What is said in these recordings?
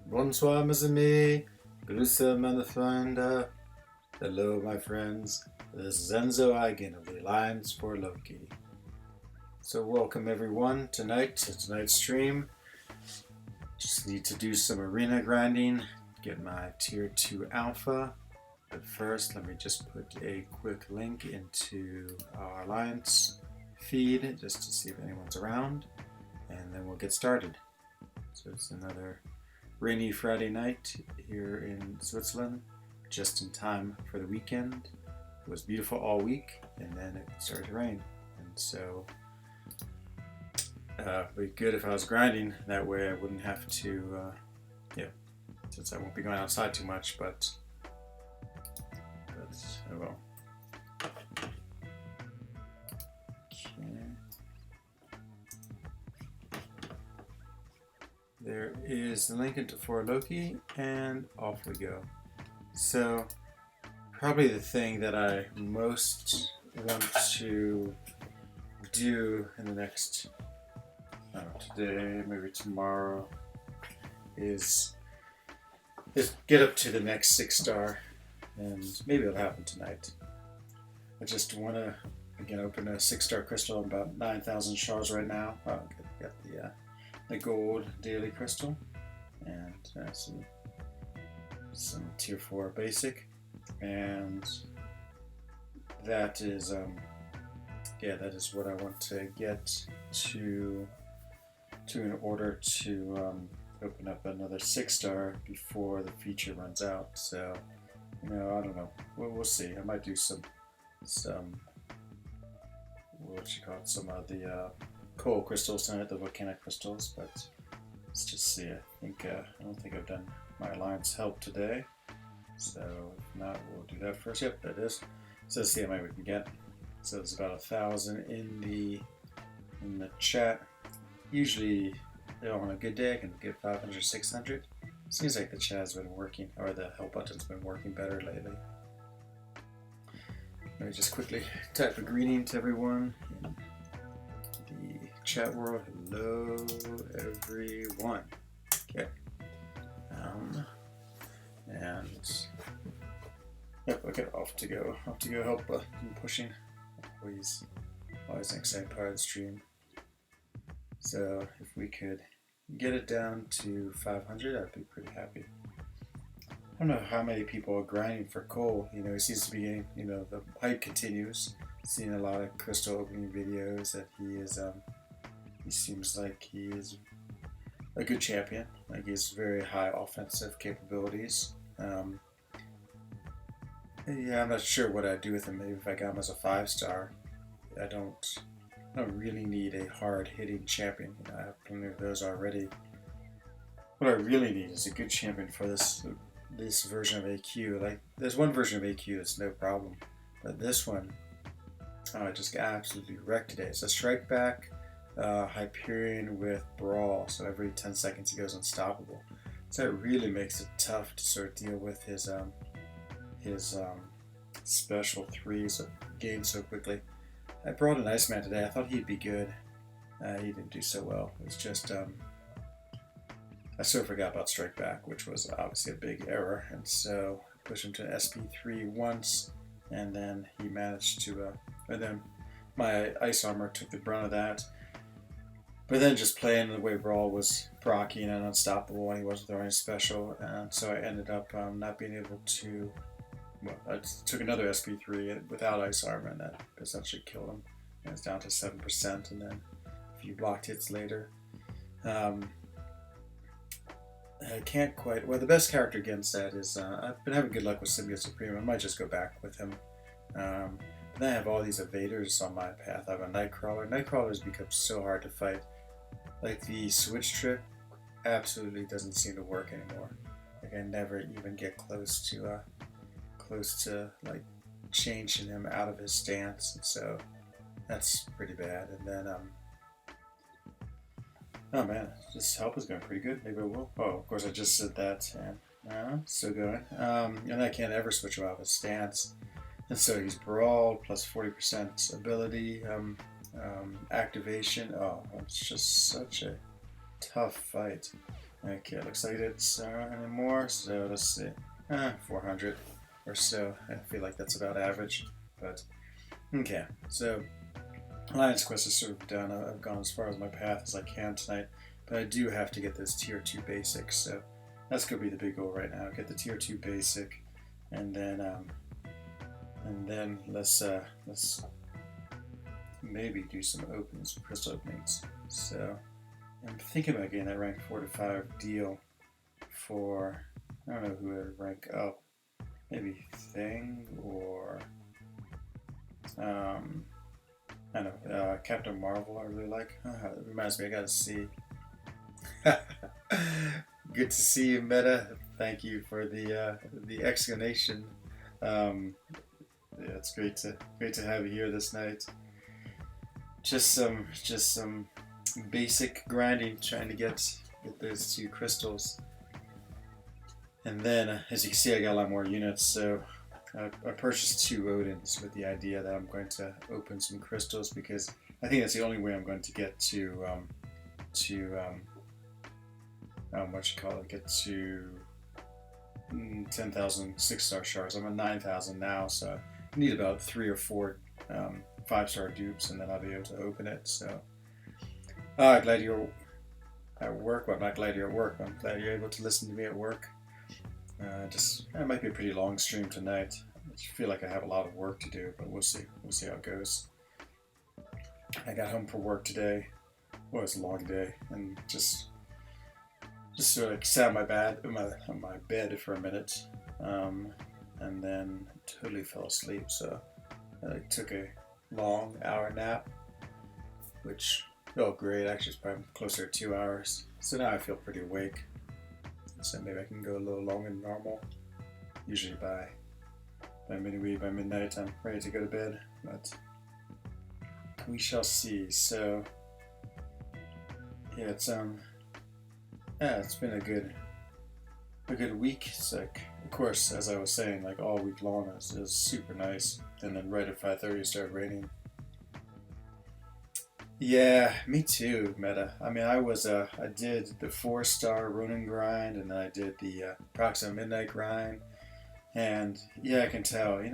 Bonsoir, mes amis. Grüße, meine Freunde. Hello, my friends. This is Enzo Eigen of the Alliance for Loki. So, welcome everyone tonight's stream. Just need to do some arena grinding, get my tier 2 alpha. But first, let me just put a quick link into our Alliance feed just to see if anyone's around, and then we'll get started. So, it's another rainy Friday night here in Switzerland, just in time for the weekend. It was beautiful all week, and then it started to rain. And so, it'd be good if I was grinding. That way I wouldn't have to, since I won't be going outside too much, but oh well. Okay. There is the link into For Loki, and off we go. So, probably the thing that I most want to do in the next, today, maybe tomorrow, is get up to the next 6-star, and maybe it'll happen tonight. I just want to, again, open a 6-star crystal. I'm about 9,000 shards right now. Got the gold daily crystal, and some tier 4 basic, and that is that is what I want to get to in order to open up another 6-star before the feature runs out. So, I don't know. We'll see. I might do some some of the coal crystals tonight, the volcanic crystals, but let's just see. I don't think I've done my alliance help today, so if not, we'll do that first. Yep, that is. So let's see how many we can get. So it's about 1,000 in the chat. Usually, on a good day, I can get 500 or 600. Seems like the chat has been working, or the help button's been working better lately. Let me just quickly type a greeting to everyone in the chat world. Hello, everyone. Okay. And yep, okay, off to go help in pushing. Always an exciting part of the stream. So if we could get it down to 500, I'd be pretty happy. I don't know how many people are grinding for coal. It seems to be getting, the hype continues. Seeing a lot of crystal opening videos that he seems like he is a good champion. Like, he has very high offensive capabilities. I'm not sure what I'd do with him. Maybe if I got him as a 5-star. I don't really need a hard-hitting champion. I have plenty of those already. What I really need is a good champion for this version of AQ. Like, there's one version of AQ that's no problem, but this one, I just got absolutely wrecked today. It's a strike back Hyperion with Brawl, so every 10 seconds he goes unstoppable. So it really makes it tough to sort of deal with his special 3s gained so quickly. I brought an Iceman today. I thought he'd be good. He didn't do so well. It was just I sort of forgot about Strike Back, which was obviously a big error, and so I pushed him to SP3 once, and then he managed to, and then my Ice Armor took the brunt of that. But then just playing the way Brawl was proccing and unstoppable, and he wasn't throwing special, and so I ended up not being able to. Well, I took another SP3 without Ice Armor, and that essentially killed him. And it's down to 7%, and then a few blocked hits later. I can't quite. Well, the best character against that is I've been having good luck with Symbiote Supreme. I might just go back with him. But then I have all these evaders on my path. I have a Nightcrawler. Nightcrawler's become so hard to fight. Like, the switch trick absolutely doesn't seem to work anymore. Like, I never even get close to like changing him out of his stance, and so that's pretty bad. And then oh man, this help is going pretty good. Maybe I will. Oh, of course I just said that, and still going. And I can't ever switch him out of his stance, and so he's Brawl plus 40% ability, activation. Oh, it's just such a tough fight. Okay, looks like it's anymore. So let's see, 400 or so. I feel like that's about average, but okay. So Alliance Quest is sort of done. I've gone as far as my path as I can tonight, but I do have to get those tier 2 basics. So that's gonna be the big goal right now. Get the tier 2 basic, and then let's maybe do some crystal openings. So I'm thinking about getting that rank 4 to 5 deal for, I don't know who would rank up, maybe Thing or I don't know, Captain Marvel I really like. It reminds me, I gotta see. Good to see you, Meta. Thank you for the explanation. Yeah, it's great to have you here this night. Just some basic grinding, trying to get those 2 crystals. And then, as you can see, I got a lot more units, so I purchased 2 Odins with the idea that I'm going to open some crystals, because I think that's the only way I'm going to get to get to 10,000 6-star shards. I'm at 9,000 now, so I need about 3 or 4 5-star dupes, and then I'll be able to open it. So, glad you're at work. Well, I'm not glad you're at work. I'm glad you're able to listen to me at work. It might be a pretty long stream tonight. I feel like I have a lot of work to do, but we'll see. We'll see how it goes. I got home from work today. Well, it's a long day, and just sort of sat on my bed for a minute, and then totally fell asleep. So I took a long hour nap, which felt great. Actually, it's probably closer to 2 hours. So now I feel pretty awake. So maybe I can go a little longer than normal. Usually by midnight I'm ready to go to bed, but we shall see. So yeah, it's been a good week. It's like, of course, as I was saying, like all week long it was super nice, and then right at 5:30 it started raining. Yeah, me too, Meta. I mean, I did the 4-star Ronin grind, and then I did the Proxima Midnight grind, and yeah, I can tell. It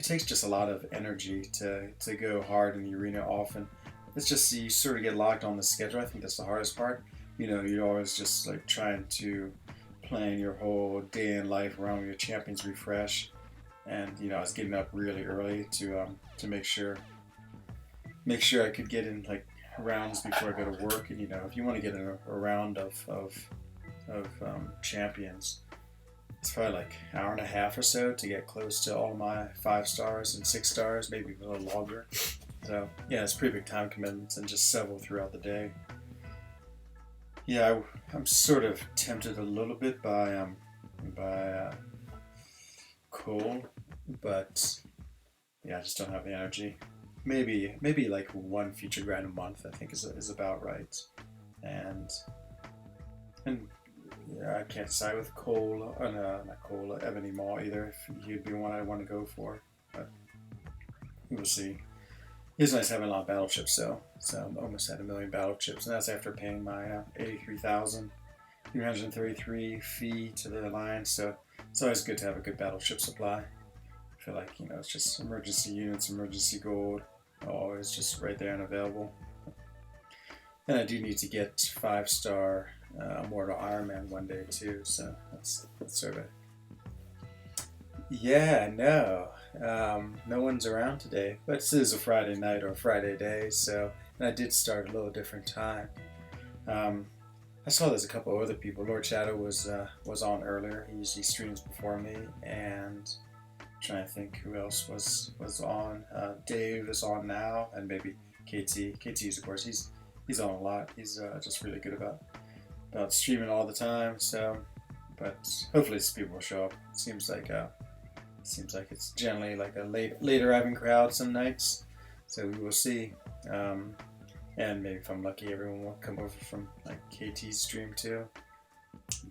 takes just a lot of energy to go hard in the arena often. It's just you sort of get locked on the schedule. I think that's the hardest part. You're always just like trying to plan your whole day in life around your champions refresh, and I was getting up really early to make sure I could get in like rounds before I go to work. And if you want to get in a round of champions, it's probably like an hour and a half or so to get close to all my 5 stars and 6 stars, maybe a little longer. So yeah, it's pretty big time commitments, and just several throughout the day. Yeah, I'm sort of tempted a little bit by coal, but yeah, I just don't have the energy. Maybe like 1 feature grind a month, I think is about right. And yeah, I can't decide with coal, not coal, ebony maw either, if he'd be one I want to go for, but we'll see. It was nice having a lot of battle chips though, so I'm almost at 1 million battle chips, and that's after paying my 83,333 fee to the alliance. So it's always good to have a good battle chip supply. I feel like it's just emergency units, emergency gold, always just right there and available. And I do need to get 5-star Immortal Iron Man one day too, so that's sort of. Yeah, no. No one's around today, but this is a Friday night or a Friday day, so, and I did start a little different time. I saw there's a couple other people. Lord Shadow was on earlier. He usually streams before me, and I'm trying to think who else was on. Dave is on now, and maybe KT. KT's, of course, he's on a lot. He's just really good about streaming all the time. So, but hopefully some people will show up. It seems like it's generally like a late arriving crowd some nights, so we will see. And maybe if I'm lucky, everyone will come over from like KT's stream too.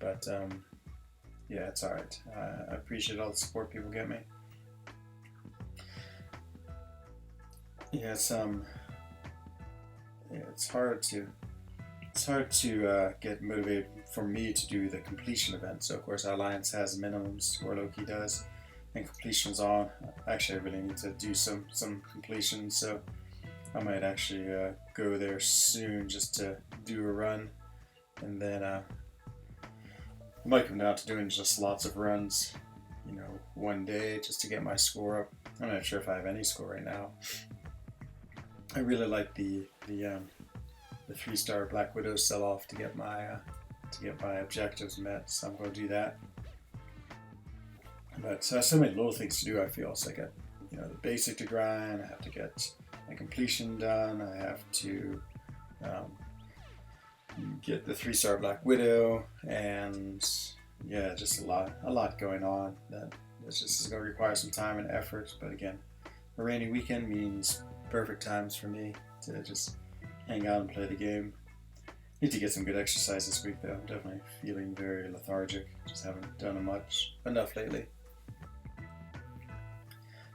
But yeah, it's alright. I appreciate all the support people get me. Yeah, it's hard to it's hard to get motivated for me to do the completion event. So of course our alliance has minimums, or Loki does, and completions on. Actually, I really need to do some completions, so I might actually go there soon just to do a run, and then I might come down to doing just lots of runs, you know, one day just to get my score up. I'm not sure if I have any score right now. I really like the 3-star Black Widow sell off to get my objectives met, so I'm going to do that. But so many little things to do. I feel it's like the basic to grind. I have to get my completion done. I have to get the 3-star Black Widow, and yeah, just a lot going on that it's just going to require some time and effort. But again, a rainy weekend means perfect times for me to just hang out and play the game. Need to get some good exercise this week though. I'm definitely feeling very lethargic. Just haven't done enough lately.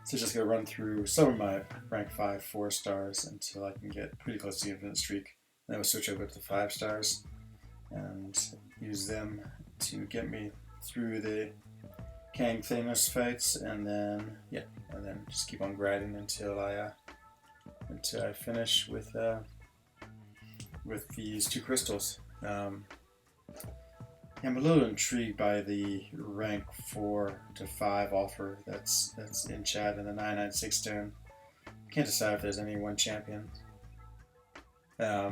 So just gonna run through some of my rank 5 4-stars until I can get pretty close to the infinite streak. Then we'll switch over to 5-stars and use them to get me through the Kang Thanos fights, and then just keep on grinding until I finish with these 2 crystals. I'm a little intrigued by the rank 4 to 5 offer that's in chat in the 996 stone. Can't decide if there's any one champion. Let's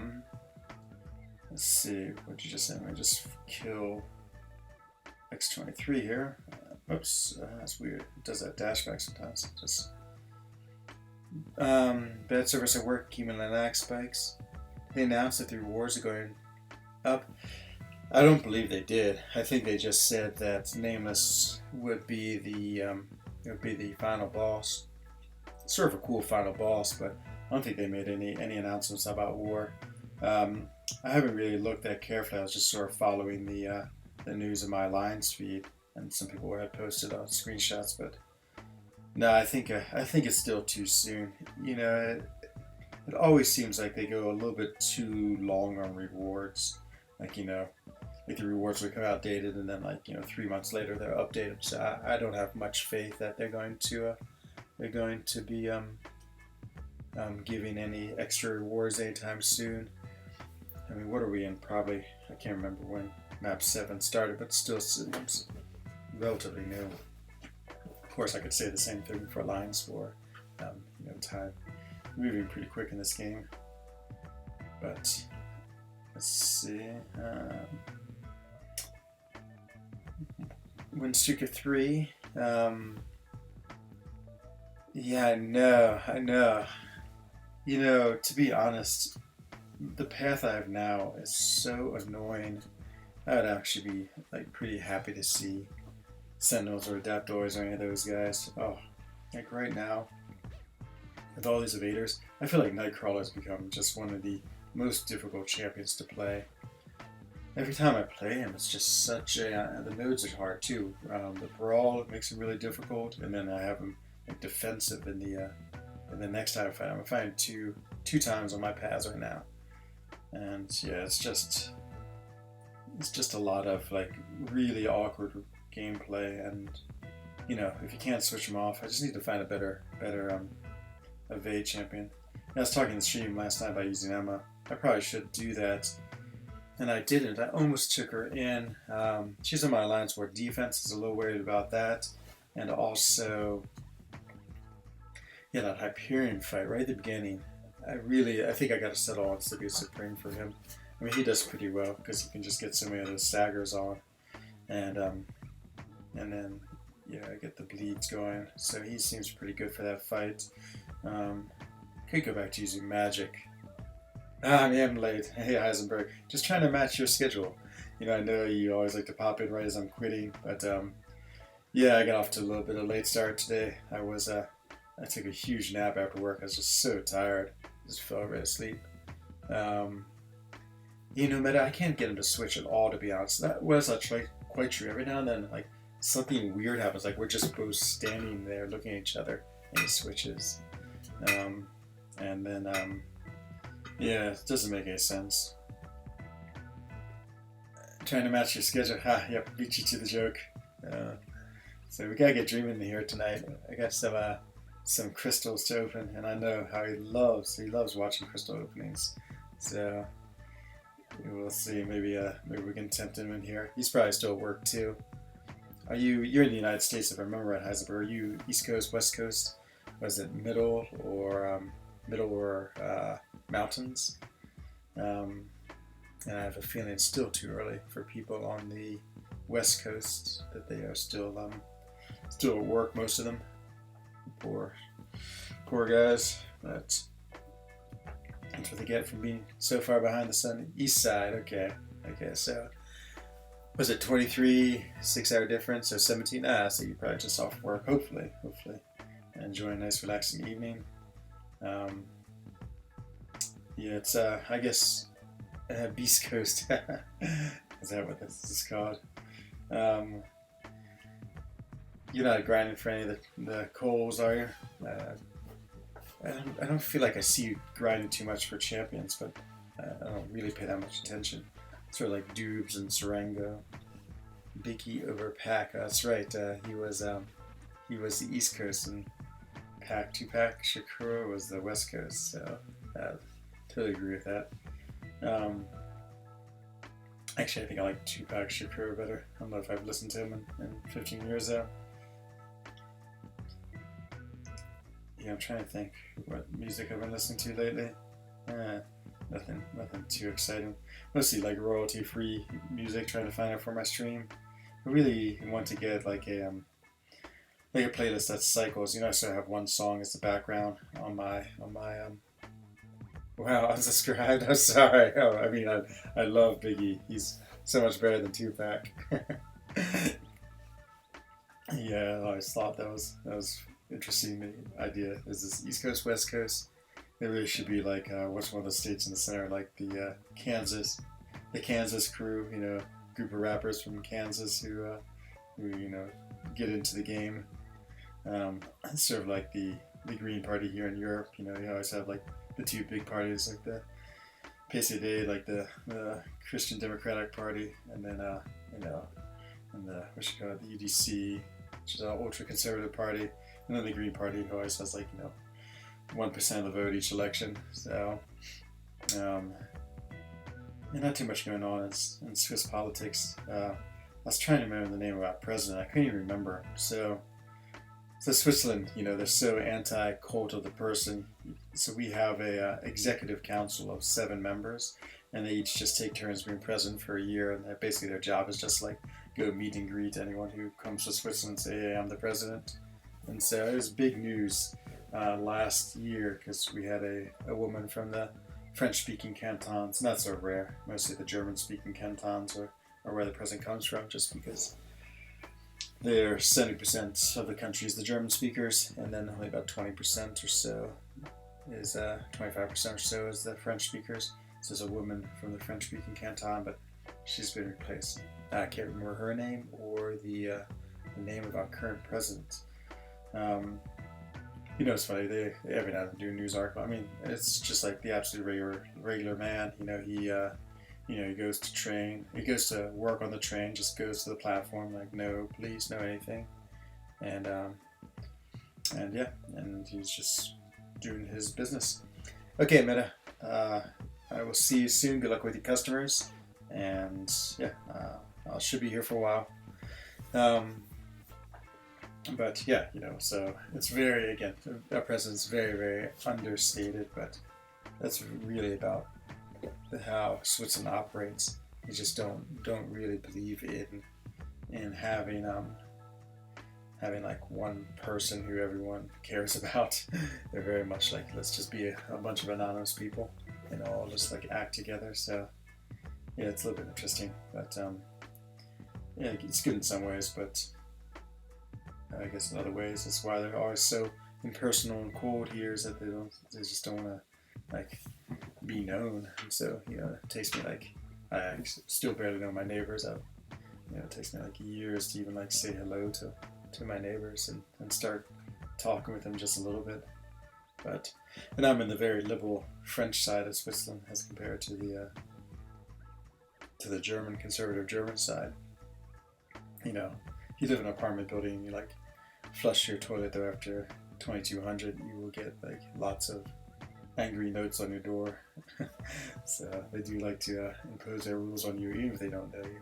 see, what you just send me? Just kill X23 here. Oops, that's weird. It does that dash back sometimes. Just bad service at work, keeping an axe spikes. They announced that the rewards are going up. I don't believe they did. I think they just said that Nameless would be the final boss. Sort of a cool final boss, but I don't think they made any announcements about war. I haven't really looked that carefully. I was just sort of following the news in my Alliance feed, and some people had posted on screenshots. But no, I think it's still too soon. You know, it always seems like they go a little bit too long on rewards. Like the rewards will come outdated, and then 3 months later they're updated. So I don't have much faith that they're going to be giving any extra rewards anytime soon. I mean, what are we in? Probably, I can't remember when map 7 started, but still seems relatively new. Of course, I could say the same thing for Alliance War. Time moving pretty quick in this game. But let's see. Win streak of 3. Yeah, I know. To be honest, the path I have now is so annoying. I would actually be pretty happy to see Sentinels or Adaptoids or any of those guys. Oh, right now, with all these evaders, I feel like Nightcrawler's become just one of the most difficult champions to play. Every time I play him, it's just such a... the nodes are hard too. The brawl makes him really difficult, and then I have him defensive in the next time I fight him. I'm fighting two times on my paths right now, and yeah, it's just a lot of really awkward gameplay. And if you can't switch him off, I just need to find a better evade champion. I was talking in the stream last night about using Emma. I probably should do that, and I didn't. I almost took her in. She's on my Alliance War defense. I was a little worried about that, and also that Hyperion fight right at the beginning. I think I got to settle on Sylvia Supreme for him. I mean, he does pretty well because he can just get so many of those staggers on, and then I get the bleeds going. So he seems pretty good for that fight. Could go back to using magic. I'm late. Hey Heisenberg, just trying to match your schedule. I know you always like to pop in right as I'm quitting, but I got off to a little bit of a late start today. I took a huge nap after work. I was just so tired. Just fell right asleep. Meta, I can't get him to switch at all, to be honest. That was actually quite true. Every now and then, something weird happens. We're just both standing there looking at each other, and he switches. And then, it doesn't make any sense. Trying to match your schedule. Ha, yep, beat you to the joke. So we gotta get Dream in here tonight. I got some crystals to open, and I know how he loves watching crystal openings. So we'll see. Maybe we can tempt him in here. He's probably still at work too. You're in the United States, if I remember right, Heisenberg? Are you East Coast, West Coast? Was it middle or mountains? And I have a feeling it's still too early for people on the West Coast, that they are still at work, most of them. Poor guys. But that's what they get from being so far behind the sun. East side, okay. So was it 23 6-hour difference? So 17. So you're probably just off work. Hopefully, enjoy a nice relaxing evening. It's I guess. Beast Coast. Is that what this is called? You're not grinding for any of the coals, are you? I don't feel like I see you grinding too much for champions, but I don't really pay that much attention. Sort of like Dubes and Serengo. Biggie over Pack. That's right. He was the East Coast, and Tupac Shakur was the West Coast. So totally agree with that. Actually, I think I like Tupac Shakur better. I don't know if I've listened to him in 15 years though. Yeah, I'm trying to think what music I've been listening to lately. Nothing too exciting. Mostly like royalty-free music. Trying to find it for my stream. I really want to get like a playlist that cycles. I still have one song as the background on my Wow, unsubscribed. I'm sorry. I love Biggie. He's so much better than Tupac. Yeah, I always thought that was interesting idea. Is this East Coast, West Coast? There really should be like what's one of the states in the center, like the Kansas crew. Group of rappers from Kansas who get into the game. Sort of like the Green Party here in Europe. You always have like the two big parties, like the PSD, like the Christian Democratic Party, and then and the the UDC, which is an ultra conservative party, and then the Green Party, who always has like 1% of the vote each election. So not too much going on in Swiss politics. I was trying to remember the name of our president. I couldn't even remember. So Switzerland, they're so anti-cult of the person. So we have a executive council of 7 members, and they each just take turns being president for a year. And basically their job is just like go meet and greet anyone who comes to Switzerland and say, "Hey, I'm the president." And so it was big news last year because we had a woman from the French-speaking cantons. Not so rare. Mostly the German-speaking cantons are where the president comes from, just because they're 70% of the country is the German speakers, and then only about 20% or so is 25% or so is the French speakers. So there's a woman from the French-speaking canton, but she's been replaced. I can't remember her name or the name of our current president. It's funny. They every now and then do a news article. It's just like the absolute regular man. He goes to train. He goes to work on the train. Just goes to the platform like no police, no anything, and he's just doing his business. Okay, Meta. I will see you soon. Good luck with your customers, and I should be here for a while. But yeah, so it's very, again, our president's very, very understated, but that's really about how Switzerland operates. You just don't really believe in having like one person who everyone cares about. They're very much like, let's just be a bunch of anonymous people and all just like act together. So yeah, it's a little bit interesting, but it's good in some ways, but I guess in other ways that's why they're always so impersonal and cold here, is that they just don't want to like be known. And so it takes me like, I still barely know my neighbors. It takes me like years to even like say hello to my neighbors and start talking with them just a little bit. And I'm in the very liberal French side of Switzerland as compared to to the German, conservative German side. You know, you live in an apartment building and you like flush your toilet though after 2200, you will get like lots of angry notes on your door. So they do like to impose their rules on you even if they don't know you.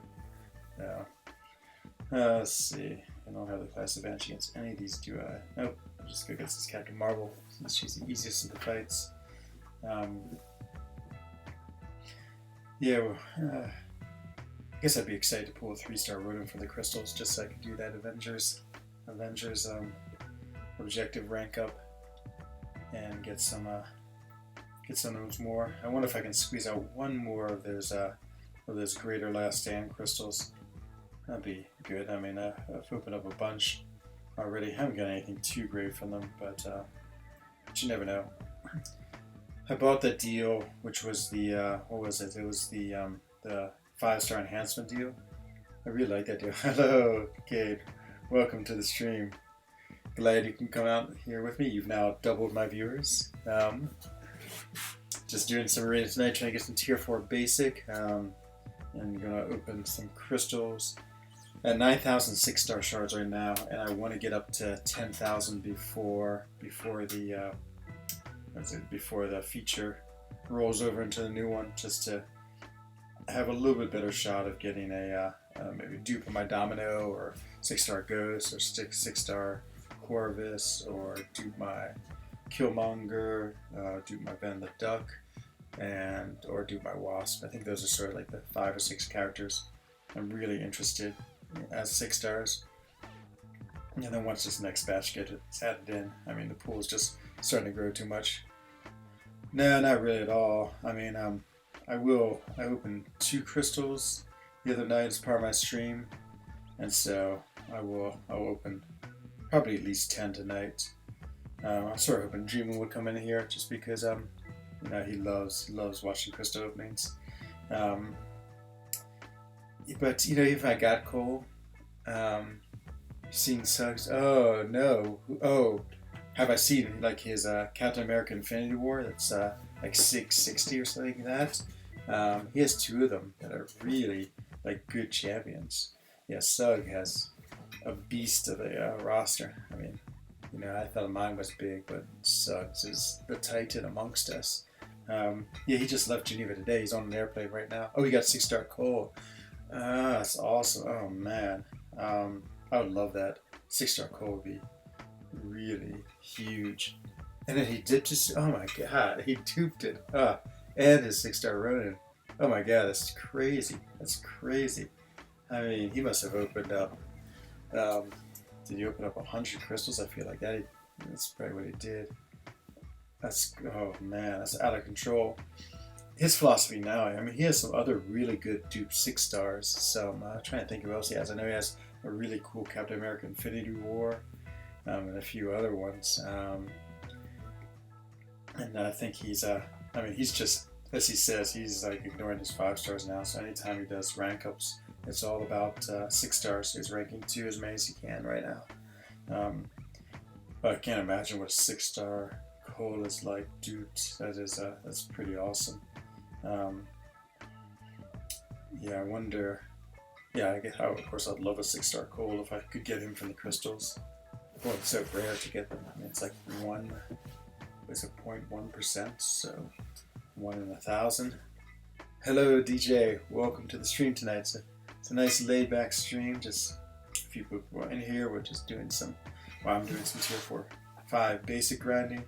Let's see. I don't have the class advantage against any of these, do I? Nope. I'll just go against this Captain Marvel since she's the easiest of the fights. Yeah, well, I guess I'd be excited to pull a 3-star Ronin for the crystals just so I could do that Avengers objective rank up and get some of those more. I wonder if I can squeeze out one more of those greater last stand crystals. That'd be good. I mean, I've opened up a bunch already. I haven't got anything too great from them, but you never know. I bought that deal, which was the what was it? It was the 5-star enhancement deal. I really like that deal. Hello, Cade. Welcome to the stream. Glad you can come out here with me. You've now doubled my viewers. Just doing some arena tonight, trying to get some tier 4 basic. And I'm gonna open some crystals. At 9,000 6-star shards right now, and I want to get up to 10,000 before the feature rolls over into the new one, just to have a little bit better shot of getting a maybe dupe of my Domino, or 6-star Ghost, or 6-star Corvus, or dupe my Killmonger, dupe my Ben the Duck, or dupe my Wasp. I think those are sort of like the 5 or 6 characters I'm really interested as 6 stars. And then once this next batch gets added in, I mean, the pool is just starting to grow too much. No, not really at all. I mean, I opened 2 crystals the other night as part of my stream, and so I'll open probably at least 10 tonight. I was sort of hoping Dreamin' would come in here just because you know, he loves watching crystal openings. But you know, if I got Cole, seeing Suggs. Oh no! Oh, have I seen like his Captain America Infinity War? That's like 660 or something like that. He has 2 of them that are really like good champions. Yeah, Sugg has a beast of a roster. I mean, you know, I thought mine was big, but Suggs is the titan amongst us. Yeah, he just left Geneva today. He's on an airplane right now. Oh, he got 6-star Cole. That's awesome. Oh man, I would love that. 6-star Cole would be really huge. And then he dipped his, oh my god, he duped it. And his 6-star Ronin. Oh my god, that's crazy. That's crazy. I mean, he must have opened up, did he open up 100 crystals? I feel like that's probably what he did. That's, oh man, that's out of control. His philosophy now, I mean, he has some other really good dupe 6 stars. So I'm trying to think who else he has. I know he has a really cool Captain America Infinity War, and a few other ones. And I think he's, I mean, he's just, as he says, he's like ignoring his 5 stars now. So anytime he does rank ups, it's all about 6 stars. So he's ranking 2 as many as he can right now. But I can't imagine what a 6-star Cole is like duped. That's pretty awesome. Yeah, I wonder. Yeah, I guess of course I'd love a 6-star Cole if I could get him from the crystals. Boy, it's so rare to get them. I mean, it's like 0.1%, so 1 in 1,000. Hello, DJ. Welcome to the stream tonight. It's a nice laid-back stream. Just a few people in here. We're just doing some. Well, I'm doing some tier 4, 5 basic grinding.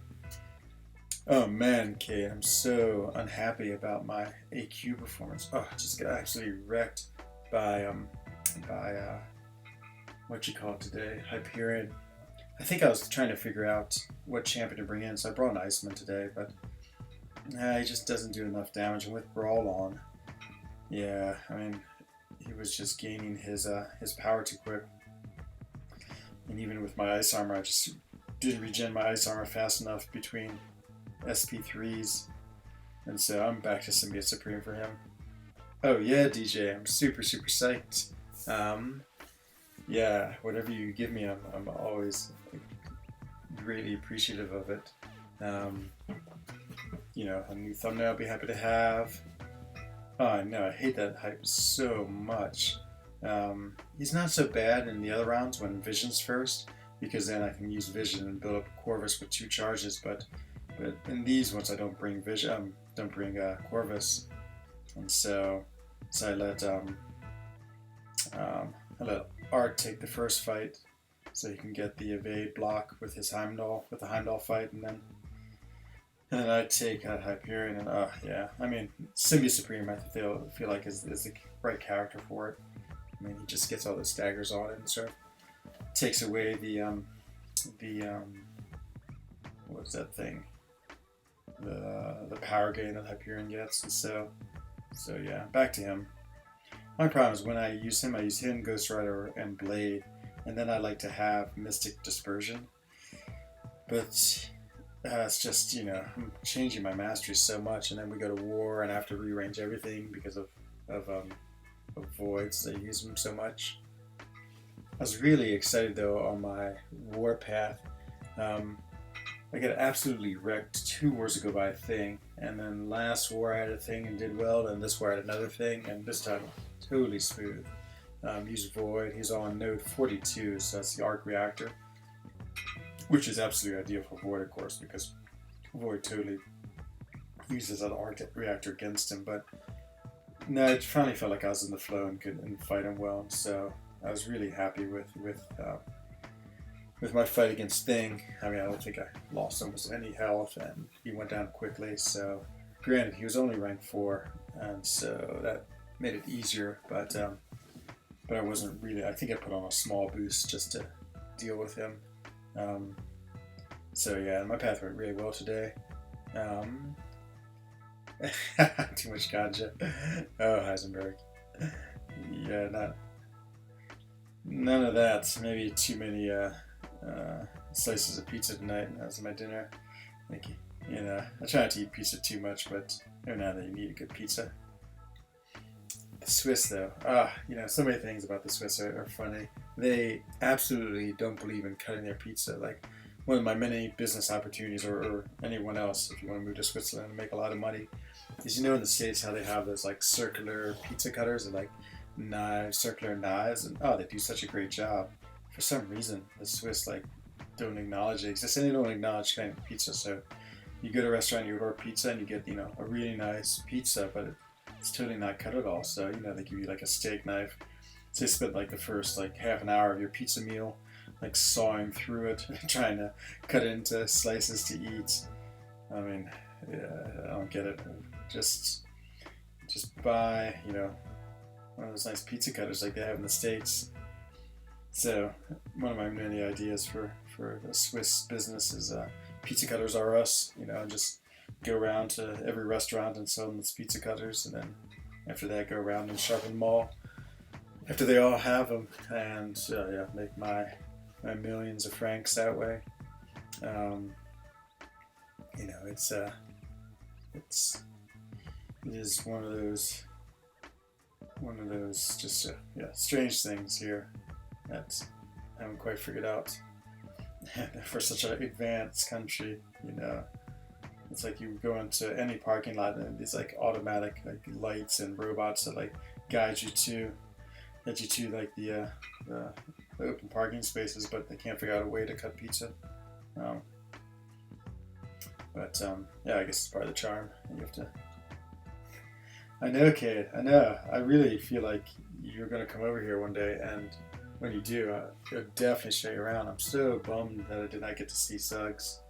Oh man, Kate, I'm so unhappy about my AQ performance. Oh, I just got absolutely wrecked by what you call it today, Hyperion. I think I was trying to figure out what champion to bring in, so I brought an Iceman today, but he just doesn't do enough damage. And with Brawl on, yeah, I mean, he was just gaining his power too quick. And even with my ice armor, I just didn't regen my ice armor fast enough between SP3s, and so I'm back to Symbiote Supreme for him. Oh yeah, DJ, I'm super psyched. Yeah, whatever you give me, I'm always greatly appreciative of it. You know, a new thumbnail I'll be happy to have. Oh, I know, I hate that hype so much. He's not so bad in the other rounds when Vision's first, because then I can use Vision and build up Corvus with 2 charges. But in these ones, I don't bring Vision, don't bring Corvus, and so I let Art take the first fight, so he can get the evade block with his Heimdall with the Heimdall fight, and then I take Hyperion, and yeah, I mean Symbi Supreme. I feel like is the right character for it. I mean, he just gets all the staggers on it and sort of takes away the what's that thing? The power gain that Hyperion gets, and so yeah, back to him. My problem is when I use him, Ghost Rider, and Blade, and then I like to have Mystic Dispersion, but it's just, I'm changing my mastery so much, and then we go to war, and I have to rearrange everything because of voids. I use them so much. I was really excited though on my war path. I got absolutely wrecked 2 wars ago by a thing, and then last war I had a thing and did well, and this war I had another thing, and this time totally smooth. Use Void. He's on node 42, so that's the arc reactor, which is absolutely ideal for Void, of course, because Void totally uses that arc reactor against him. But no, it finally felt like I was in the flow and could fight him well. So I was really happy with my fight against Thing. I mean, I don't think I lost almost any health, and he went down quickly. So granted, he was only rank 4, and so that made it easier. But I wasn't really. I think I put on a small boost just to deal with him. So yeah, my path went really well today. Too much ganja. Oh, Heisenberg. Yeah, none of that. Maybe too many slices of pizza tonight. That's my dinner. Thank you. I try not to eat pizza too much, but every now and then you need a good pizza. The Swiss, though, so many things about the Swiss are funny. They absolutely don't believe in cutting their pizza. Like, one of my many business opportunities, or anyone else, if you want to move to Switzerland and make a lot of money, is in the States how they have those like circular pizza cutters and like circular knives, and they do such a great job. For some reason, the Swiss like don't acknowledge it exists, and they don't acknowledge cutting pizza. So you go to a restaurant, you order pizza, and you get a really nice pizza, but it's totally not cut at all. So they give you like a steak knife. So they spend like the first like half an hour of your pizza meal like sawing through it, trying to cut it into slices to eat. I mean, yeah, I don't get it. Just buy one of those nice pizza cutters like they have in the States. So one of my many ideas for the Swiss business is pizza cutters are us. Just go around to every restaurant and sell them these pizza cutters, and then after that go around and sharpen them all after they all have them, and make my millions of francs that way. It is one of those just strange things here that I haven't quite figured out. For such an advanced country, it's like you go into any parking lot and these like automatic like lights and robots that like guide you to like the open parking spaces, but they can't figure out a way to cut pizza. I guess it's part of the charm. You have to. I know, kid. I know. I really feel like you're gonna come over here one day, and when you do, I'll definitely show you around. I'm so bummed that I did not get to see Suggs.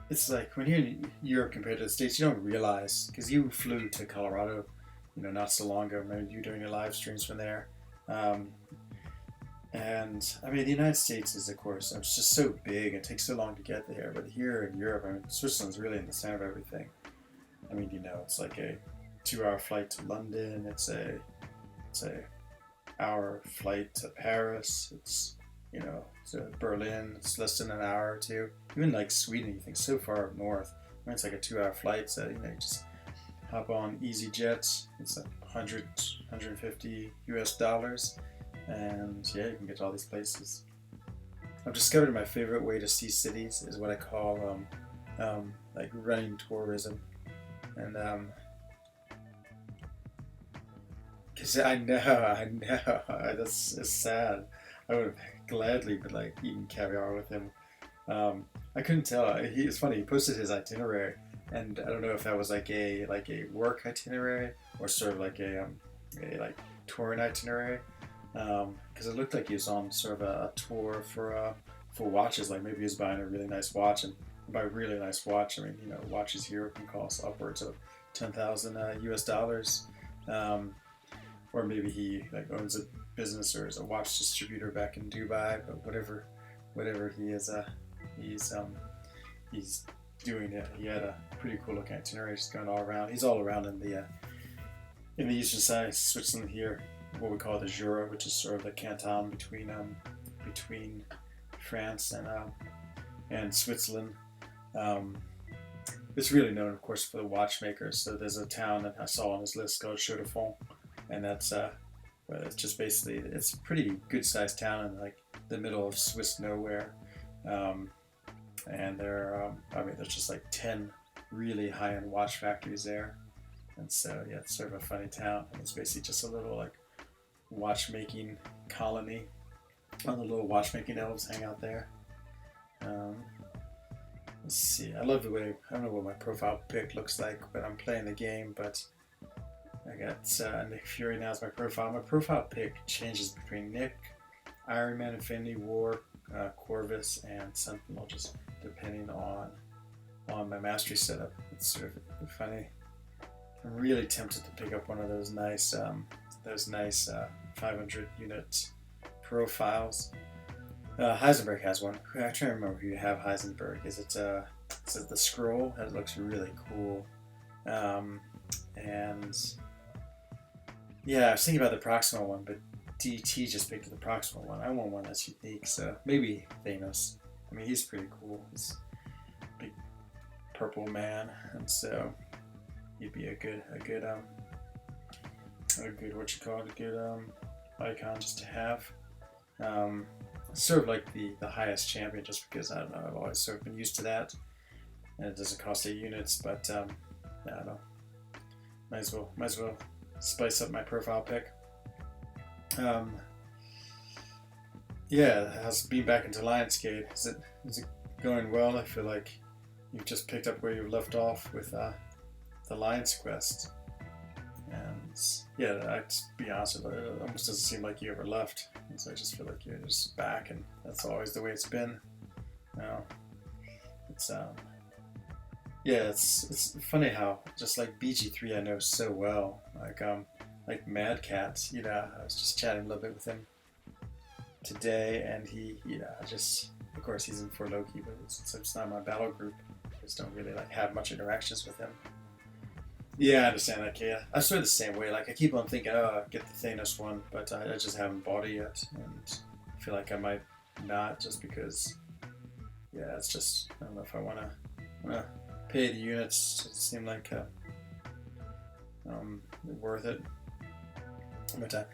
It's like when you're in Europe compared to the States, you don't realize, because you flew to Colorado, not so long ago. Maybe you're doing your live streams from there. And I mean, the United States is, of course, it's just so big. It takes so long to get there. But here in Europe, I mean, Switzerland's really in the center of everything. I mean, it's like a 2-hour flight to London. It's a hour flight to Paris. It's to Berlin. It's less than an hour or two. Even like Sweden, you think so far up north. I mean, it's like a 2-hour flight. So you just hop on EasyJet. It's $150 US. And yeah, you can get to all these places. I've discovered my favorite way to see cities is what I call like running tourism, and because I know, that's it's sad. I would have gladly been like eating caviar with him. I couldn't tell. It's funny. He posted his itinerary, and I don't know if that was like a work itinerary or sort of like a like touring itinerary. Because it looked like he was on sort of a tour for watches. Like maybe he was buying a really nice watch, and by really nice watch, I mean watches here can cost upwards of 10,000 US dollars. Um, or maybe he like owns a business or is a watch distributor back in Dubai. But whatever he is, he's doing it. He had a pretty cool looking itinerary, just going all around. He's all around in the eastern side of Switzerland here, what we call the Jura, which is sort of the canton between France and Switzerland. It's really known, of course, for the watchmakers. So there's a town that I saw on his list called Chaux de Fonds, and that's well, it's just basically it's a pretty good sized town in like the middle of Swiss nowhere. And I mean, there's just like 10 really high-end watch factories there, and so yeah, it's sort of a funny town. And it's basically just a little like watchmaking colony. All the little watchmaking elves hang out there. Let's see. I love the way, I don't know what my profile pic looks like when I'm playing the game, but I got Nick Fury now as my profile. My profile pic changes between Nick, Iron Man, Infinity War, Corvus, and Sentinel, just depending on my mastery setup. It's sort of funny. I'm really tempted to pick up one of those nice 500 unit profiles. Heisenberg has one. I'm trying to remember who you have Heisenberg. Is it the scroll? That looks really cool. And yeah, I was thinking about the Proxima one, but DT just picked the Proxima one. I want one that's unique, so maybe Thanos. I mean, he's pretty cool. He's a big purple man, and so he'd be a good icon just to have. Sort of like the highest champion, just because I don't know, I've always sort of been used to that, and it doesn't cost 8 units. But I don't know. Might as well spice up my profile pic. Yeah, how's being back into Lionsgate? Is it going well? I feel like you've just picked up where you left off with the Lion's Quest. And yeah, to be honest with you, it almost doesn't seem like you ever left. And so I just feel like you're just back, and that's always the way it's been. It's yeah, it's funny how just like BG3 I know so well, like Mad Cat. I was just chatting a little bit with him today, and he just, of course he's in for Loki, but it's not my battle group. I just don't really like have much interactions with him. Yeah, I understand that, Kia. I'm sort of the same way. Like, I keep on thinking, oh, I'll get the Thanos one, but I just haven't bought it yet, and I feel like I might not, just because, yeah, it's just, I don't know if I want to pay the units to seem like worth it. But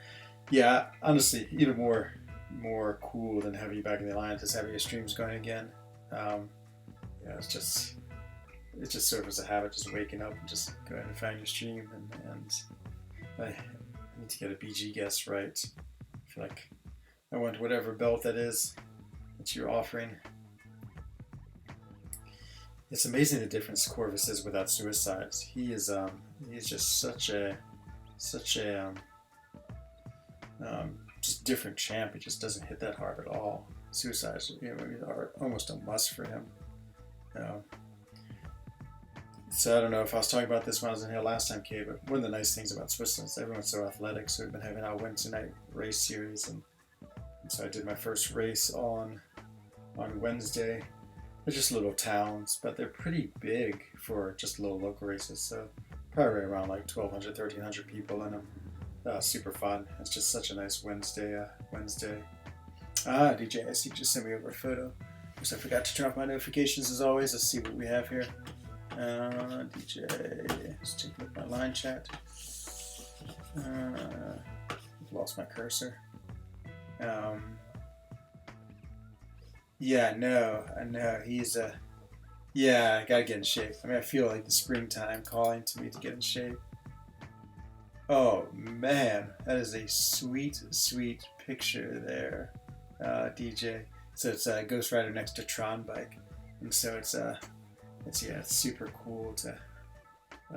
yeah, honestly, even more cool than having you back in the Alliance is having your streams going again. Yeah, it just serves as a habit, just waking up and just go ahead and find your stream, and I need to get a BG guess right. I feel like I want whatever belt that is that you're offering. It's amazing the difference Corvus is without suicides. He's just such a just different champ. He just doesn't hit that hard at all. Suicides, are almost a must for him. So I don't know if I was talking about this when I was in here last time, Kay, but one of the nice things about Switzerland is everyone's so athletic. So we've been having our Wednesday night race series, and so I did my first race on Wednesday. They're just little towns, but they're pretty big for just little local races. So probably around like 1,200, 1,300 people in them. Super fun. It's just such a nice Wednesday. DJ, I see you just sent me over a photo. Because I forgot to turn off my notifications as always. Let's see what we have here. DJ, let's take a look at my line chat. Lost my cursor. Yeah, no, he's Yeah, I gotta get in shape. I mean, I feel like the springtime calling to me to get in shape. Oh man, that is a sweet, sweet picture there, DJ. So it's a Ghost Rider next to Tron bike, and so it's yeah, it's super cool to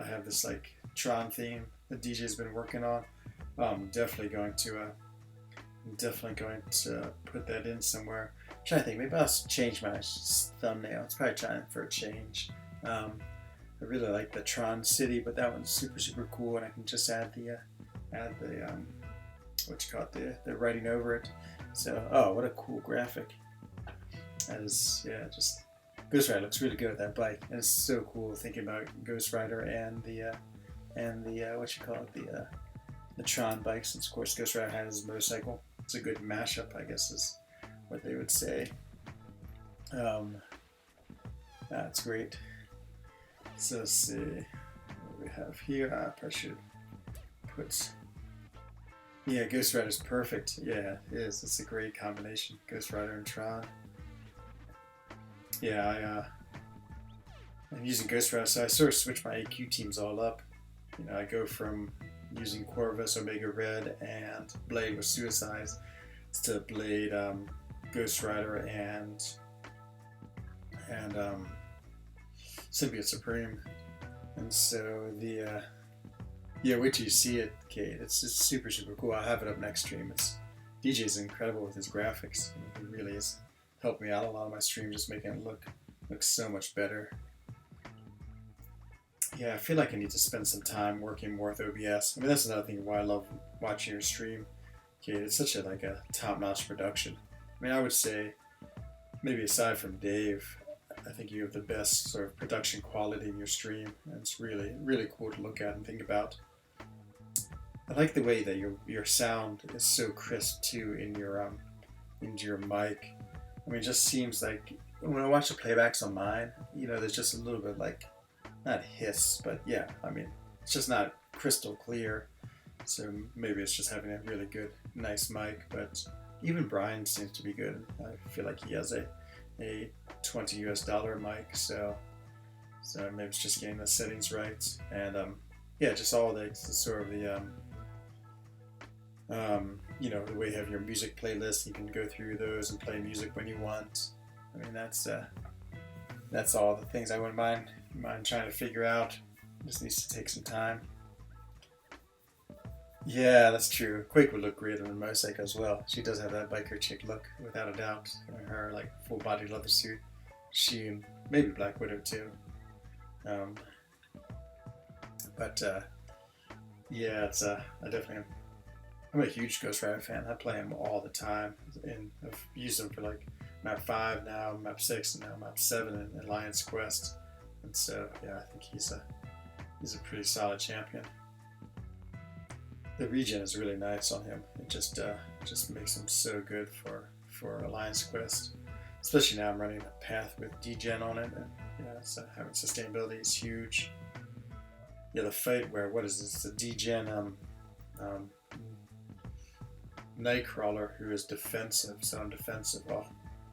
have this like Tron theme that DJ's been working on. I'm definitely going to put that in somewhere. I'm trying to think, maybe I'll change my thumbnail. It's probably trying for a change. I really like the Tron City, but that one's super super cool, and I can just add the what you call it, the writing over it. So oh, what a cool graphic! That is yeah, just Ghost Rider looks really good with that bike, and it's so cool thinking about Ghost Rider and the what you call it the Tron bike, since of course Ghost Rider has his motorcycle. It's a good mashup, I guess, is what they would say. Um, that's great. So let's see what we have here. I probably should put. Yeah, Ghost Rider's perfect. Yeah, it is. It's a great combination. Ghost Rider and Tron. Yeah, I'm using Ghost Rider, so I sort of switch my AQ teams all up. You know, I go from using Corvus, Omega Red, and Blade with Suicides to Blade, Ghost Rider, and Symbiote Supreme. And so the yeah, wait till you see it, Kate. It's just super super cool. I'll have it up next stream. DJ's incredible with his graphics. He really has helped me out a lot of my streams, just making it look so much better. Yeah, I feel like I need to spend some time working more with OBS. I mean, that's another thing why I love watching your stream. Okay, it's such a top-notch production. I mean, I would say maybe aside from Dave, I think you have the best sort of production quality in your stream, and it's really really cool to look at and think about. I like the way that your sound is so crisp too into your mic. I mean, it just seems like when I watch the playbacks on mine, you know, there's just a little bit like not hiss, but yeah, I mean, it's just not crystal clear. So maybe it's just having a really good, nice mic. But even Brian seems to be good. I feel like he has a $20 US mic, so maybe it's just getting the settings right. And yeah, just all the sort of the you know, the way you have your music playlist, you can go through those and play music when you want. I mean, that's all the things I wouldn't mind trying to figure out. Just needs to take some time. Yeah, that's true. Quake would look great on a motorcycle as well. She does have that biker chick look, without a doubt. Her like full body leather suit. She and maybe Black Widow too. But yeah, it's I definitely am. I'm a huge Ghost Rider fan. I play him all the time, and I've used him for like map 5 now, map 6, and now map 7 in Alliance Quest. And so yeah, I think he's a pretty solid champion. The regen is really nice on him. It just makes him so good for Alliance Quest. Especially now I'm running a path with degen on it, and yeah, so having sustainability is huge. Yeah, the fight where what is this? The degen Nightcrawler who is defensive, so I'm defensive. Oh,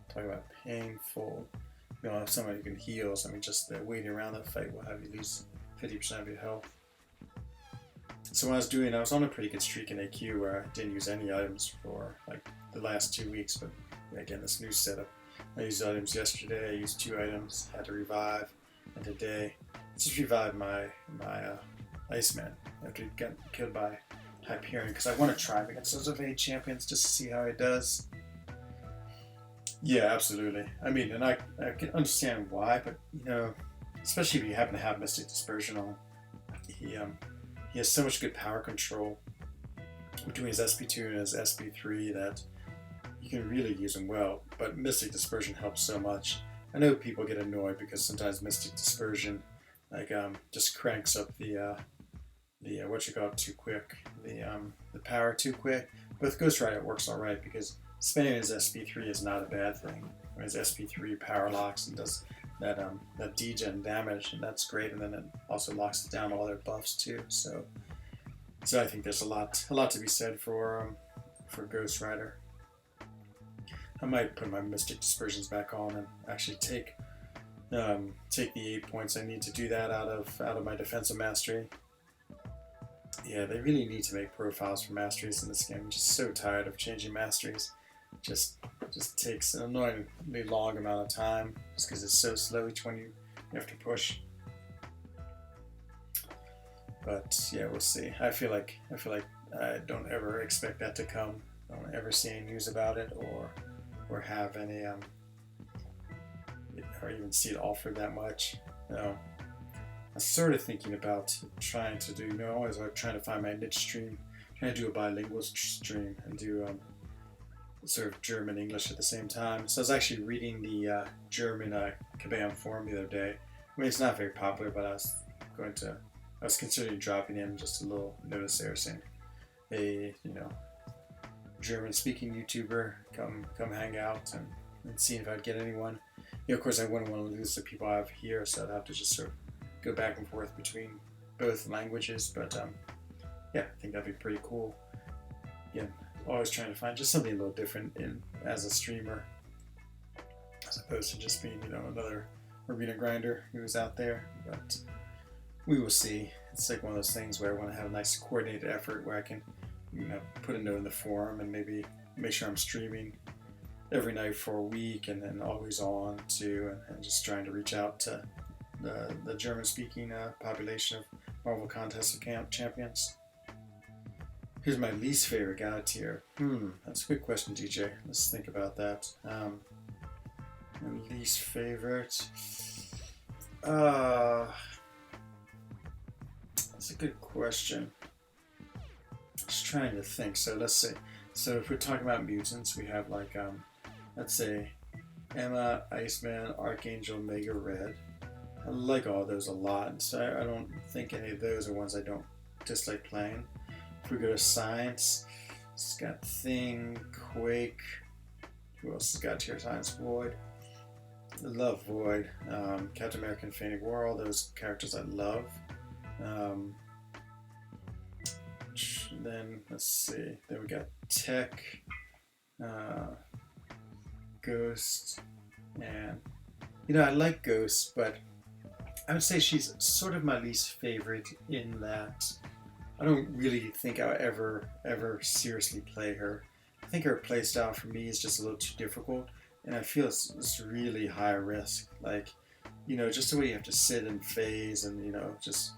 talking about painful. You know, if somebody who can heal, so I mean, just the waiting around that fight will have you lose 50% of your health. So when I was on a pretty good streak in AQ where I didn't use any items for like the last 2 weeks, but again, this new setup. I used items yesterday, I used 2 items, had to revive, and today, I just revived my Iceman after he got killed by Hyperion, because I want to try him against those evade champions just to see how he does. Yeah, absolutely. I mean, and I can understand why, but you know, especially if you happen to have Mystic Dispersion on, he has so much good power control between his SP2 and his SP3 that you can really use him well. But Mystic Dispersion helps so much. I know people get annoyed because sometimes Mystic Dispersion just cranks up the what you call it too quick, the power too quick. But with Ghost Rider it works all right because spamming his SP3 is not a bad thing. His SP3 power locks and does that degen damage, and that's great. And then it also locks down all their buffs too. So I think there's a lot to be said for Ghost Rider. I might put my Mystic Dispersions back on and actually take take the 8 points I need to do that out of my defensive mastery. Yeah, they really need to make profiles for masteries in this game. I'm just so tired of changing masteries. Just takes an annoyingly long amount of time just because it's so slow each one you have to push. But yeah, we'll see. I feel like I don't ever expect that to come. I don't ever see any news about it or have any or even see it offered that much. No. I'm sort of thinking about trying to do, always like trying to find my niche stream, trying to do a bilingual stream and do sort of German English at the same time. So I was actually reading the German Kabam forum the other day. I mean, it's not very popular, but I was considering dropping in just a little notice there saying, hey, German speaking YouTuber, come hang out and see if I'd get anyone. Of course, I wouldn't want to lose the people I have here, so I'd have to just sort of go back and forth between both languages. But yeah, I think that'd be pretty cool. Again, always trying to find just something a little different as a streamer, as opposed to just being another arena grinder who's out there. But we will see. It's like one of those things where I want to have a nice coordinated effort where I can put a note in the forum and maybe make sure I'm streaming every night for a week and then always on too, and just trying to reach out to the German-speaking population of Marvel Contest of Champions. Here's my least favorite god tier. That's a good question, DJ. Let's think about that. My least favorite. That's a good question. Just trying to think. So let's see. So if we're talking about mutants, we have like let's say Emma, Iceman, Archangel, Mega Red. I like all those a lot, so I don't think any of those are ones I don't dislike playing. If we go to Science, it's got Thing, Quake. Who else has got tier Science? Void. I love Void. Captain America, Infinity War, all those characters I love. Then let's see. Then we got Tech, Ghost, and I like Ghost, but I would say she's sort of my least favorite in that I don't really think I'll ever seriously play her. I think her playstyle for me is just a little too difficult, and I feel it's really high risk. Like, just the way you have to sit and phase and, just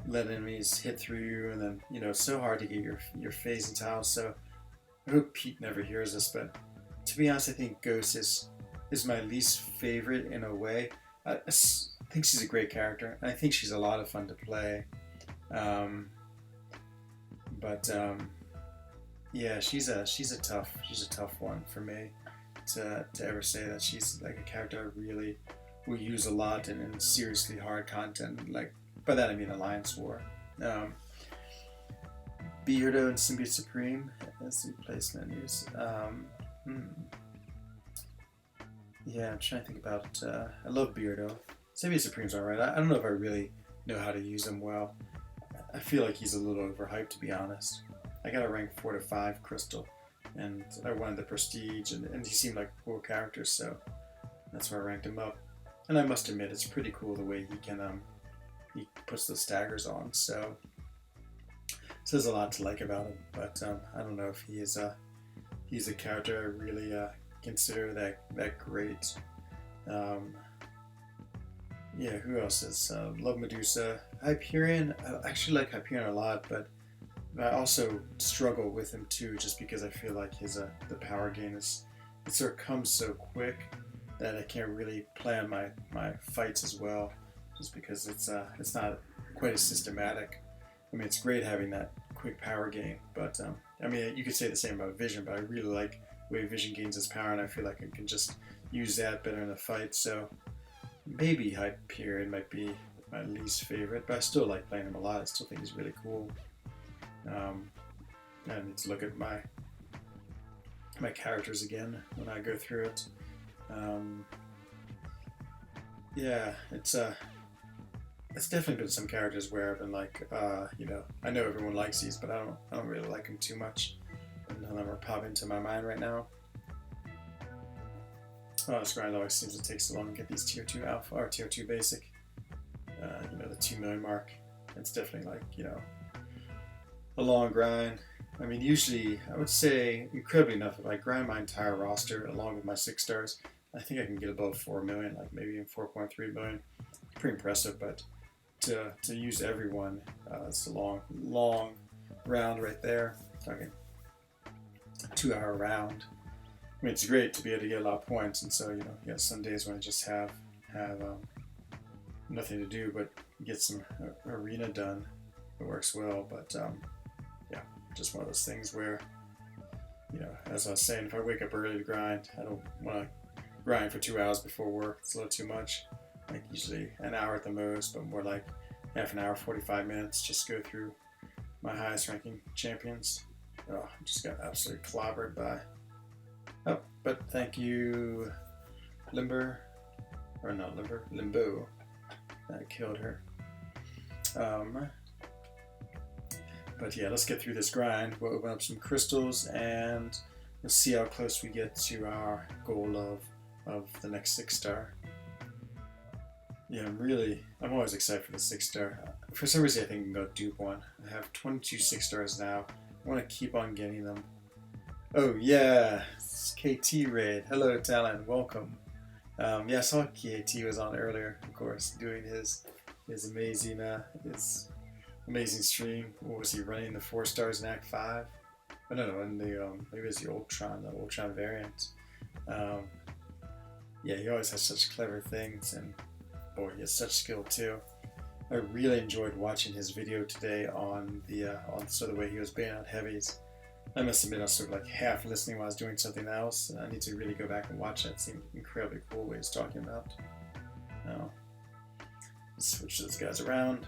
let enemies hit through you, and then, it's so hard to get your phase and tile. So I hope Pete never hears this, but to be honest, I think Ghost is my least favorite in a way. I think she's a great character, and I think she's a lot of fun to play. Yeah, she's a tough one for me to ever say that she's like a character I really will use a lot in seriously hard content. Like, by that I mean Alliance War. Beardo and Symbiote Supreme as the place menus. Yeah, I'm trying to think about. I love Beardo. Symbiote Supreme's alright. I don't know if I really know how to use him well. I feel like he's a little overhyped, to be honest. I got a rank 4 to 5 Crystal, and I wanted the Prestige, and he seemed like a cool character, so that's why I ranked him up. And I must admit, it's pretty cool the way he can he puts the staggers on. So there's a lot to like about him, but I don't know if he's a character I really consider that great. Yeah, who else is? Love Medusa. Hyperion, I actually like Hyperion a lot, but I also struggle with him too, just because I feel like his the power gain it sort of comes so quick that I can't really plan my fights as well, just because it's not quite as systematic. I mean, it's great having that quick power gain, but I mean, you could say the same about Vision, but I really like the way Vision gains his power, and I feel like I can just use that better in a fight. So maybe Hyperion might be my least favorite, but I still like playing him a lot. I still think he's really cool. I need to look at my characters again when I go through it. Yeah, it's definitely been some characters where I've been like, I know everyone likes these, but I don't really like them too much. And none of them are popping into my mind right now. Oh, this grind always seems to take so long to get these tier 2 alpha or tier 2 basic. The 2 million mark. It's definitely like, a long grind. I mean, usually, I would say, incredibly enough, if I grind my entire roster along with my 6 stars, I think I can get above 4 million, like maybe even 4.3 million. Pretty impressive, but to use everyone, it's a long round right there. Talking 2-hour round. I mean, it's great to be able to get a lot of points, and so, some days when I just have nothing to do but get some arena done. It works well, but just one of those things where, as I was saying, if I wake up early to grind, I don't want to grind for 2 hours before work. It's a little too much. Like usually an hour at the most, but more like half an hour, 45 minutes, just go through my highest ranking champions. Oh, I just got absolutely clobbered by. Oh, but thank you, Limbo. That killed her. But yeah, let's get through this grind. We'll open up some crystals and we'll see how close we get to our goal of the next 6 star. Yeah, I'm always excited for the 6 star. For some reason, I think I can go dupe one. I have 22 6 stars now. I want to keep on getting them. Oh yeah, it's KT Raid. Hello, Talon. Welcome. I saw KT was on earlier, of course, doing his amazing stream. What was he running? The 4 stars in Act 5? Oh, no, in the maybe it's the Ultron variant. He always has such clever things, and boy, he has such skill too. I really enjoyed watching his video today on the way he was baiting out heavies. I must admit I was sort of like half listening while I was doing something else, and I need to really go back and watch that. It seemed incredibly cool what he was talking about. Now, let's switch those guys around.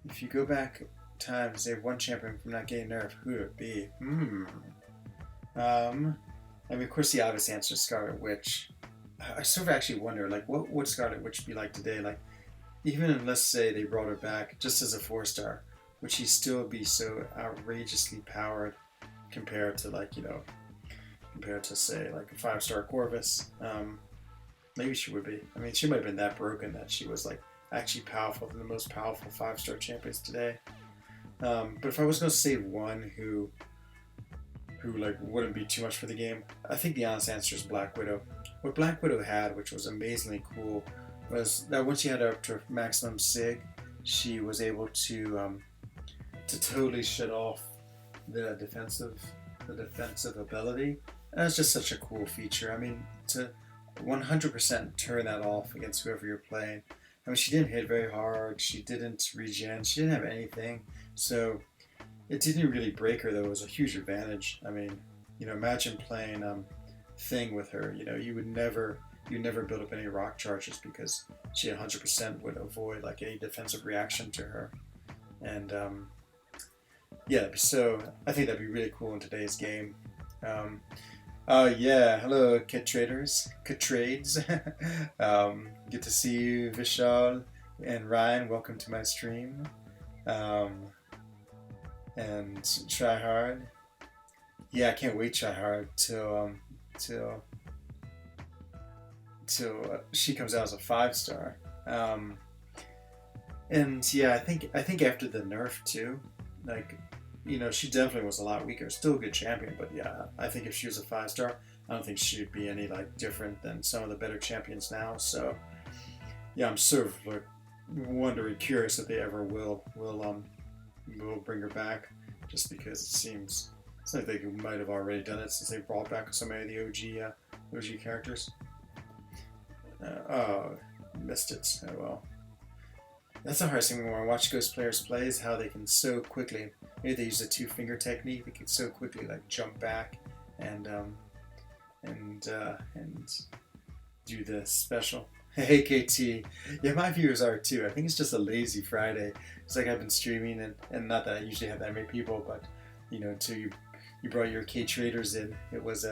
If you go back time to save one champion from not getting nerfed, who would it be? Of course the obvious answer is Scarlet Witch. I sort of actually wonder, like, what would Scarlet Witch be like today? Like, even if, let's say, they brought her back just as a 4 star, would she still be so outrageously powered compared to, say, like a 5 star Corvus? Maybe she would be. I mean, she might have been that broken that she was, like, actually powerful than the most powerful 5 star champions today. But if I was going to save one who wouldn't be too much for the game, I think the honest answer is Black Widow. What Black Widow had, which was amazingly cool, was that once she had her up to maximum sig, she was able to totally shut off the defensive ability. And that's just such a cool feature. I mean, to 100% turn that off against whoever you're playing. I mean, she didn't hit very hard. She didn't regen. She didn't have anything. So it didn't really break her, though. It was a huge advantage. I mean, imagine playing Thing with her. You'd never build up any rock charges because she 100% would avoid like any defensive reaction to her. And so I think that'd be really cool in today's game. Hello, Kit Trades. Good to see you, Vishal and Ryan. Welcome to my stream. And Try Hard. Yeah, I can't wait, Try Hard, till she comes out as a 5 star. And yeah, I think after the nerf too, like, she definitely was a lot weaker. Still a good champion, but yeah, I think if she was a 5 star, I don't think she'd be any like different than some of the better champions now. So yeah, I'm sort of like curious if they ever will bring her back, just because it seems like they might have already done it since they brought back so many of the OG characters. Missed it. Oh well. That's the hardest thing when I watch Ghost players play, is how they can so quickly, maybe they use the 2-finger technique, they can so quickly like jump back and do the special. Hey KT, yeah, my viewers are too. I think it's just a lazy Friday. It's like I've been streaming and not that I usually have that many people, but until you brought your K traders in, it was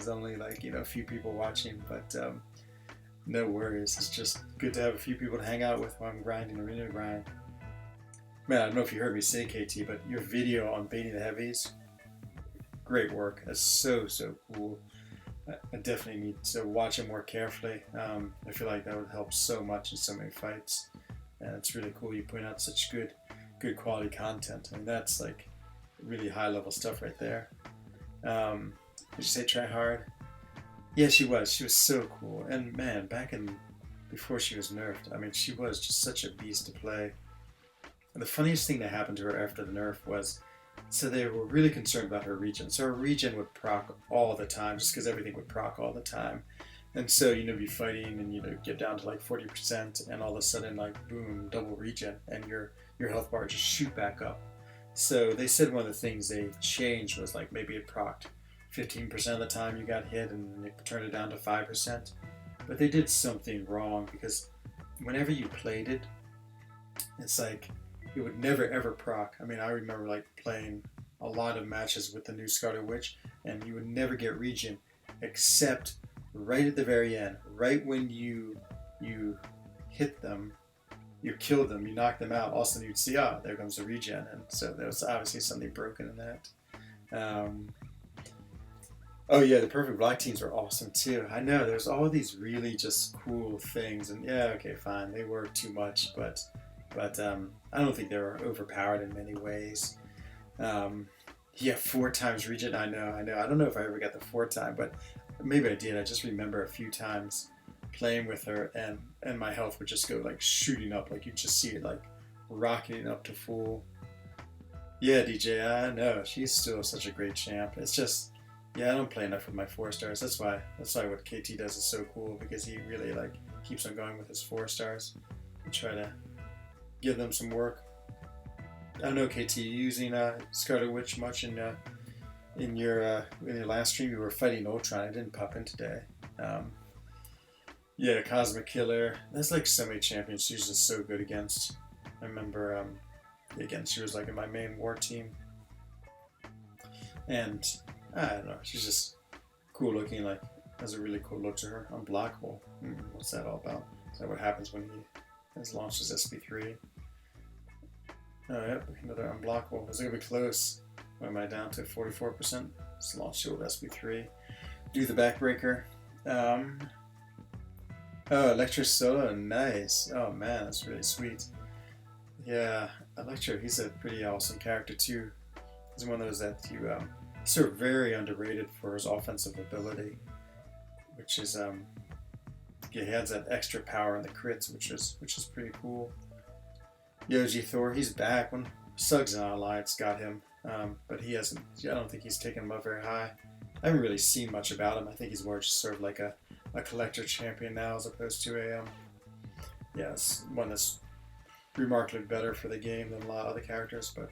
only like a few people watching, but no worries. It's just good to have a few people to hang out with while I'm grinding arena grind. Man, I don't know if you heard me say, KT, but your video on baiting the heavies, great work. That's so cool. I definitely need to watch it more carefully. I feel like that would help so much in so many fights, and it's really cool you point out such good quality content. I mean, that's like really high level stuff right there. Did you say try hard? Yeah, she was. She was so cool. And man, back in before she was nerfed, I mean, she was just such a beast to play. And the funniest thing that happened to her after the nerf was, so they were really concerned about her regen. So her regen would proc all the time, just because everything would proc all the time. And so, be fighting and, get down to like 40%, and all of a sudden, like, boom, double regen, and your health bar just shoot back up. So they said one of the things they changed was like maybe it procced 15% of the time you got hit, and they turned it down to 5%. But they did something wrong, because whenever you played it, it's like it would never ever proc. I mean, I remember like playing a lot of matches with the new Scarlet Witch, and you would never get regen except right at the very end, right when you hit them, you killed them, you knocked them out. All of a sudden you'd see, there comes the regen, and so there was obviously something broken in that. Oh yeah, the Perfect Black teams are awesome too. I know there's all these really just cool things, and yeah, okay, fine, they were too much, but I don't think they were overpowered in many ways. Yeah, 4 times regen. I know. I don't know if I ever got the 4 time, but maybe I did. I just remember a few times playing with her, and my health would just go like shooting up, like you just see it like rocketing up to full. Yeah, DJ, I know she's still such a great champ. It's just, yeah, I don't play enough with my 4 stars. That's why what KT does is so cool, because he really like keeps on going with his 4 stars and try to give them some work. I don't know, KT, you using Scarlet Witch much in your last stream? You were fighting Ultron. I didn't pop in today. Yeah, Cosmic Killer. That's like so many champions she's just so good against. I remember, again, she was like in my main war team. And I don't know, she's just cool looking, like has a really cool look to her. Unblockable. What's that all about? Is that what happens when he has launched his SP3? Oh, yep, another unblockable. It's gonna be close. What am I down to? 44%? Just launch shield SP3. Do the backbreaker. Oh, Electro Solo, nice. Oh man, that's really sweet. Yeah, Electro, he's a pretty awesome character too. He's one of those that sort of very underrated for his offensive ability, which is yeah, he has that extra power in the crits, which is pretty cool. Yoji Thor, he's back. When Suggs and Alliance got him, but he hasn't. I don't think he's taken him up very high. I haven't really seen much about him. I think he's more just sort of like a collector champion now, as opposed to a it's one that's remarkably better for the game than a lot of other characters. But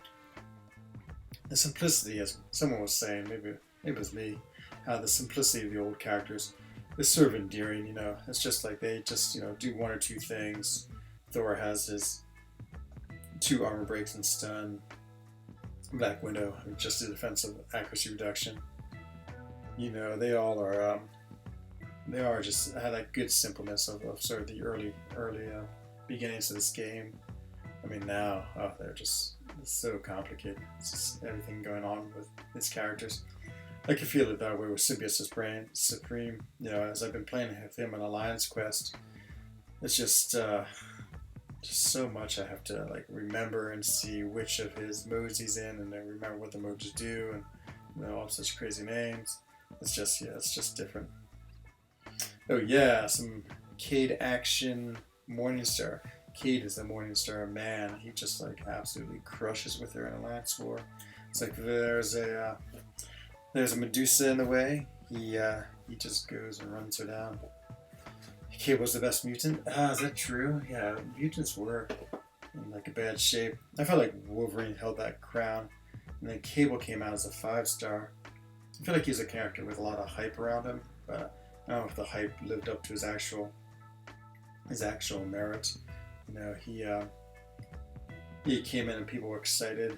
the simplicity, as someone was saying, maybe it was me, the simplicity of the old characters is sort of endearing. It's just like they just do 1 or 2 things. Thor has his 2 armor breaks and stun. Black Widow, just a defensive accuracy reduction. They all are. They are just had that good simpleness of sort of the early beginnings of this game. I mean, now they're just so complicated. It's just everything going on with these characters. I can feel it that way with Symbiosis Supreme. As I've been playing with him on Alliance Quest, it's just so much I have to like remember and see which of his modes he's in, and then remember what the modes do, and all such crazy names. It's just different. Oh yeah, some Cade action Morningstar. Cade is the Morningstar man. He just like absolutely crushes with her in Alliance War. It's like there's a Medusa in the way. He just goes and runs her down. Cable's the best mutant? Is that true? Yeah, mutants were in like a bad shape. I felt like Wolverine held that crown, and then Cable came out as a 5-star. I feel like he's a character with a lot of hype around him, but I don't know if the hype lived up to his actual merit. He came in and people were excited,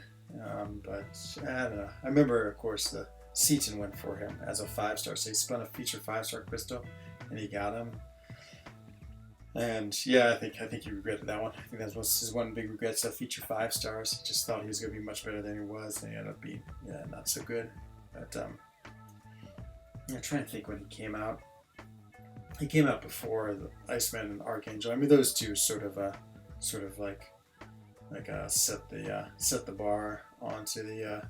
but I don't know. I remember, of course, the Seaton went for him as a 5-star, so he spun a feature 5-star crystal, and he got him. And yeah, I think he regretted that one. I think that was his one big regret. So feature 5 stars. He just thought he was going to be much better than he was, and he ended up being not so good. But I'm trying to think when he came out. He came out before the Iceman and Archangel. I mean, those two sort of set the bar onto the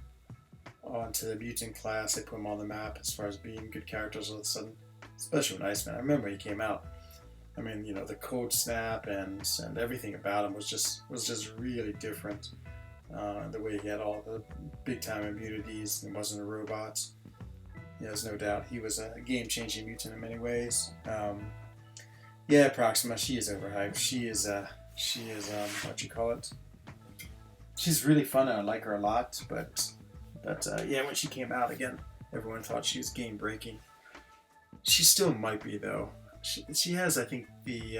mutant class. They put them on the map as far as being good characters all of a sudden, especially when Iceman. I remember when he came out. I mean, you know, the cold snap and everything about him was just really different. The way he had all the big time immunities and wasn't a robot. Yeah, there's no doubt he was a game-changing mutant in many ways. Yeah, Proxima, she is overhyped. She is what you call it? She's really fun and I like her a lot, but yeah, when she came out again, everyone thought she was game-breaking. She still might be though. She has, I think, the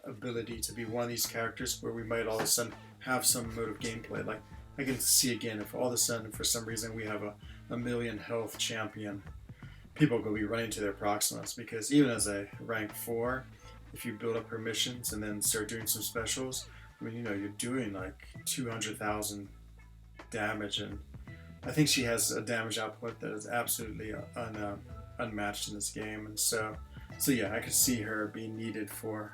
ability to be one of these characters where we might all of a sudden have some mode of gameplay. Like I can see again if all of a sudden for some reason we have a million health champion, people will be running to their Proximas because even as a rank 4, if you build up her missions and then start doing some specials, I mean, you know, you're doing like 200,000 damage, and I think she has a damage output that is absolutely unmatched in this game, and so yeah, I could see her being needed for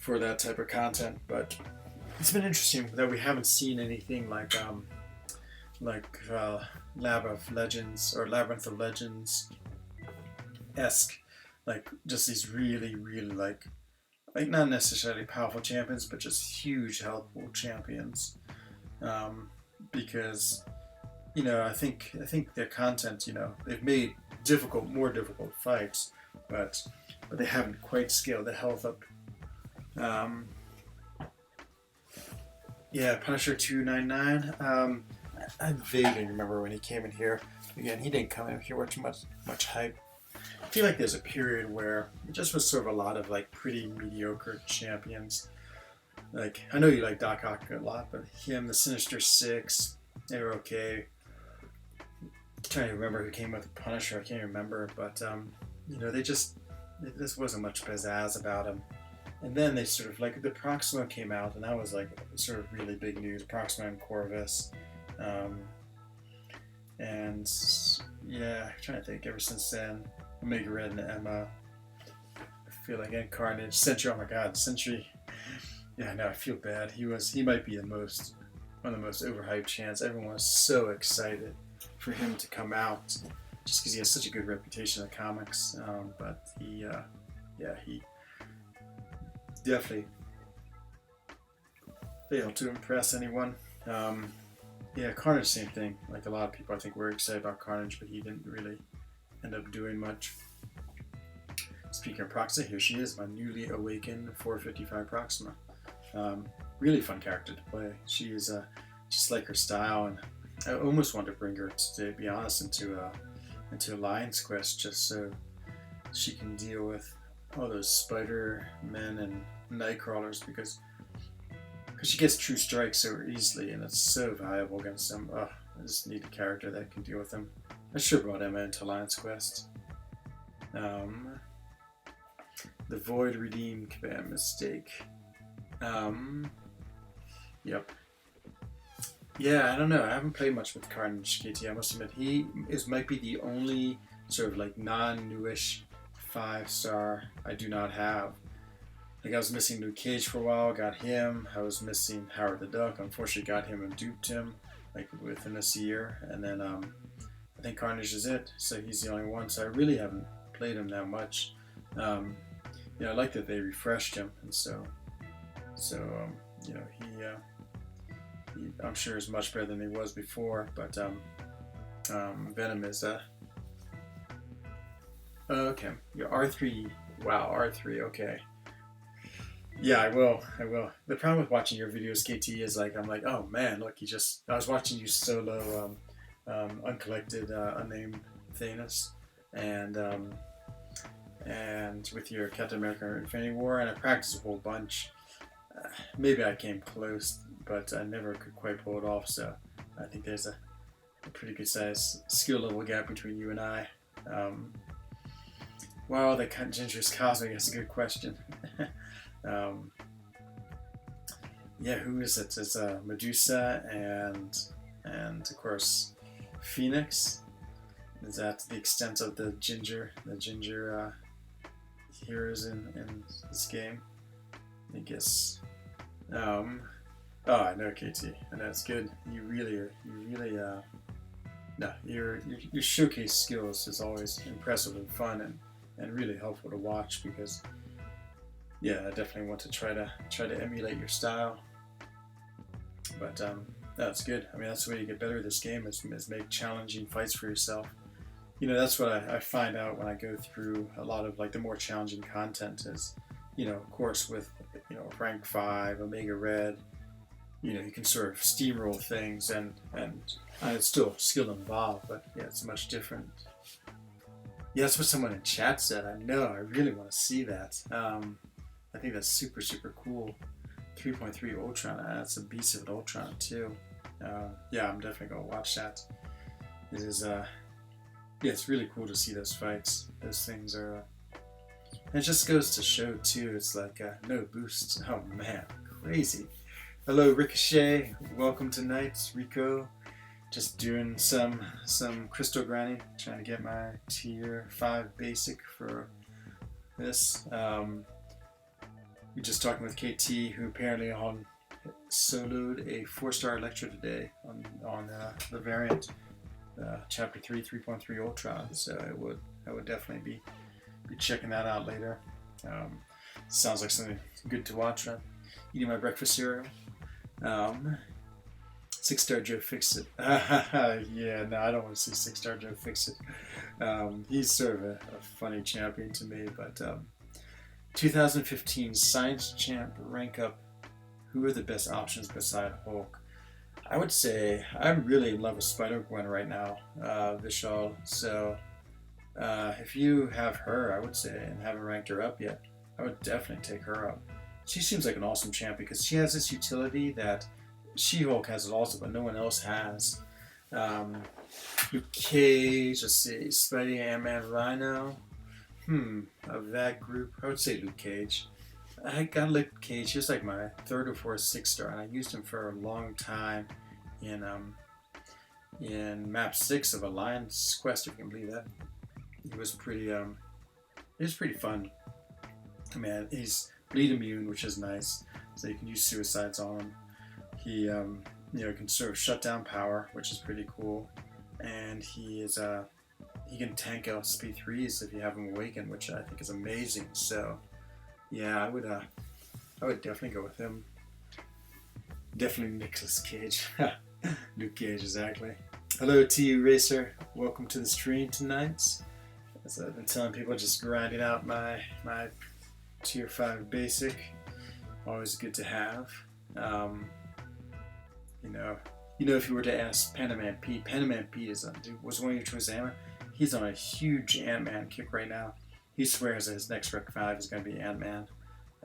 that type of content. But it's been interesting that we haven't seen anything like Labyrinth of Legends esque, like just these really like not necessarily powerful champions, but just huge health pool champions. Because you know, I think their content, you know, they've made more difficult fights, but they haven't quite scaled the health up. Yeah, Punisher 299. I vaguely remember when he came in here. Again, he didn't come in here with much hype. I feel like there's a period where it just was sort of a lot of like pretty mediocre champions. Like, I know you like Doc Ock a lot, but him, the Sinister Six, they were okay. I'm trying to remember who came with Punisher. I can't remember, but you know, this wasn't much pizzazz about him. And then they sort of like the Proxima came out, and that was like sort of really big news. Proxima and Corvus, and yeah, I'm trying to think. Ever since then, Omega Red and Emma, I feel like, and Carnage, Sentry. Oh my God, Sentry. Yeah, no, I feel bad. He might be one of the most overhyped champs. Everyone was so excited for him to come out, just because he has such a good reputation in the comics. But he definitely failed to impress anyone. Yeah, Carnage, same thing. Like a lot of people, I think, were excited about Carnage, but he didn't really end up doing much. Speaking of Proxima, here she is, my newly awakened 455 Proxima. Really fun character to play. She is just like her style, and I almost want to bring her, to be honest, into Lion's Quest, just so she can deal with all those Spider-Men and Nightcrawlers, because she gets true strikes so easily, and it's so valuable against them. I just need a character that can deal with them. I should have brought Emma into Lion's Quest. The Void Redeemed Command Mistake. Yep. Yeah, I don't know. I haven't played much with Carnage KT. I must admit, he might be the only sort of like non-newish 5-star I do not have. Like I was missing Luke Cage for a while, got him. I was missing Howard the Duck. Unfortunately, got him and duped him like within this year. And then I think Carnage is it. So he's the only one. So I really haven't played him that much. I like that they refreshed him, and so he I'm sure is much better than he was before. But Venom is okay. Your R3. Wow, R3. Okay. Yeah, I will. The problem with watching your videos, KT, is like I'm like, oh man, look, I was watching you solo uncollected, unnamed Thanos, and with your Captain America Infinity War, and I practiced a whole bunch. Maybe I came close, but I never could quite pull it off. So I think there's a pretty good size skill level gap between you and I. Wow, that Dangerous Cosmic is a good question. Yeah, who is it? It's Medusa and of course Phoenix. Is that the extent of the ginger heroes in this game? I guess. Oh, I know, KT. I know it's good. No, your showcase skills is always impressive and fun and really helpful to watch because, yeah, I definitely want to try to emulate your style. But that's good. I mean, that's the way you get better at this game is make challenging fights for yourself. You know, that's what I find out when I go through a lot of like the more challenging content is, you know, of course with, you know, rank 5, Omega Red, you know, you can sort of steamroll things and it's still skill involved, but yeah, it's much different. Yeah, that's what someone in chat said. I know, I really want to see that. I think that's super, super cool. 3.3 Ultron, that's a beast of an Ultron too. Yeah, I'm definitely going to watch that. It is, yeah, it's really cool to see those fights. Those things are, it just goes to show too, it's like no boosts. Oh man, crazy. Hello Ricochet, welcome tonight, Rico. Just doing some crystal grinding, trying to get my tier 5 basic for this. We're just talking with KT, who apparently soloed a 4-star Electra today on the variant. Chapter 3, 3.3 Ultron, so I would definitely be checking that out later. Sounds like something good to watch. Eating my breakfast cereal. 6-star Joe fix it. Yeah, no, I don't want to see 6-star Joe fix it. He's sort of a funny champion to me, but 2015 Science Champ rank up. Who are the best options beside Hulk? I would say I'm really in love with Spider-Gwen right now, Vishal. So if you have her, I would say, and haven't ranked her up yet, I would definitely take her up. She seems like an awesome champ because she has this utility that She-Hulk has it also, but no one else has. Luke Cage, let's see, Spidey, Ant-Man, Rhino. Of that group, I would say Luke Cage. I got Luke Cage. He was like my 3rd or 4th 6-star, and I used him for a long time in map 6 of Alliance Quest, if you can believe that. He was pretty fun. I mean, he's bleed immune, which is nice, so you can use suicides on him. He you know, can sort of shut down power, which is pretty cool, and he can tank LSP3s if you have him awakened, which I think is amazing. So yeah, I would definitely go with him. Definitely Nicolas Cage. Luke Cage, exactly. Hello TU Racer, welcome to the stream tonight. As I've been telling people, just grinding out my tier 5 basic. Always good to have. You know, if you were to ask Panaman Pete was one of your choice Ant-Man? He's on a huge Ant-Man kick right now. He swears that his next Rec 5 is going to be Ant-Man.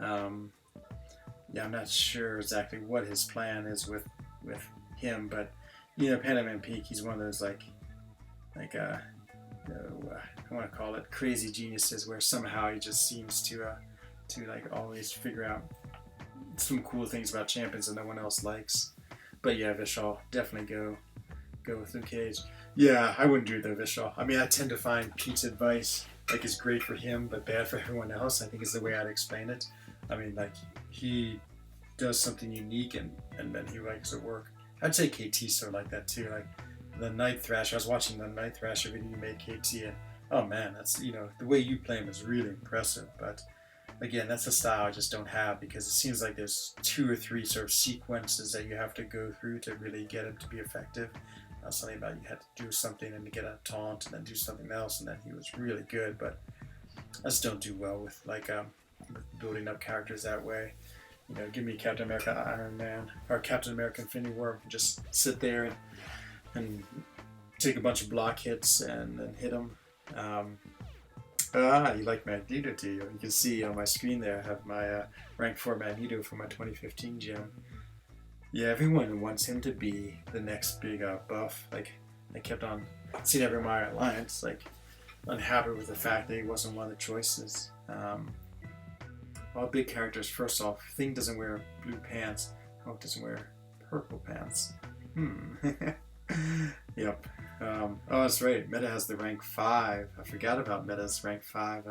Yeah, I'm not sure exactly what his plan is with him, but you know, Panaman Peak, he's one of those I want to call it crazy geniuses, where somehow he just seems to like always figure out some cool things about champions that no one else likes. But yeah, Vishal, definitely go with Luke Cage. Yeah, I wouldn't do it though, Vishal. I mean, I tend to find Pete's advice like is great for him, but bad for everyone else. I think is the way I'd explain it. I mean, like he does something unique and then he makes it work. I'd say KT's sort of like that too. Like the Night Thrasher. I was watching the Night Thrasher video you made, KT, and oh man, that's, you know, the way you play him is really impressive. But again, that's a style I just don't have, because it seems like there's 2 or 3 sort of sequences that you have to go through to really get him to be effective. Something about you had to do something and to get a taunt and then do something else, and then he was really good. But I just don't do well with building up characters that way. You know, give me Captain America, Iron Man, or Captain America Infinity War, just sit there and take a bunch of block hits and then hit them. You like Magneto, do you? You can see on my screen there I have my rank 4 Magneto from my 2015 gym. Yeah, everyone wants him to be the next big buff. Like, I kept on seeing everyone in my alliance, like, unhappy with the fact that he wasn't one of the choices. All big characters, first off, Thing doesn't wear blue pants, Hulk doesn't wear purple pants. Yep. Oh, that's right. Meta has the rank 5. I forgot about Meta's rank 5.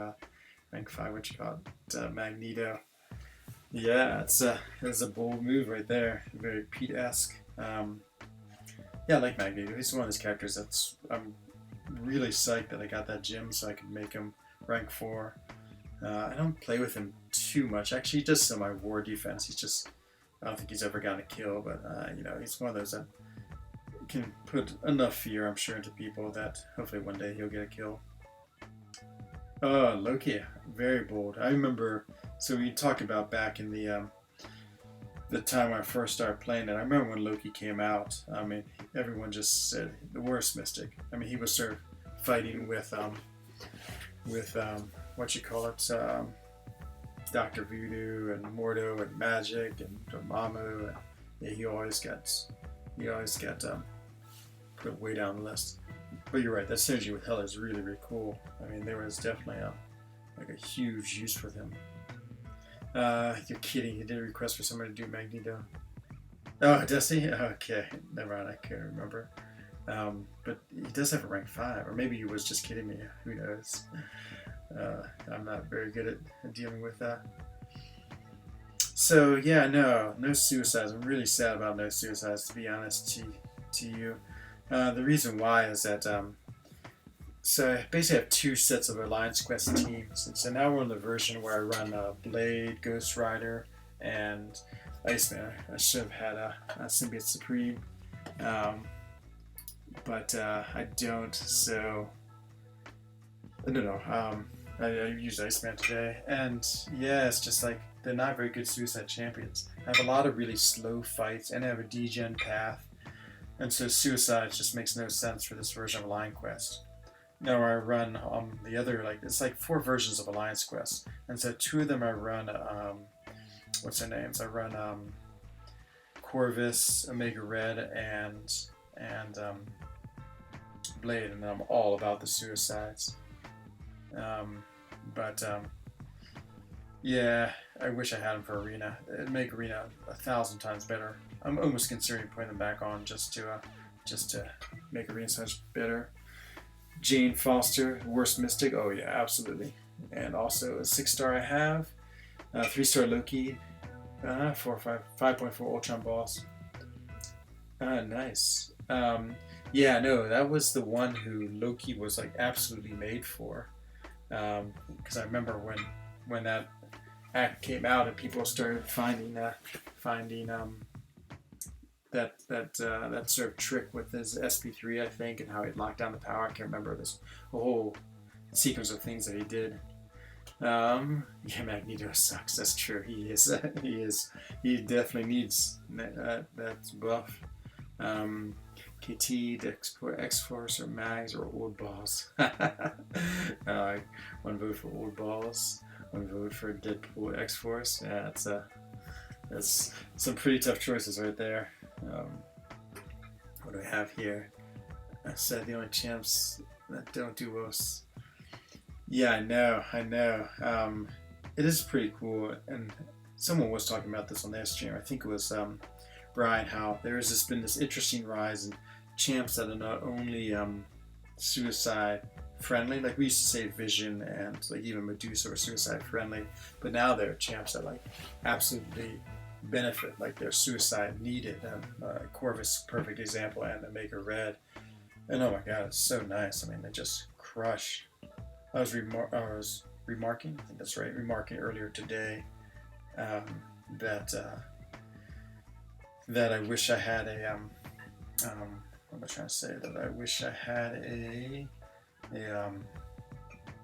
Rank 5, what you call it? Magneto. Yeah, it's a bold move right there. Very Pete-esque. Yeah, I like Magneto. He's one of those characters that's I'm really psyched that I got that gym so I could make him rank 4. I don't play with him too much. Actually, he does some of my war defense. I don't think he's ever gotten a kill, but he's one of those that can put enough fear, I'm sure, into people that hopefully one day he'll get a kill. Oh, Loki, very bold. I remember. So we talked about back in the time when I first started playing it. I remember when Loki came out. I mean, everyone just said the worst mystic. I mean, he was sort of fighting with what you call it, Doctor Voodoo and Mordo and Magic and Dormammu. And yeah, he always got put way down the list. But you're right. That synergy with Hela is really, really cool. I mean, there was definitely a huge use for him. You're kidding. He did a request for somebody to do Magneto. Oh, does he? Okay, never mind. I can't remember. But he does have a rank 5, or maybe he was just kidding me. Who knows? I'm not very good at dealing with that. So yeah, no suicides. I'm really sad about no suicides, to be honest to you. The reason why is that so I basically have 2 sets of Alliance Quest teams, and so now we're in the version where I run Blade, Ghost Rider, and Iceman. I should have had a Symbiote Supreme, but I don't. So no. I used Iceman today, and yeah, it's just like they're not very good suicide champions. I have a lot of really slow fights, and I have a degen path, and so suicide just makes no sense for this version of Alliance Quest. Now I run the other, like, it's like 4 versions of Alliance Quest, and so 2 of them I run what's their names? I run Corvus, Omega Red, and Blade, and I'm all about the suicides. Yeah, I wish I had them for Arena. It'd make Arena 1,000 times better. I'm almost considering putting them back on just to make Arena so much better. Jane Foster, worst mystic. Oh yeah, absolutely. And also a 6-star I have, 3-star Loki, 5.4 Ultron Boss. Nice. Yeah, no, that was the one who Loki was like absolutely made for. Because I remember when that act came out and people started finding that sort of trick with his SP3, I think, and how he locked down the power. I can't remember this whole sequence of things that he did. Yeah, Magneto sucks. That's true. He is. He definitely needs that buff. KT, X-Force, or Mags, or Old Balls. One vote for Old Balls, one vote for Deadpool, X-Force. Yeah, that's some pretty tough choices right there. What do I have here? I said the only champs that don't do most. Yeah, I know. It is pretty cool, and someone was talking about this on their stream. I think it was Brian, how there has been this interesting rise in champs that are not only suicide friendly, like we used to say Vision and like even Medusa were suicide friendly, but now there are champs that like absolutely benefit, like they're suicide needed, and Corvus, perfect example, and Omega Red, and oh my god, it's so nice. I mean, they just crush. I was remarking, I think that's right, remarking earlier today that I wish I had a what am I trying to say? That I wish I had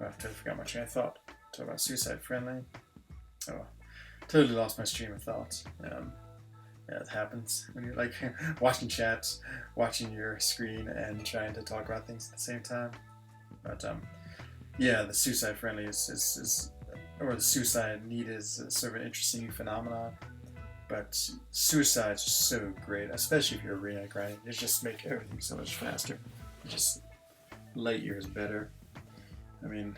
I forgot my train of thought. Talk about suicide friendly. Oh, totally lost my stream of thoughts. Yeah, it happens when you're like watching chats, watching your screen, and trying to talk about things at the same time. But yeah, the suicide friendly is or the suicide need is sort of an interesting new phenomenon. But suicides are so great, especially if you're arena grinding. It just make everything so much faster. Just light years better. I mean,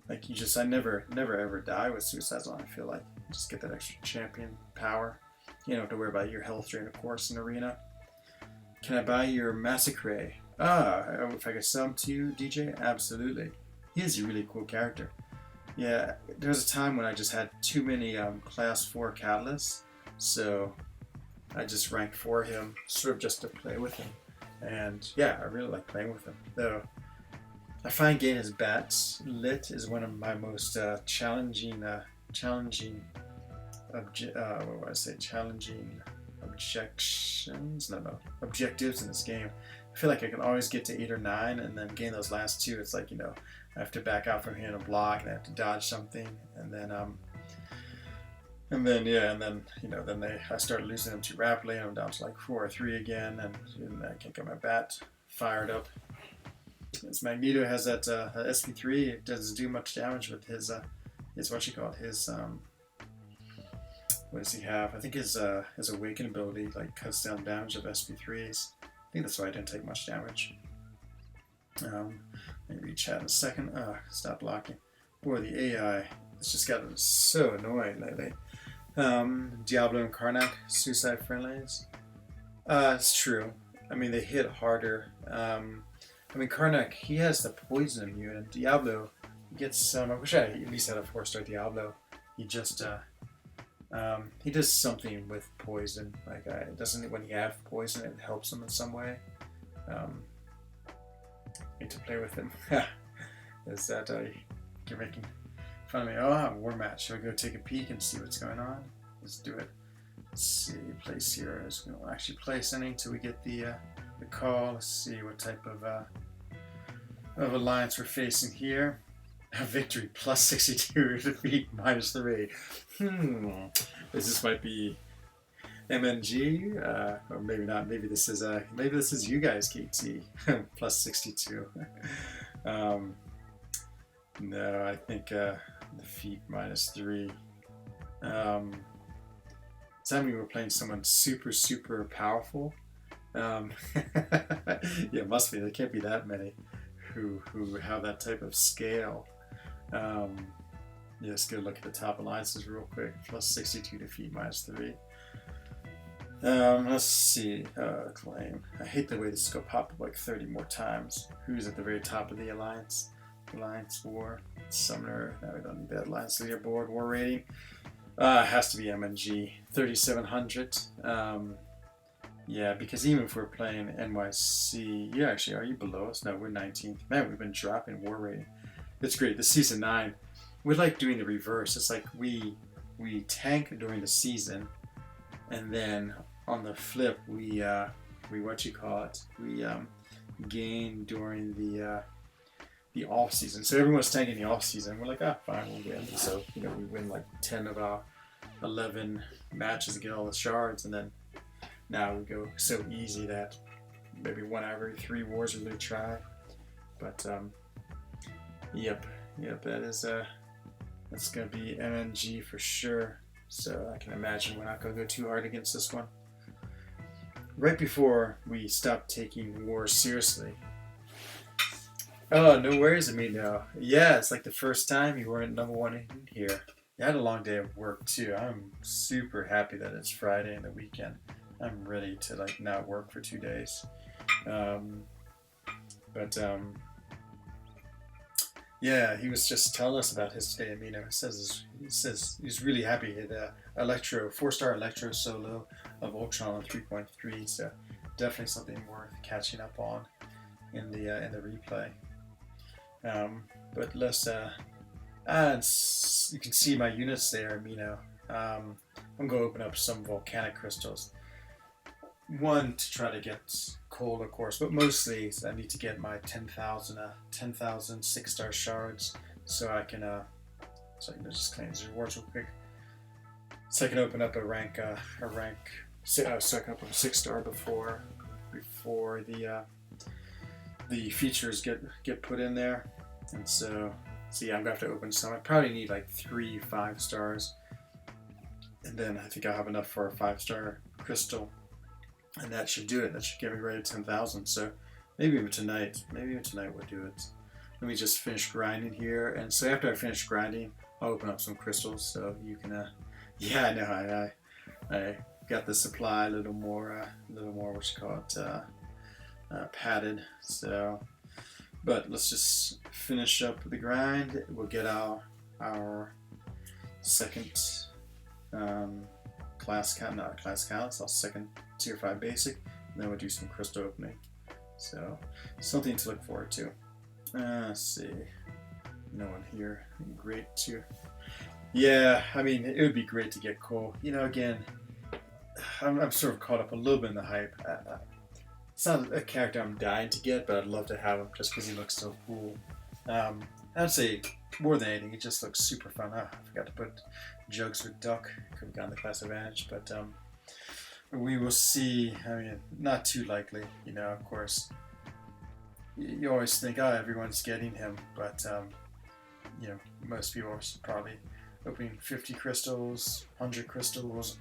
like I never ever die with suicides on. I feel like you just get that extra champion power. You don't have to worry about your health during the course in arena. Can I buy your Massacre? Ah, if I could sell him to you, DJ? Absolutely. He is a really cool character. Yeah, there was a time when I just had too many class 4 catalysts, so I just ranked for him, sort of just to play with him. And yeah, I really like playing with him. Though I find getting his bats lit is one of my most challenging objectives in this game. I feel like I can always get to 8 or 9, and then gain those last 2. It's like, I have to back out from here and block, and I have to dodge something, and then I start losing them too rapidly, and I'm down to like 4 or 3 again, and I can't get my bat fired up. This Magneto has that SP3. It doesn't do much damage with his what does he have? I think his Awaken ability like cuts down damage of SP3s. I think that's why I didn't take much damage. Let me read chat in a second. Stop blocking. Boy, the AI, it's just gotten so annoying lately. Diablo and Karnak, suicide friendlies. It's true. I mean, they hit harder. Karnak, he has the poison immune, and Diablo gets some. I wish I at least had a 4-star Diablo. He just he does something with poison. Like, doesn't when you have poison, it helps him in some way. Need to play with him. Is that you're making fun of me? Oh, war match. Should we go take a peek and see what's going on? Let's do it. Let's see. Place heroes. We won't actually place any until we get the call. Let's see what type of alliance we're facing here. A victory plus 62, defeat minus 3. This might be MNG, or maybe not. Maybe this is you guys, KT, plus 62. No, I think defeat minus 3. Does that mean we're playing someone super powerful? Yeah, it must be. There can't be that many who have that type of scale. Let's go look at the top alliances real quick. Plus 62 defeat minus 3. Let's see. Claim. I hate the way this is going to pop up like 30 more times. Who's at the very top of the alliance? Alliance war. Summoner. Now we don't need that. Alliance leaderboard. War rating. It has to be MNG. 3,700. Yeah, because even if we're playing NYC, yeah, actually, are you below us? No, we're 19th. Man, we've been dropping war rating. It's great. This season 9, we like doing the reverse. It's like we tank during the season, and then on the flip, we gain during the off season. So everyone's tanking the off season. We're like, fine, we'll win. So we win like 10 of our 11 matches to get all the shards, and then now we go so easy that maybe 1 out of every 3 wars we really try. But yep, that's gonna be MNG for sure. So I can imagine we're not gonna go too hard against this one. Right before we stopped taking wars seriously. Oh, no worries, Emilio. Yeah, it's like the first time you weren't number 1 in here. You had a long day of work too. I'm super happy that it's Friday and the weekend. I'm ready to like not work for 2 days. Yeah, he was just telling us about his today. He says he's really happy. He had a 4-star Electro solo of Ultron on 3.3. So definitely something worth catching up on in the replay. But let's you can see my units there, Amino. I'm gonna open up some volcanic crystals. One to try to get coal, of course, but mostly I need to get my 10,000 6-star shards, so I can just claim these rewards real quick. So I can open up a rank, so I can open a 6-star before the features get put in there, and so yeah, I'm gonna have to open some. I probably need like 3 5-stars, and then I think I'll have enough for a 5-star crystal. And that should do it. That should get me ready to 10,000. So maybe even tonight we'll do it. Let me just finish grinding here. And so after I finish grinding, I'll open up some crystals so you can. Yeah, I know. got the supply a little more what you call it, padded. So, but let's just finish up the grind. We'll get our second class count, not class count, so second tier 5 basic, and then we'll do some crystal opening. So something to look forward to. Let's see. No one here. Great too. Yeah, I mean, it would be great to get Cole. You know, again, I'm sort of caught up a little bit in the hype. It's not a character I'm dying to get, but I'd love to have him just because he looks so cool. I'd say more than anything, it just looks super fun. I forgot to put Jugs with Duck. Could have gotten the class advantage, but we will see. I mean, not too likely. You know, of course, you always think, oh, everyone's getting him, but you know, most people are probably opening 50 crystals, 100 crystals,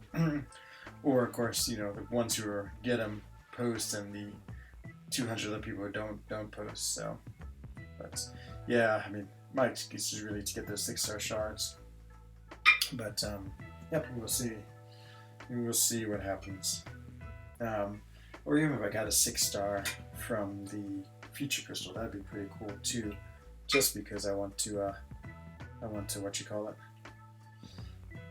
or of course, you know, the ones who get him post, and the 200 other people who don't post. So, but yeah, I mean, my excuse is really to get those 6-star shards. But yep, we will see. We will see what happens. Or even if I got a 6-star from the future crystal, that'd be pretty cool too. Just because I want to what you call it.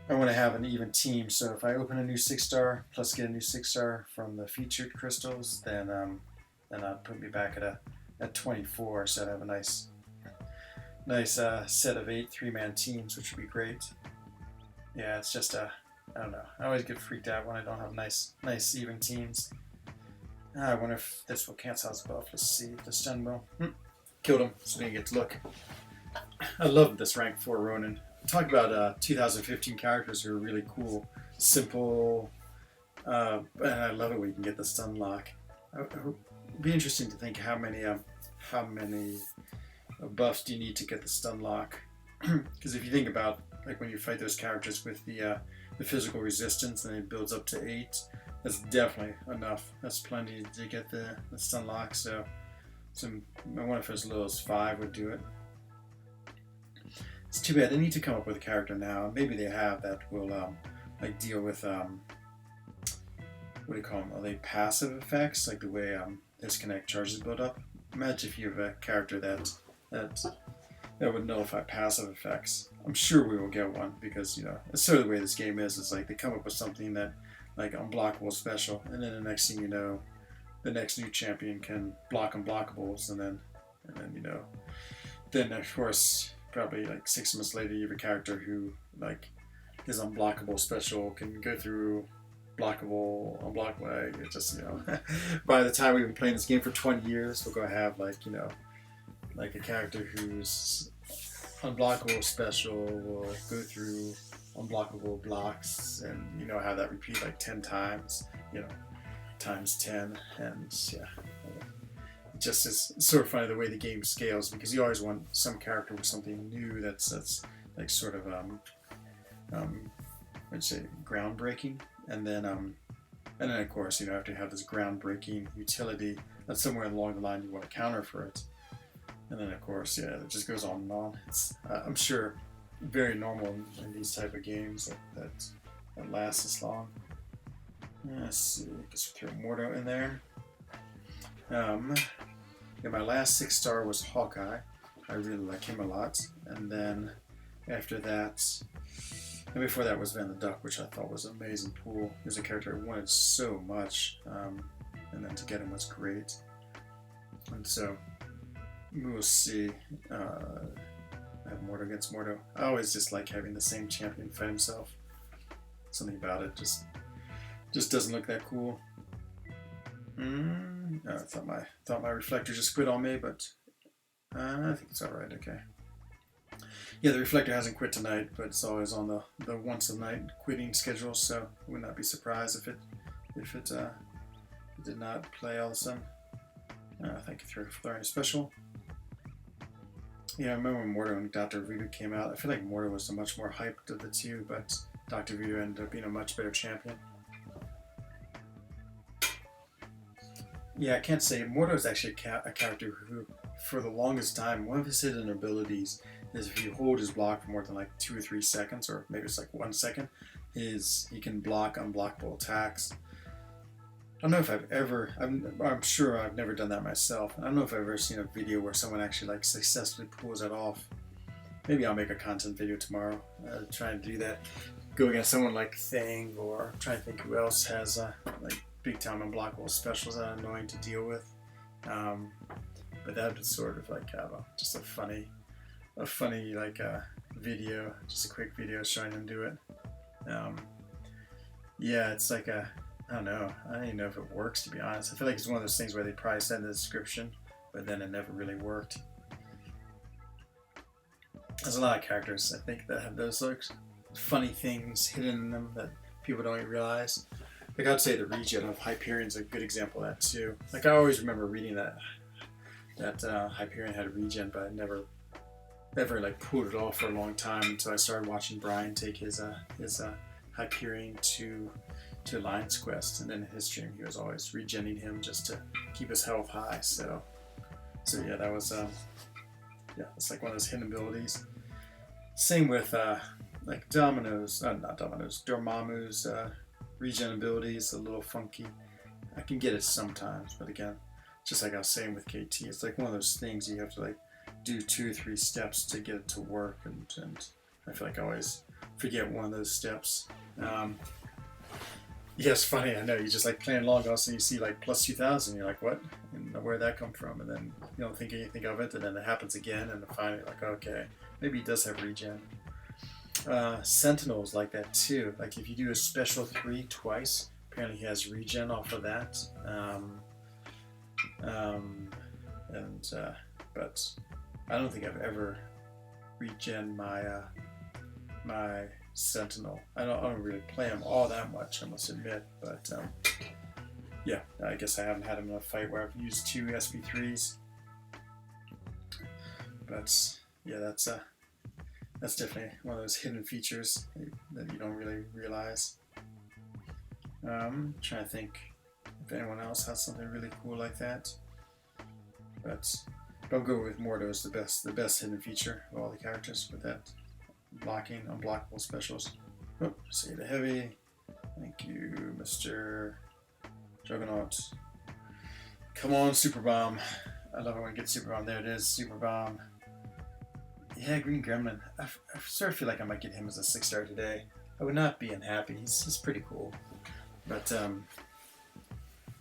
I want to have an even team. So if I open a new 6-star plus get a new 6-star from the featured crystals, then I'd put me back at 24. So I'd have a nice set of 8 3-man teams, which would be great. Yeah, it's just I don't know. I always get freaked out when I don't have nice even teams. I wonder if this will cancel his buff. Let's see if the stun will. Killed him, so he didn't get to look. I love this rank 4 Ronin. Talk about 2015 characters who are really cool, simple, and I love it when you can get the stun lock. It'd be interesting to think how many buffs do you need to get the stun lock? Because if you think about, like, when you fight those characters with the physical resistance and it builds up to 8, that's definitely enough. That's plenty to get the stun lock. So I wonder if as little as 5 would do it. It's too bad. They need to come up with a character now. Maybe they have that will like deal with what do you call them? Are they passive effects? Like the way disconnect charges build up. Imagine if you have a character that would nullify passive effects. I'm sure we will get one because, you know, it's sort of the way this game is. It's like they come up with something that, like, unblockable special, and then the next thing you know, the next new champion can block unblockables, and then you know, then of course probably like 6 months later you have a character who, like, his unblockable special can go through blockable, unblockable. It just, you know, by the time we've been playing this game for 20 years, we're gonna have, like, you know, like a character whose unblockable special will go through unblockable blocks, and, you know, have that repeat like 10 times, you know, times 10, and yeah, it just is sort of funny the way the game scales, because you always want some character with something new that's like sort of I'd say groundbreaking, and then of course, you know, after you have this groundbreaking utility, that's somewhere along the line you want to counter for it, and then of course, yeah, it just goes on and on. It's I'm sure very normal in these type of games that last this long. Let's see, just throw Mordo in there. Yeah, my last 6-star was Hawkeye. I really like him a lot. And then after that, and before that was Van the Duck, which I thought was an amazing pool. He was a character I wanted so much, and then to get him was great. And so we will see. I have Mordo against Mordo. I always just like having the same champion fight himself. Something about it just doesn't look that cool. I thought my reflector just quit on me, but I think it's all right. Okay. Yeah, the reflector hasn't quit tonight, but it's always on the once a night quitting schedule. So I would not be surprised if it did not play all of a sudden. Thank you for throwing special. Yeah, I remember when Mordo and Dr. Voodoo came out. I feel like Mordo was the much more hyped of the two, but Dr. Voodoo ended up being a much better champion. Yeah, I can't say. Mordo is actually a character who, for the longest time, one of his hidden abilities is if you hold his block for more than like 2 or 3 seconds, or maybe it's like 1 second, is he can block unblockable attacks. I don't know if I'm sure I've never done that myself. I don't know if I've ever seen a video where someone actually like successfully pulls that off. Maybe I'll make a content video tomorrow, trying to do that. Go against someone like Thing, or try to think who else has like big time unblockable specials that are annoying to deal with. But that was sort of like just a funny like video, just a quick video showing them do it. Yeah, it's like I don't know. I don't even know if it works, to be honest. I feel like it's one of those things where they probably said in the description, but then it never really worked. There's a lot of characters, I think, that have those like funny things hidden in them that people don't even realize. Like I'd say the regen of Hyperion's a good example of that too. Like I always remember reading that Hyperion had a regen, but I never like pulled it off for a long time until I started watching Brian take his Hyperion to Lion's Quest, and then in his stream he was always regenning him just to keep his health high. So yeah, that was it's like one of those hidden abilities. Same with like Dormammu's regen ability is a little funky. I can get it sometimes, but again, just like I was saying with KT, it's like one of those things you have to like do 2 or 3 steps to get it to work, and I feel like I always forget one of those steps. Yeah, it's funny. I know you just like playing along, also you see like plus 2,000. You're like, what? And where'd that come from? And then you don't think anything of it, and then it happens again, and then finally you're like, okay, maybe he does have regen. Sentinel's like that too. Like if you do a special 3 twice, apparently he has regen off of that. But I don't think I've ever regen my Sentinel. I don't really play him all that much, I must admit. But yeah, I guess I haven't had him in a fight where I've used 2 SP3s. But yeah, that's definitely one of those hidden features that you don't really realize. Trying to think if anyone else has something really cool like that. But don't go with Mordo's the best hidden feature of all the characters with that blocking unblockable specials. Oh, say the heavy. Thank you, Mr. Juggernaut. Come on, Super Bomb. I love it when I get Super Bomb. There it is, Super Bomb. Yeah, Green Gremlin. I sort of feel like I might get him as a 6-star today. I would not be unhappy. He's pretty cool. But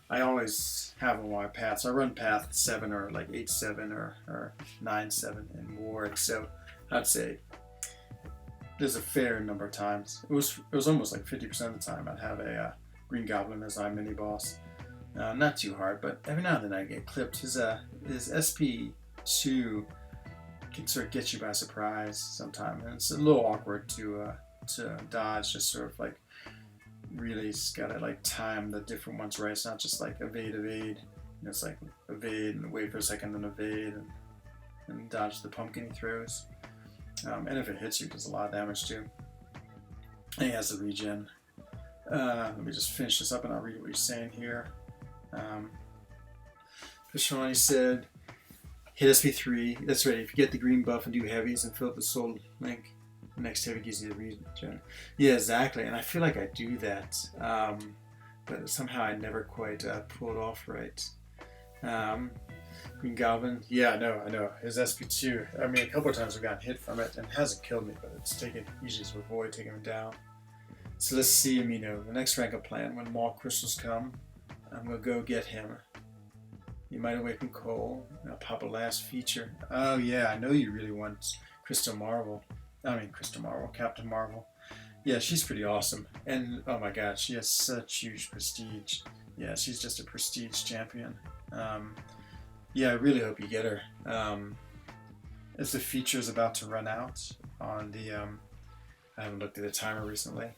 I always have him on my path. So I run path 7 or like 8-7 or 9-7 in Ward. So I'd say there's a fair number of times. It was almost like 50% of the time I'd have a Green Goblin as my mini boss. Not too hard, but every now and then I get clipped. His SP2 can sort of get you by surprise sometimes, and it's a little awkward to dodge. Just sort of like really gotta like time the different ones right. It's not just like evade. You know, it's like evade and wait for a second, then evade and dodge the pumpkin he throws. And if it hits you, it does a lot of damage too. And he has the regen. Let me just finish this up and I'll read what you're saying here. Pishani said, hit SP3. That's right. If you get the green buff and do heavies and fill up the soul link, the next heavy gives you the regen. Yeah, exactly. And I feel like I do that, but somehow I never quite pull it off right. Green Goblin. Yeah, I know. His SP2. I mean, a couple of times I've gotten hit from it and it hasn't killed me, but it's taken easy to avoid taking him down. So let's see, Amino. The next rank up plan, when Maul crystals come, I'm going to go get him. You might awaken Cole. I'll pop a last feature. Oh yeah, I know you really want Captain Marvel. Yeah, she's pretty awesome. And oh my god, she has such huge prestige. Yeah, she's just a prestige champion. Yeah, I really hope you get her. As the feature is about to run out on the... I haven't looked at the timer recently.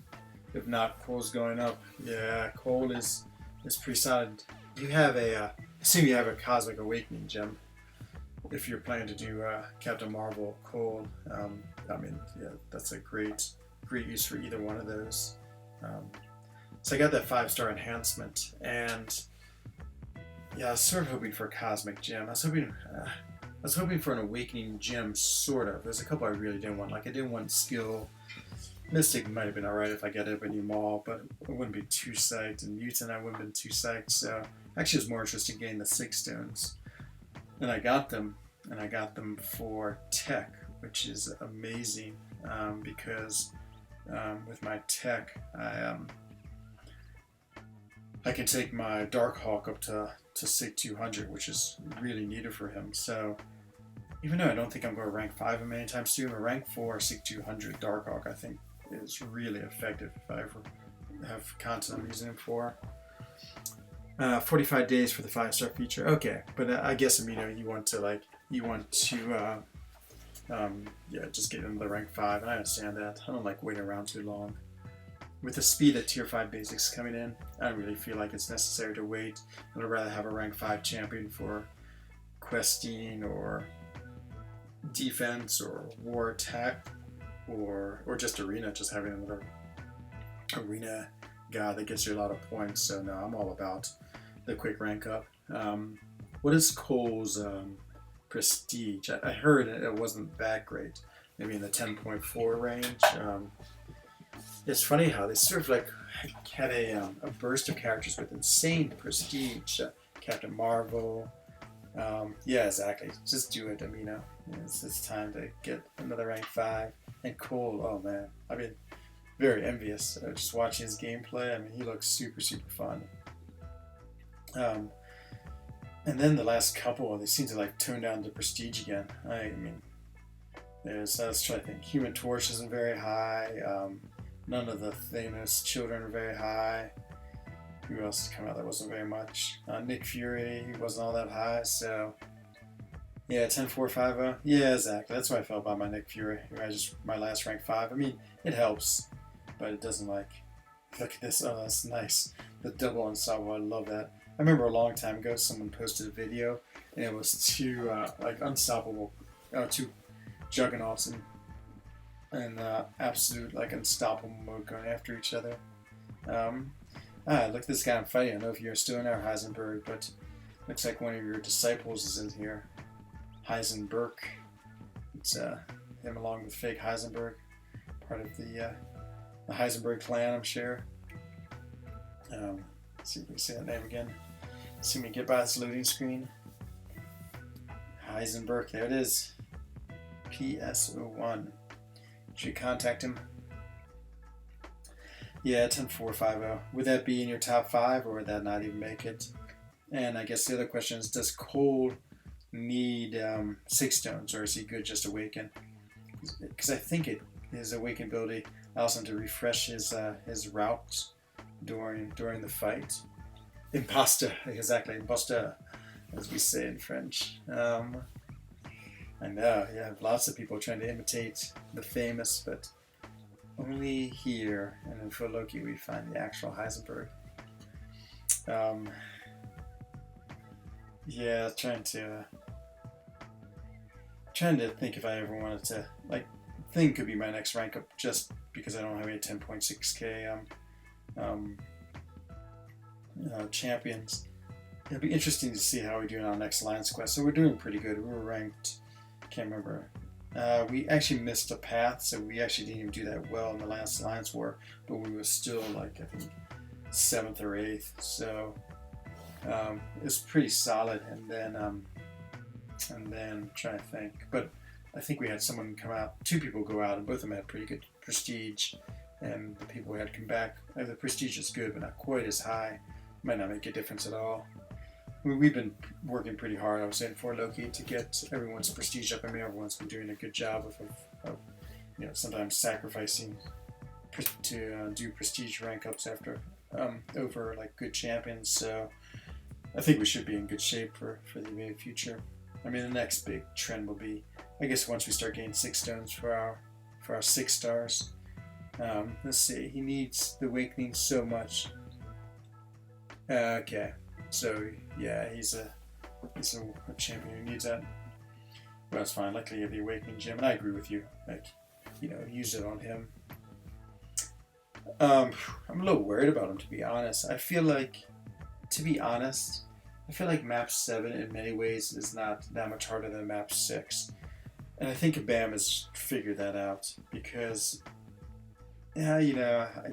If not, Cole's going up. Yeah, Cole is pretty solid. You have assume you have a Cosmic Awakening gem if you're planning to do Captain Marvel, Cole. I mean, yeah, that's a great use for either one of those. So I got that 5-star enhancement, and yeah, I was sort of hoping for a Cosmic Gem. I was hoping for an Awakening Gem, sort of. There's a couple I really didn't want. Like I didn't want Skill Mystic might have been alright if I got Ebony Maw, but I wouldn't be too psyched, and Mutant I wouldn't have been too psyched, so actually it was more interesting getting the 6 stones. And I got them for tech, which is amazing, because with my tech, I can take my Darkhawk up to SIG 200, which is really needed for him. So even though I don't think I'm going to rank 5 him anytime soon, a rank 4 SIG 200 Darkhawk I think is really effective if I ever have content I'm using him for. 45 days for the 5-star feature. Okay, but I guess Amino, you want to just get into the rank 5, and I understand that. I don't like waiting around too long. With the speed of tier 5 basics coming in, I don't really feel like it's necessary to wait. I'd rather have a rank 5 champion for questing or defense or war attack or just arena, just having another arena guy that gets you a lot of points. So no, I'm all about the quick rank up. What is Cole's prestige? I heard it wasn't that great, maybe in the 10.4 range. It's funny how they sort of like had a burst of characters with insane prestige. Captain Marvel. Yeah, exactly. Just do it, Amino. It's time to get another rank 5. And Cole, oh man, I've been very envious just watching his gameplay. I mean, he looks super, super fun. And then the last couple, they seem to like tone down the prestige again. I mean, let's try to think. Human Torch isn't very high. None of the Thanos children are very high. Who else has come out that wasn't very much? Nick Fury, he wasn't all that high, so yeah, 10.450. Yeah, exactly. That's what I felt about my Nick Fury. My last rank 5. I mean, it helps, but it doesn't like. Look at this. Oh, that's nice. The double unstoppable. I love that. I remember a long time ago, someone posted a video, and it was two two juggernauts and absolute like unstoppable mode going after each other. Look at this guy I'm fighting. I don't know if you're still in there, Heisenberg, but looks like one of your disciples is in here. Heisenberg. It's him along with fake Heisenberg, part of the Heisenberg clan, I'm sure. See if we can say that name again. See me get by this loading screen. Heisenberg, there it is. PSO1. Should contact him. Yeah, 10.450. Would that be in your top 5, or would that not even make it? And I guess the other question is, does Cole need 6 stones, or is he good just Awaken? Because I think his Awaken ability allows him to refresh his routes during the fight. Imposter, exactly, imposter, as we say in French. I know, yeah, lots of people trying to imitate the famous, but only here, and then for Loki we find the actual Heisenberg. Yeah, trying to think if I ever wanted to, like, Thing could be my next rank up just because I don't have any 10.6k champions. It'll be interesting to see how we do in our next Alliance quest. So we're doing pretty good. We were ranked, can't remember. We actually missed a path, so we actually didn't even do that well in the last Alliance war, but we were still like, I think, 7th or 8th. So it's pretty solid. And then trying to think, but I think we had someone come out, 2 people go out, and both of them had pretty good prestige. And the people who had come back, the prestige is good, but not quite as high. Might not make a difference at all. We've been working pretty hard, I was saying, for Loki to get everyone's prestige up. I mean, everyone's been doing a good job of sometimes sacrificing to do prestige rank ups after over like good champions. So I think we should be in good shape for the immediate future. I mean, the next big trend will be, I guess, once we start getting 6 stones for our 6 stars. Let's see. He needs the Awakening so much. Okay. So yeah, he's a champion who needs that. But that's fine. Luckily, you have the Awakening gem, and I agree with you. Like, use it on him. I'm a little worried about him, to be honest. I feel like map 7 in many ways is not that much harder than map 6, and I think Bam has figured that out, because Yeah,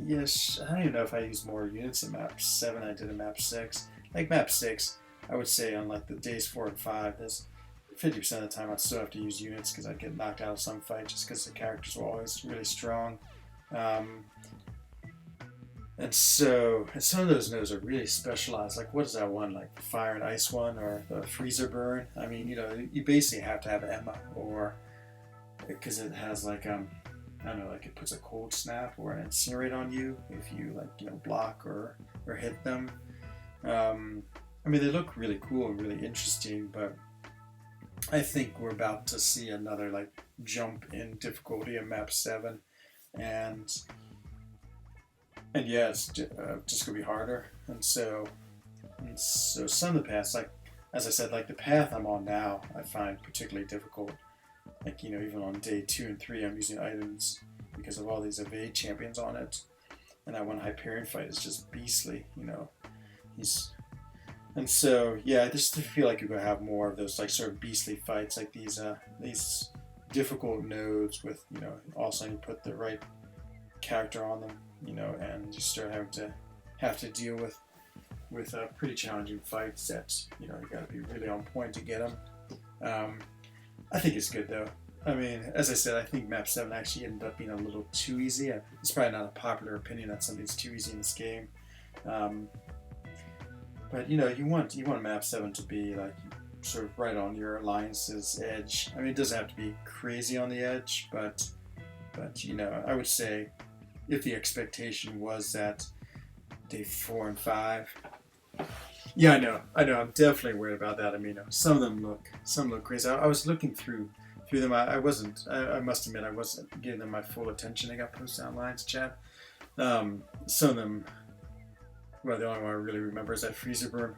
yes, I don't even know if I use more units in map 7 I did in map 6. Like map 6, I would say on like the days 4 and 5, there's 50% of the time I'd still have to use units because I'd get knocked out of some fight just because the characters were always really strong. Um, and so and some of those nodes are really specialized. Like what is that one? Like the fire and ice one or the freezer burn? I mean, you basically have to have Emma or because it has like I don't know, like it puts a cold snap or an incinerate on you if you like block or hit them. I mean, they look really cool and really interesting, but I think we're about to see another like jump in difficulty in map 7, and yeah, it's just gonna be harder. And so some of the paths, like as I said, like the path I'm on now, I find particularly difficult. Like even on day 2 and 3, I'm using items because of all these evade champions on it, and that one Hyperion fight is just beastly. He's and so yeah, I just feel like you're gonna have more of those like sort of beastly fights, like these difficult nodes with also you put the right character on them, and you start have to deal with pretty challenging fights that you got to be really on point to get them. I think it's good though. I mean, as I said, I think map 7 actually ended up being a little too easy. It's probably not a popular opinion that something's too easy in this game. But you want map 7 to be like sort of right on your alliance's edge. I mean, it doesn't have to be crazy on the edge, but I would say if the expectation was that day 4 and 5. Yeah, I know. I'm definitely worried about that. I mean, some look crazy. I was looking through them. I wasn't. I must admit, I wasn't giving them my full attention. I got posted online to chat. Some of them. Well, the only one I really remember is that freezer burn.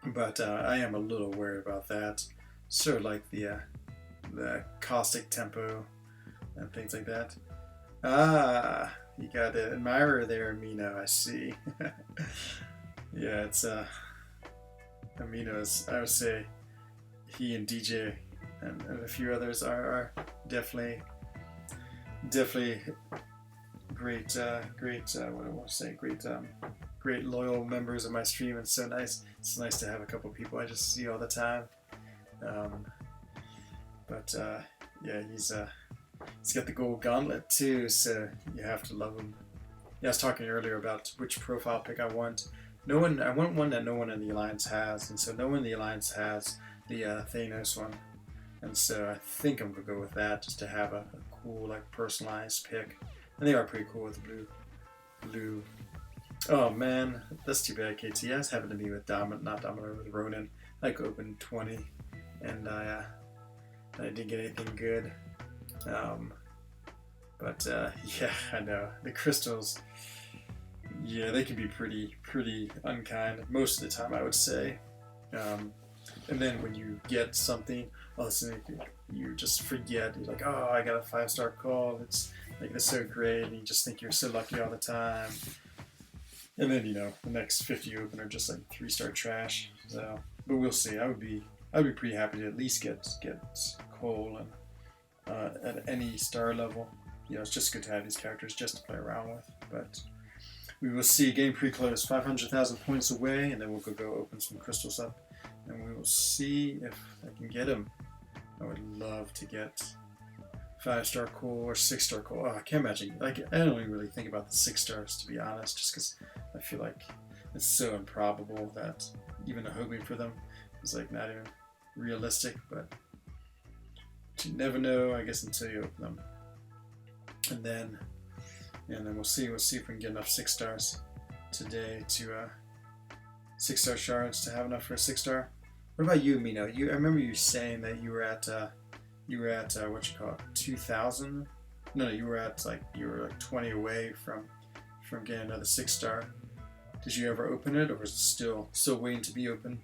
But I am a little worried about that. Sort of like the caustic tempo and things like that. Ah, you got an admirer there, Amino. I see. Yeah, it's Amino's. I would say he and DJ and a few others are definitely great what I want to say great loyal members of my stream. It's so nice. It's nice to have a couple of people I just see all the time. But yeah, he's got the gold gauntlet too, so you have to love him. Yeah, I was talking earlier about which profile pick I want. I want one that no one in the Alliance has, and so no one in the Alliance has the Thanos one, and so I think I'm gonna go with that just to have a cool like personalized pick. And they are pretty cool with blue. Oh man, that's too bad, KT. I was having to be with with Ronan. Like open 20, and I didn't get anything good. But yeah, I know the crystals. Yeah, they can be pretty unkind most of the time, I would say. And then when you get something, all of a sudden you just forget. You're like, oh, I got a 5-star call. It's so great, and you just think you're so lucky all the time. And then the next 50 you open are just like 3-star trash. So, but we'll see. I'd be pretty happy to at least get Cole and at any star level. It's just good to have these characters just to play around with. But we will see. Game pre-close, 500,000 points away, and then we'll go open some crystals up, and we will see if I can get them. I would love to get 5-star Cole or 6-star Cole. Oh, I can't imagine. Like, I don't even really think about the 6 stars, to be honest, just because I feel like it's so improbable that even hoping for them is like not even realistic. But you never know, I guess, until you open them. And then we'll see. We'll see if we can get enough 6 stars today to 6-star shards to have enough for a 6-star. What about you, Mino? I remember you saying that you were at what you call it, 2,000? No, you were like 20 away from getting another 6-star. Did you ever open it, or was it still waiting to be opened?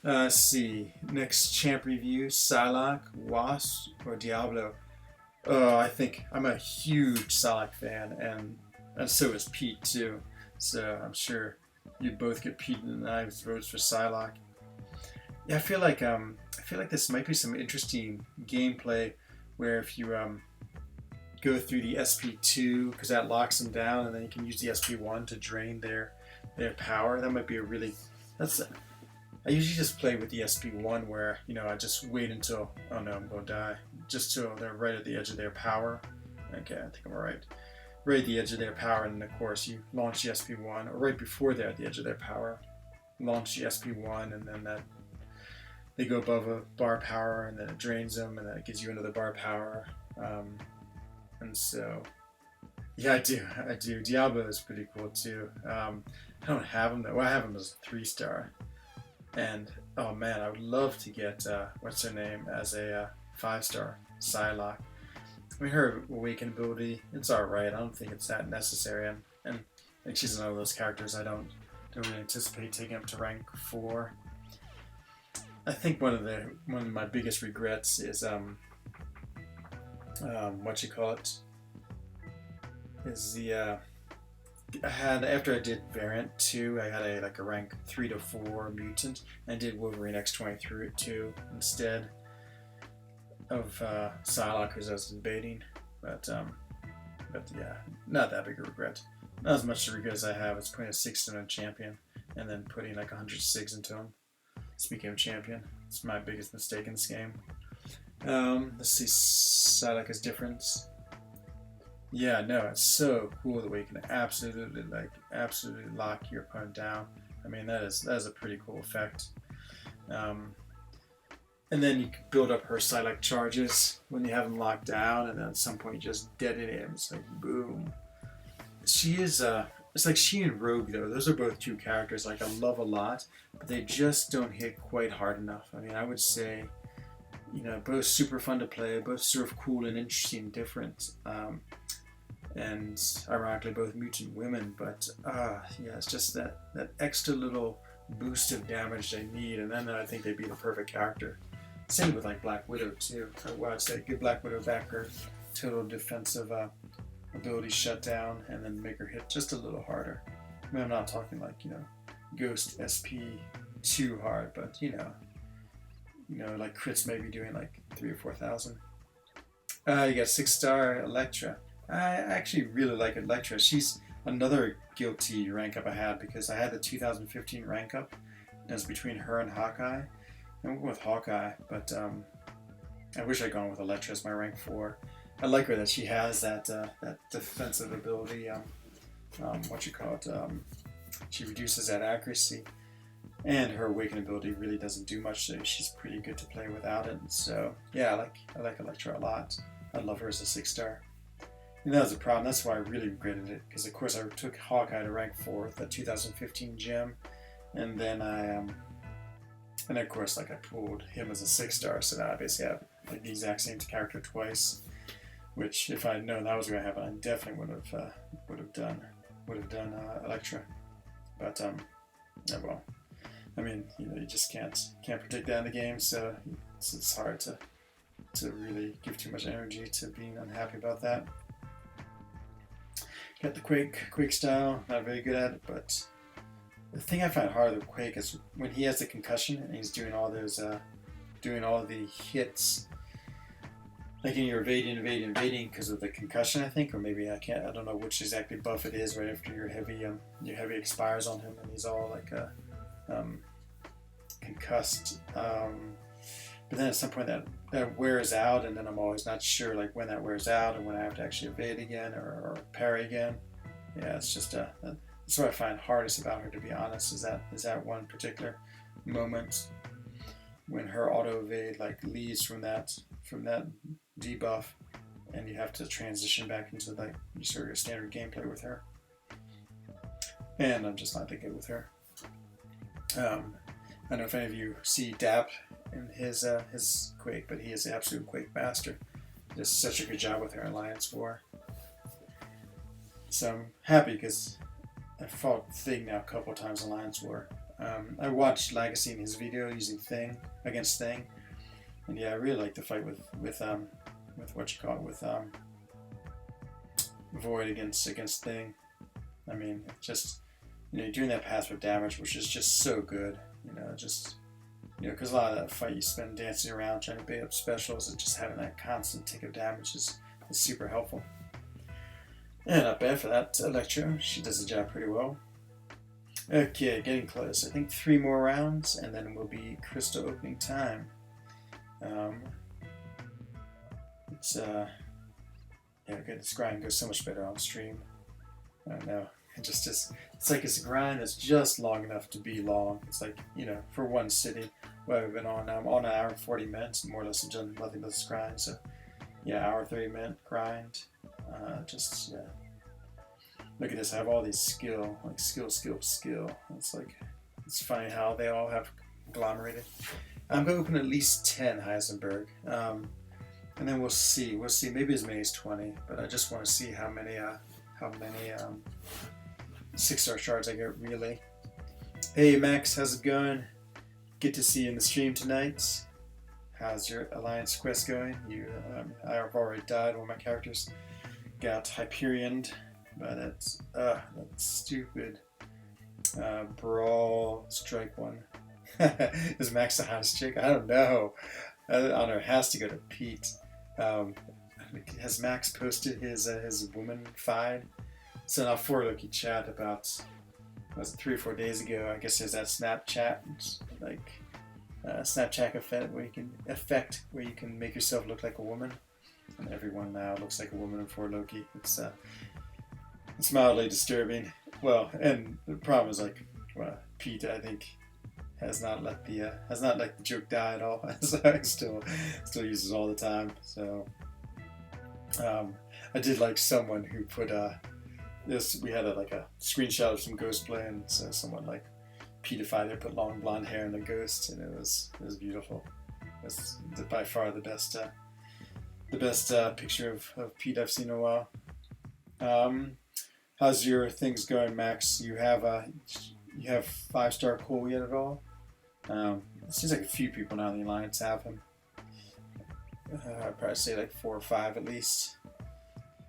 Let's see. Next champ review: Psylocke, Wasp, or Diablo. I think I'm a huge Psylocke fan, and so is Pete too. So I'm sure you'd both get Pete and I's votes for Psylocke. Yeah, I feel like this might be some interesting gameplay where if you go through the SP2 because that locks them down, and then you can use the SP1 to drain their power. That might be I usually just play with the SP1 where, I just wait until, oh no, I'm going to die, just till they're right at the edge of their power. Okay, I think I'm alright. Right at the edge of their power, and of course you launch the SP1, or right before they're at the edge of their power, launch the SP1, and then they go above a bar power, and then it drains them, and then it gives you another bar power. And so, yeah, I do. Diablo is pretty cool too. I don't have him though. Well, I have him as a 3-star. And oh man, I would love to get what's her name as a 5-star Psylocke. I mean, her awaken ability, it's alright. I don't think it's that necessary, and I think she's another of those characters I don't really anticipate taking up to rank 4. I think one of my biggest regrets is is the I had, after I did Variant 2, I had a rank 3 to 4 mutant, and I did Wolverine X-23 instead of Psylocke, as I was debating. But yeah, not that big a regret. Not as much a regret as I have is putting a 6 in a champion and then putting like 106 into him. Speaking of champion, it's my biggest mistake in this game. Let's see, Psylocke's difference. Yeah, no, it's so cool that we can absolutely lock your opponent down. I mean, that is a pretty cool effect. And then you can build up her Psylocke charges when you have them locked down, and then at some point you just detonate him. It's like boom. She is it's like she and Rogue though. Those are both two characters like I love a lot, but they just don't hit quite hard enough. I mean, I would say, both super fun to play, both sort of cool and interesting, different. And ironically both mutant women, but yeah, it's just that extra little boost of damage they need, and then I think they'd be the perfect character. Same with like Black Widow too. I'd say give Black Widow back her total defensive ability shutdown, and then make her hit just a little harder. I mean, I'm not talking like Ghost SP too hard, but like crits maybe doing like 3,000 or 4,000. You got 6-star Elektra. I actually really like Elektra. She's another guilty rank up I had, because I had the 2015 rank up. It was between her and Hawkeye. I went with Hawkeye, but I wish I'd gone with Elektra as my rank 4. I like her that she has that defensive ability. She reduces that accuracy, and her awaken ability really doesn't do much, so she's pretty good to play without it. So yeah, I like Elektra a lot. I love her as a 6-star. And that was a problem. That's why I really regretted it, because of course I took Hawkeye to rank 4, the 2015 gem, and then and of course I pulled him as a 6-star, so now I basically have like the exact same character twice. Which, if I had known that was going to happen, I definitely would have done Elektra. But oh well. I mean, you just can't predict that in the game, so it's hard to really give too much energy to being unhappy about that. Got the Quake style, not very good at it, but the thing I find hard with Quake is when he has the concussion and he's doing all those, doing all the hits, like you're evading because of the concussion, I think, or maybe I don't know which exactly buff it is right after your heavy expires on him and he's all like concussed. But then at some point that wears out, and then I'm always not sure like when that wears out and when I have to actually evade again or parry again. Yeah, it's just that's what I find hardest about her, to be honest, is that one particular moment when her auto evade leaves from that debuff, and you have to transition back into sort of standard gameplay with her. And I'm just not that good with her. I don't know if any of you see Dap in his Quake, but he is the absolute Quake master. He does such a good job with her in Alliance 4. So I'm happy because I fought Thing now a couple times in Alliance War. I watched Legacy in his video using Thing against Thing, and yeah, I really like the fight with Void against Thing. I mean, just doing that passive damage, which is just so good. Because a lot of that fight you spend dancing around trying to bait up specials, and just having that constant tick of damage is super helpful. Yeah, not bad for that Electro. She does the job pretty well. Okay, getting close. I think 3 more rounds, and then will be crystal opening time. Um, it's yeah, okay. This grind goes so much better on stream. I don't know. It's like it's a grind that's just long enough to be long. It's like, for one city where I've been on, I'm on an hour and 40 minutes, more or less done nothing but this grind. So yeah, hour 30-minute grind. Yeah. Look at this. I have all these skill. It's funny how they all have agglomerated. I'm going to open at least 10 Heisenberg. And then we'll see. Maybe as many as 20. But I just want to see how many 6-star shards I get, really. Hey Max, how's it going? Good to see you in the stream tonight. How's your Alliance quest going? I've already died. One of my characters got Hyperioned by that stupid Brawl Strike one. Is Max the hottest chick? I don't know. I don't know. It has to go to Pete. Has Max posted his woman fied? So now for Loki chat about, was it 3 or 4 days ago? I guess there's that Snapchat Snapchat effect where you can make yourself look like a woman, and everyone now looks like a woman in 4 Loki. It's mildly disturbing. Well, and the problem is Pete, I think, has not let the joke die at all. So he still uses it all the time. So I did like someone who put this. We had a screenshot of some ghost play, and so someone Pete-ified it, put long blonde hair in the ghost, and it was beautiful. It's by far the best picture of Pete I've seen in a while. How's your things going, Max? You have 5-star cool yet at all? It seems like a few people now in the Alliance have him. I'd probably say 4 or 5 at least.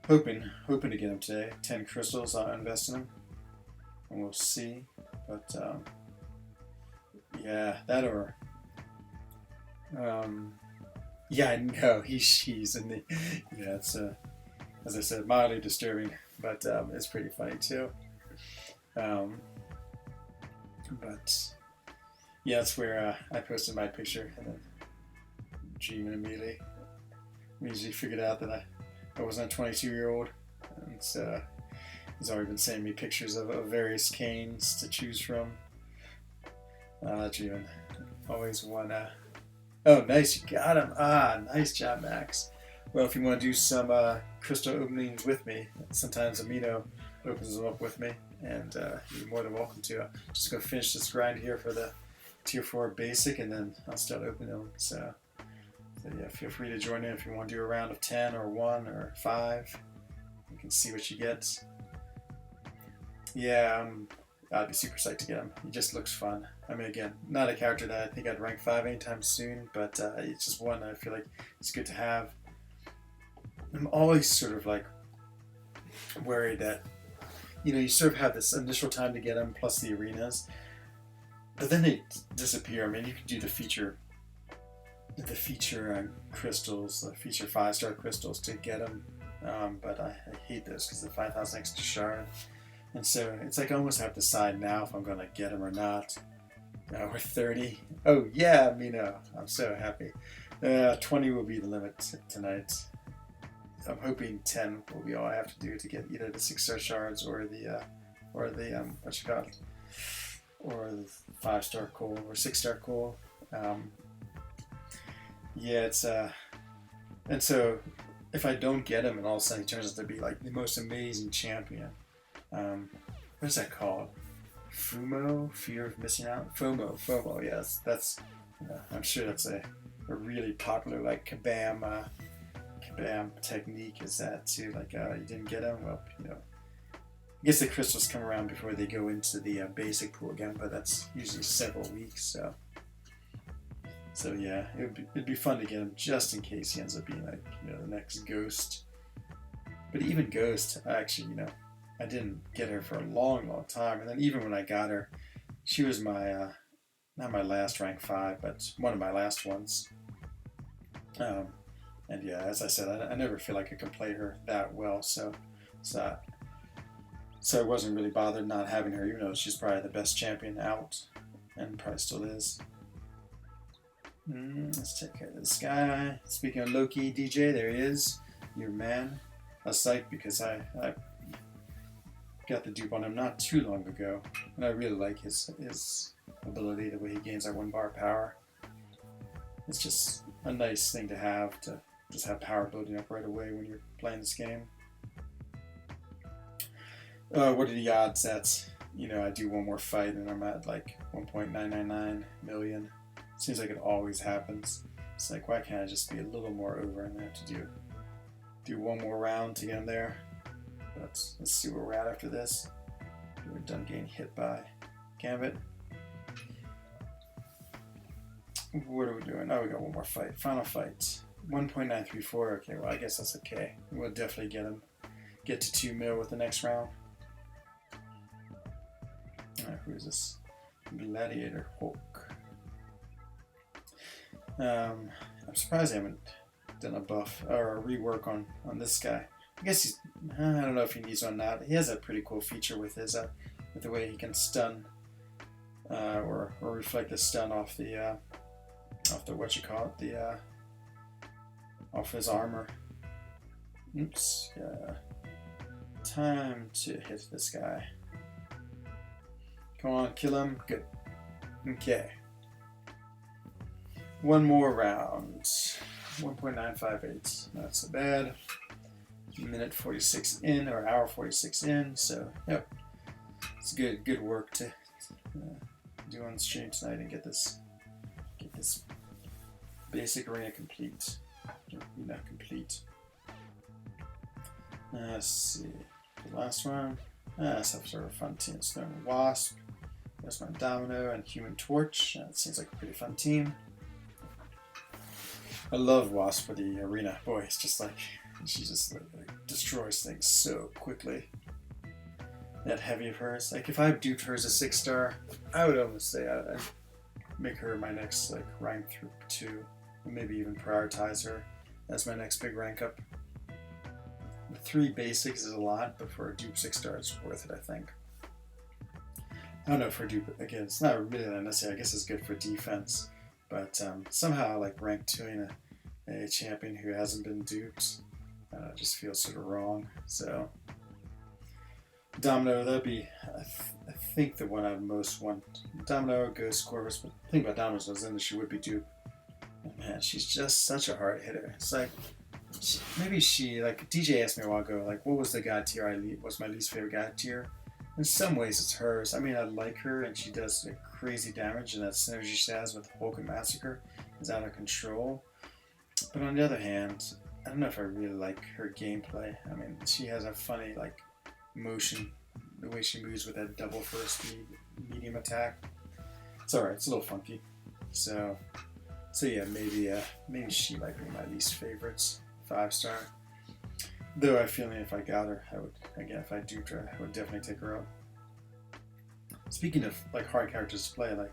Hoping to get him today. 10 crystals, I'll invest in him, and we'll see. But yeah, that or yeah, I know she's in the it's as I said, mildly disturbing, but it's pretty funny too. But yeah, that's where I posted my picture, and then Gene immediately figured out that I wasn't a 22-year-old, and so he's already been sending me pictures of various canes to choose from. Gene, always one. Oh, nice, you got him. Nice job, Max. Well, if you want to do some crystal openings with me, sometimes Amino opens them up with me, and you're more than welcome to. Just go finish this grind here for the Tier 4 basic, and then I'll start opening them. So yeah, feel free to join in if you want to do a round of 10 or 1 or 5. You can see what you get. Yeah, I'd be super psyched to get him. He just looks fun. I mean, again, not a character that I think I'd rank 5 anytime soon, but it's just one that I feel like it's good to have. I'm always sort of worried that, you sort of have this initial time to get them plus the arenas, but then they disappear. I mean, you can do the feature crystals, the feature 5-star crystals to get them, but I hate those because the 5,000 extra shard, and so it's I almost have to decide now if I'm going to get them or not. We're 30. Oh yeah, Mino, I'm so happy. 20 will be the limit tonight. I'm hoping 10 will be all I have to do to get either the 6-star shards or the or the 5-star coal or 6-star coal. Yeah, it's and so if I don't get him and all of a sudden he turns out to be the most amazing champion, what is that called? FOMO, fear of missing out. FOMO. Yes, that's. I'm sure that's a really popular Kabam technique. Is that too you didn't get them? Well, I guess the crystals come around before they go into the basic pool again, but that's usually several weeks. So yeah, it'd be fun to get him just in case he ends up being the next Ghost. But even Ghost, I didn't get her for a long time, and then even when I got her, she was my not my last rank 5, but one of my last ones. And yeah, as I said, I never feel like I can play her that well, so So I wasn't really bothered not having her, even though she's probably the best champion out, and probably still is. Let's take care of this guy. Speaking of Loki, DJ, there he is, your man. I was psyched because I got the dupe on him not too long ago, and I really like his ability, the way he gains that 1 bar power. It's just a nice thing to have, to just have power building up right away when you're playing this game. What are the odds that, you know, I do one more fight and I'm at like 1.999 million? Seems like it always happens. It's like, why can't I just be a little more over and have to do one more round to get him there? But let's see where we're at after this. We're done getting hit by Gambit. What are we doing? Oh, we got one more fight. Final fight. 1.934. Okay, well, I guess that's okay. We'll definitely get to 2 mil with the next round. Alright, who is this? Gladiator Hulk. I'm surprised I haven't done a buff or a rework on this guy. I guess he's, I don't know if he needs one or not. He has a pretty cool feature with his with the way he can stun or reflect the stun off the off his armor. Oops. Time to hit this guy. Come on, kill him. Good. Okay. One more round. 1.958. Not so bad. Minute 46 in, or hour 46 in. So, yep. It's good work to do on stream tonight and get this basic arena complete. Not complete. Let's see. The last one. Let's have sort of a fun team. So, Wasp. There's my Domino and Human Torch. That seems like a pretty fun team. I love Wasp for the arena. Boy, it's just like, she just like destroys things so quickly. That heavy of hers. Like, if I duped her as a 6-star, I would almost say I'd make her my next like rank through 2. And maybe even prioritize her as my next big rank up. The 3 basics is a lot, but for a dupe 6-star, it's worth it, I think. I don't know, for dupe, again, it's not really that necessary. I guess it's good for defense. But somehow, like, rank 2ing a champion who hasn't been duped just feels sort of wrong. So, Domino, that'd be, I think, the one I'd most want. Domino, Ghost, Corvus, but the thing about Domino is that she would be duped. And man, she's just such a hard hitter. It's like, maybe she, like, DJ asked me a while ago, like, what was the god tier was my least favorite god tier? In some ways, it's hers. I mean, I like her, and she does like, crazy damage, and that synergy she has with Hulk and Massacre is out of control. But on the other hand, I don't know if I really like her gameplay. I mean, she has a funny, like, motion, the way she moves with that double first speed medium attack. It's alright, it's a little funky. So yeah, maybe she might be my least favorites, 5-star. Though I feel like if I got her, I would, again, if I duped her, I would definitely take her up. Speaking of like hard characters to play, like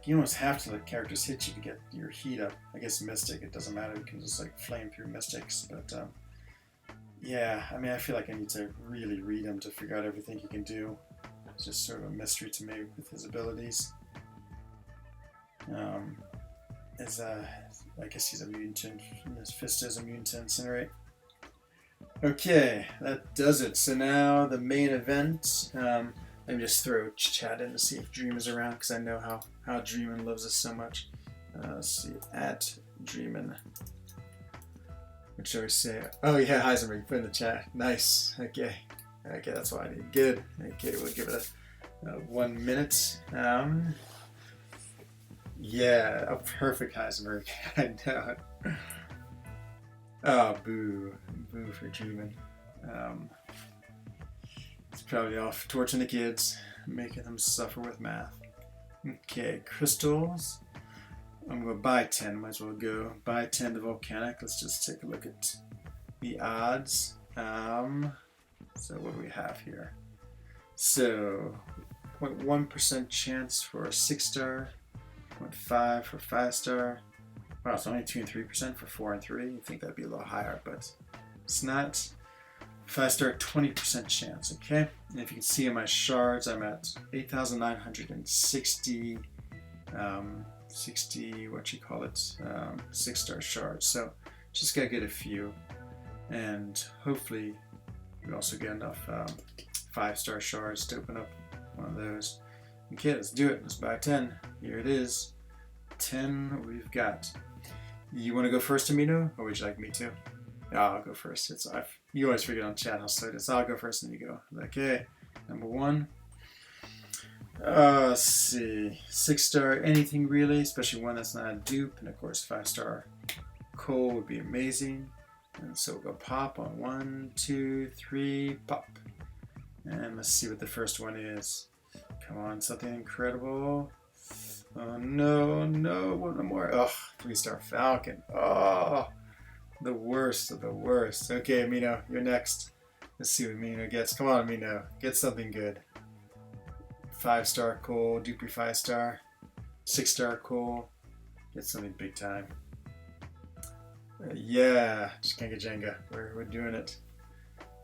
you almost have to let characters hit you to get your heat up. I guess Mystic, it doesn't matter, you can just like flame through Mystics, but yeah, I mean, I feel like I need to really read him to figure out everything he can do. It's just sort of a mystery to me with his abilities. I guess he's a mutant, his fist is immune to Incinerate. Okay, that does it. So now the main event. Let me just throw chat in to see if Dream is around, because I know how Dreamin loves us so much. Let's see, at Dreamin. What should we say? Oh yeah, Heisenberg, put in the chat. Nice. Okay, that's what I need. Good. Okay, we'll give it a 1 minute. Yeah, a perfect Heisenberg. I know. Oh, boo for Dreamin. It's probably off torching the kids, making them suffer with math. Okay, crystals. I'm going to buy 10, might as well go. Buy 10 the volcanic. Let's just take a look at the odds. So what do we have here? So, 0.1% chance for a 6-star, 0.5 for 5-star. Wow, it's only 2 and 3% for 4 and 3. You'd think that'd be a little higher, but it's not. 5-star, 20% chance. Okay, and if you can see in my shards, I'm at 8,960. 60, what you call it, 6-star shards. So just gotta get a few, and hopefully we also get enough 5-star shards to open up one of those. Okay, let's do it. Let's buy 10. Here it is. 10 we've got. You want to go first, Amino, or would you like me to? Yeah, I'll go first. You always forget on chat how slow it is. I'll go first and you go. Okay, number 1. Let's see. 6-star, anything really, especially one that's not a dupe, and of course 5-star coal would be amazing. And so we'll go pop on 1, 2, 3, pop. And let's see what the first one is. Come on, something incredible. Oh no, no, one more. Oh, 3-star Falcon. Oh, the worst of the worst. Okay, Amino, you're next. Let's see what Amino gets. Come on, Amino, get something good. 5-star coal, duper 5-star. 6-star coal. Get something big time. Yeah, just can't get Jenga. We're doing it.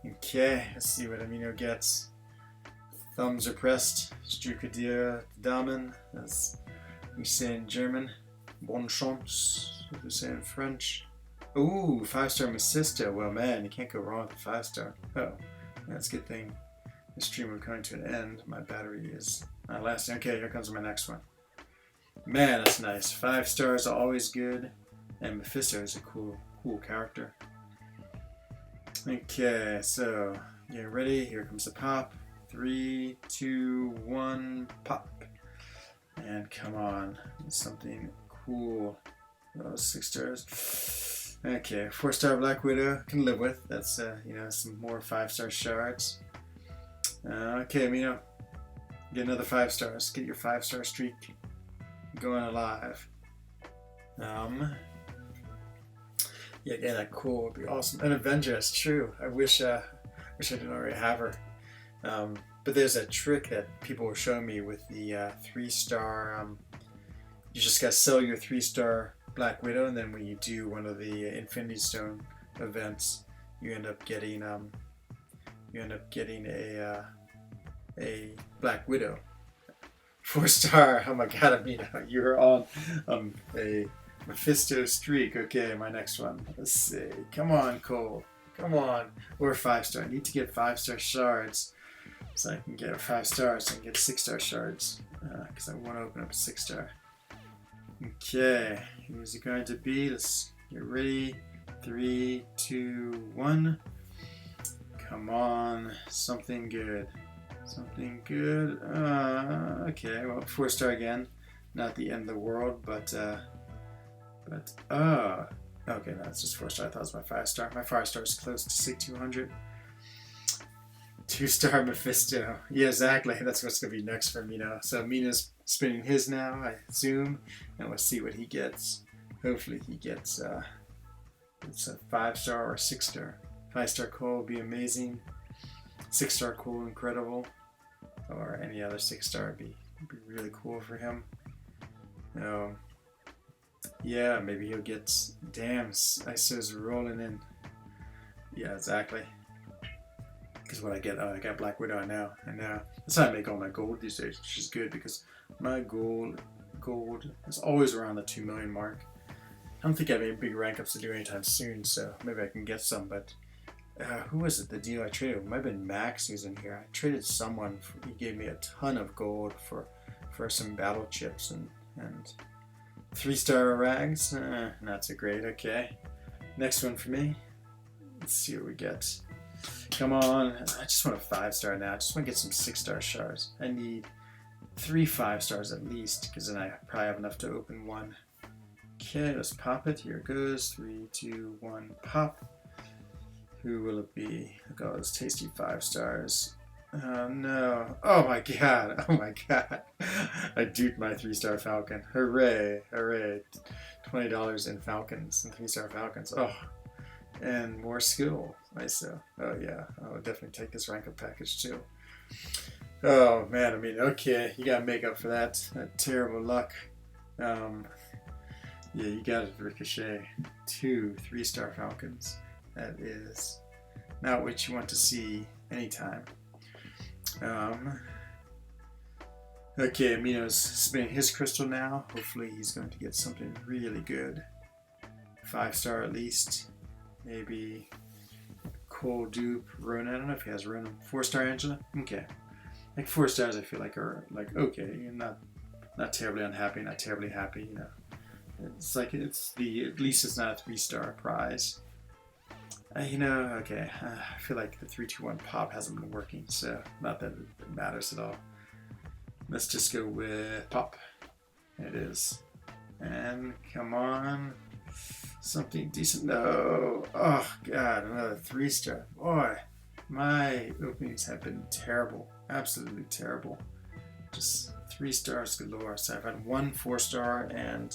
Okay, let's see what Amino gets. Thumbs are pressed. Struke dir Daumen, as we say in German. Bonne chance, as we say in French. Ooh, 5-star Mephisto. Well, man, you can't go wrong with a 5-star. Oh, that's a good thing. The stream will come to an end. My battery is not lasting. Okay, here comes my next one. Man, that's nice. 5 stars are always good, and Mephisto is a cool character. Okay, so get ready. Here comes the pop. 3, 2, 1, pop. And come on, something cool. Oh, 6 stars. Okay, 4-star Black Widow can live with. That's some more 5-star shards. Okay, Amino, get another 5 stars. Get your 5-star streak going alive. Yeah, that cool would be awesome. An Avenger, that's true. I wish I didn't already have her. But there's a trick that people were showing me with the 3-star. You just gotta sell your 3-star Black Widow, and then when you do one of the Infinity Stone events, you end up getting a Black Widow. 4-star. Oh my God, Amino, you're on a Mephisto streak. Okay, my next one. Let's see. Come on, Cole. Come on. Or 5-star. I need to get 5-star shards so I can get 5 stars. So I can get 6-star shards because I want to open up a 6-star. Okay, who's it going to be? Let's get ready. 3, 2, 1. Come on, something good. Something good. Okay, well, 4-star again. Not the end of the world, but okay, no, it's just 4-star. I thought it was my 5-star. My 5-star is close to 6,200. 2-star Mephisto. Yeah, exactly. That's what's gonna be next for Mina. So Mina's spinning his now, I assume, and we'll see what he gets. Hopefully he gets it's a 5-star or 6-star. 5-star cool would be amazing. 6-star cool, incredible. Or any other 6-star would be really cool for him. Yeah, maybe he'll get. Damn, ISO's rolling in. Yeah, exactly. Because what I get, I got Black Widow now, and that's how I make all my gold these days, which is good because my gold is always around the 2 million mark. I don't think I have any big rank ups to do anytime soon, so maybe I can get some. But who was it? The deal I traded? It might have been Max who's in here. I traded someone. He gave me a ton of gold for some battle chips and 3-star rags. Not so great. Okay, next one for me. Let's see what we get. Come on, I just want a 5-star now. I just want to get some 6-star shards. I need 3 5-stars at least, because then I probably have enough to open one. Okay, let's pop it. Here it goes. 3, 2, 1, pop. Who will it be? Look at all those tasty 5-stars. Oh no. Oh my god. Oh my god. I duped my 3-star Falcon. Hooray. Hooray. $20 in Falcons and 3-star Falcons. Oh. And more skill. ISO. Oh yeah. I'll definitely take this rank up package too. Oh man, I mean, okay, you gotta make up for that terrible luck. Yeah, you got it, Ricochet. 2 3-star Falcons. That is not what you want to see anytime. Okay, Amino's spinning his crystal now. Hopefully he's going to get something really good. 5-star at least. Maybe Cold Dupe, Rona. I don't know if he has Rona. 4-star Angela? Okay. Like 4 stars I feel like are like okay. You're not terribly unhappy, not terribly happy, you know. It's like at least it's not a 3-star prize. You know, okay. I feel like the 3-2-1 pop hasn't been working, so not that it matters at all. Let's just go with pop. It is. And come on. Something decent. No. Oh, God. Another 3-star. Boy, my openings have been terrible. Absolutely terrible. Just 3 stars galore. So I've had 1 4-star and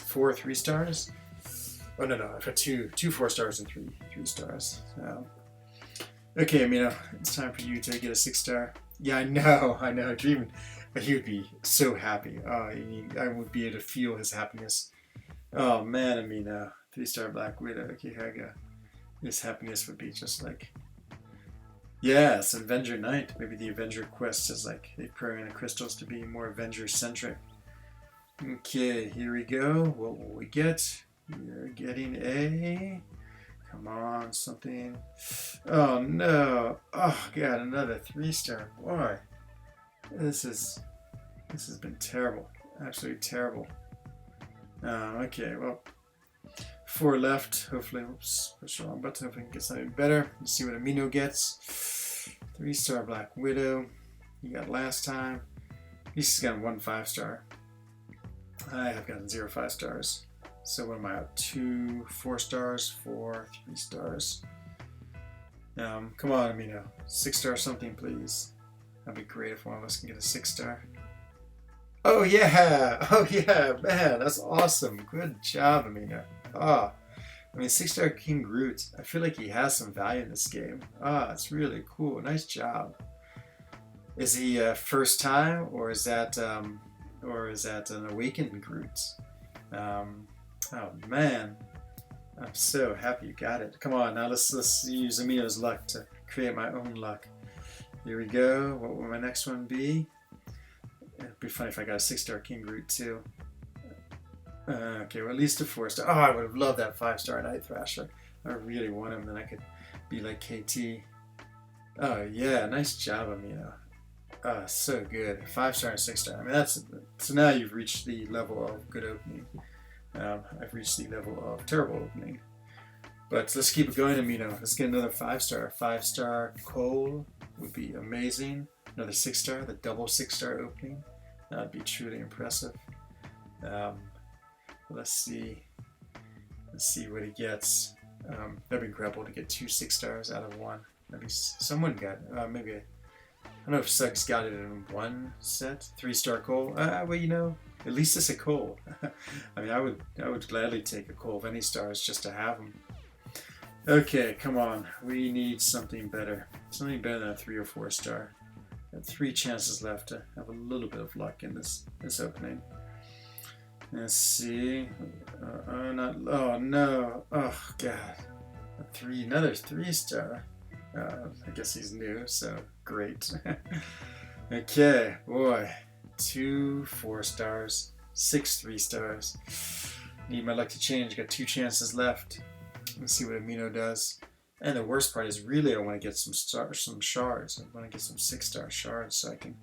4 3-stars. Oh, no. I've had 2 4-stars and 3 3-stars. So. Okay, Amino. It's time for you to get a 6-star. Yeah, I know. Dreaming, he would be so happy. I would be able to feel his happiness. Oh man, I mean, 3-star Black Widow. Okay, here I go. His happiness would be just like, yes, Avenger Knight. Maybe the Avenger quest is like they program the crystals to be more Avenger centric. Okay, here we go. What will we get? We're getting a. Come on, something. Oh no! Oh god, another 3-star. Boy, this has been terrible. Absolutely terrible. Okay, well, 4 left. Hopefully, oops, push the wrong button. Hopefully, we can get something better. Let's see what Amino gets. 3-star Black Widow. You got last time. At least he's gotten 1 5-star. I have gotten 0 5-stars. So what am I up? 2 4-stars, 4 3-stars. Come on, Amino. 6-star something, please. That'd be great if one of us can get a 6-star. Oh yeah! Oh yeah, man, that's awesome. Good job, Amino. I mean, 6-star King Groot. I feel like he has some value in this game. It's really cool. Nice job. Is he first time, or is that an awakened Groot? Oh man, I'm so happy you got it. Come on, now let's use Amino's luck to create my own luck. Here we go. What will my next one be? It'd be funny if I got a 6-star King Groot too. Okay, well at least a 4-star. Oh, I would have loved that 5-star Night Thrasher. I really want him, then I could be like KT. Oh yeah, nice job, Amino. So good. 5-star and 6-star. I mean, so now you've reached the level of good opening. I've reached the level of terrible opening. But let's keep it going, Amino. Let's get another 5-star. 5-star Cole would be amazing. Another 6-star, the double 6-star opening. That would be truly impressive. Let's see what he gets. That'd be incredible to get 2 6-stars out of 1. Maybe someone got maybe. I don't know if Suggs got it in 1 set. 3-star Cole. Well, you know, at least it's a Cole. I mean, I would gladly take a Cole of any stars just to have him. Okay, come on. We need something better. Something better than a 3 or 4-star. I have 3 chances left to have a little bit of luck in this opening. Let's see. Oh no. Oh god. Another 3-star. I guess he's new, so great. Okay, boy. 2 4-stars, 6 3-stars. Need my luck to change. Got 2 chances left. Let's see what Amino does. And the worst part is really I want to get some shards. I want to get some 6-star shards so I can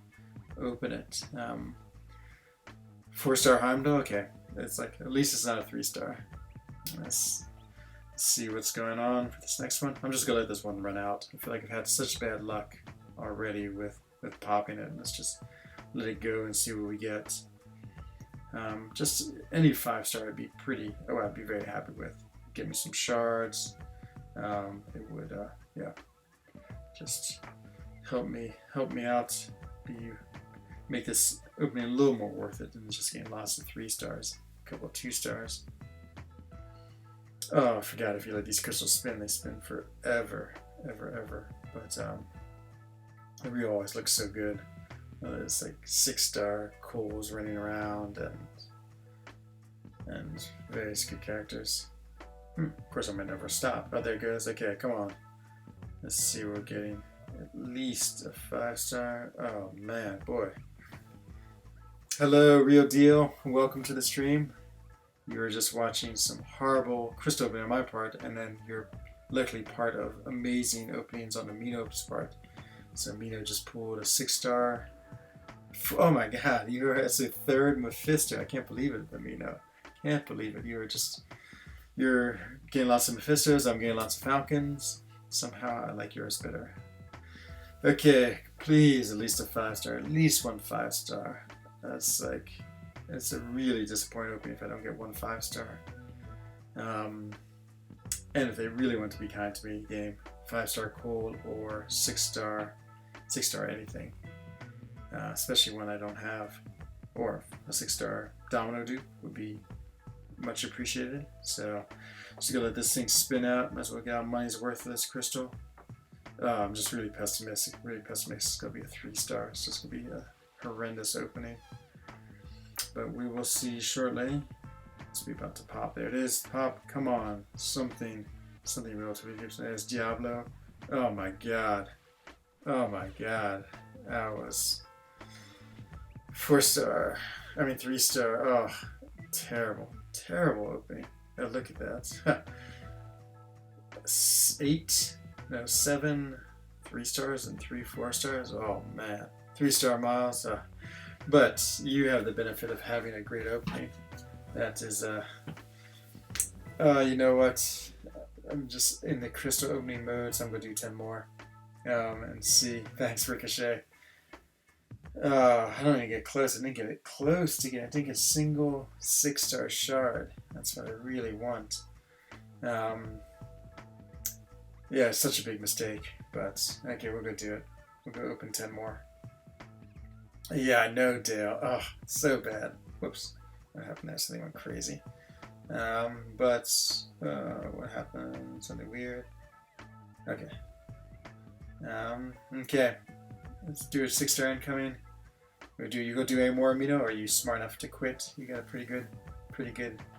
open it. 4-star Heimdall? Okay. It's like, at least it's not a 3-star. Let's see what's going on for this next one. I'm just going to let this one run out. I feel like I've had such bad luck already with popping it. Let's just let it go and see what we get. Just any 5-star I'd be I'd be very happy with. Give me some shards. It would, yeah, just help me out. Make this opening a little more worth it than just getting lots of 3-stars. A couple of 2-stars. Oh, I forgot, if you let these crystals spin, they spin forever, ever. But it really always looks so good. There's like 6-star Coles running around and various good characters. Of course, I might never stop. Oh, there it goes. Okay, come on. Let's see, we're getting at least a 5-star. Oh man, boy. Hello, Real Deal. Welcome to the stream. You were just watching some horrible crystal opening on my part, and then you're luckily part of amazing openings on Amino's part. So Amino just pulled a 6-star. Oh my god, you're at a 3rd Mephisto. I can't believe it, Amino. Can't believe it. You're getting lots of Mephistos, I'm getting lots of Falcons. Somehow I like yours better. Okay, please, at least a 5-star. At least one 5-star. It's a really disappointing opening if I don't get one 5-star. And if they really want to be kind to me, game, 5-star coal or 6-star anything. Especially when I don't have, or a 6-star domino dupe would be much appreciated. So just gonna let this thing spin out. Might as well get our money's worth of this crystal. I'm just really pessimistic. It's gonna be a 3-star. It's just gonna be a horrendous opening. But we will see shortly. It's about to pop. There it is. Pop. Come on. Something relatively good. There's Diablo. Oh my god. That was 4-star. I mean 3-star. Oh, terrible opening. Oh, look at that. 7 3-stars and 3 4-stars. Oh man, 3-star miles. But you have the benefit of having a great opening. That is you know what? I'm just in the crystal opening mode, so I'm gonna do 10 more. And see. Thanks, Ricochet. I don't even get close. I didn't get it close to get. I think a single 6-star shard. That's what I really want. Yeah, it's such a big mistake. But okay, we're gonna do it. We're gonna open 10 more. Yeah, I know, Dale. Oh, so bad. Whoops. What happened there? Something went crazy. What happened? Something weird. Okay. Okay. Let's do a 6-star incoming. You go do any more Amino, or are you smart enough to quit? You got a pretty good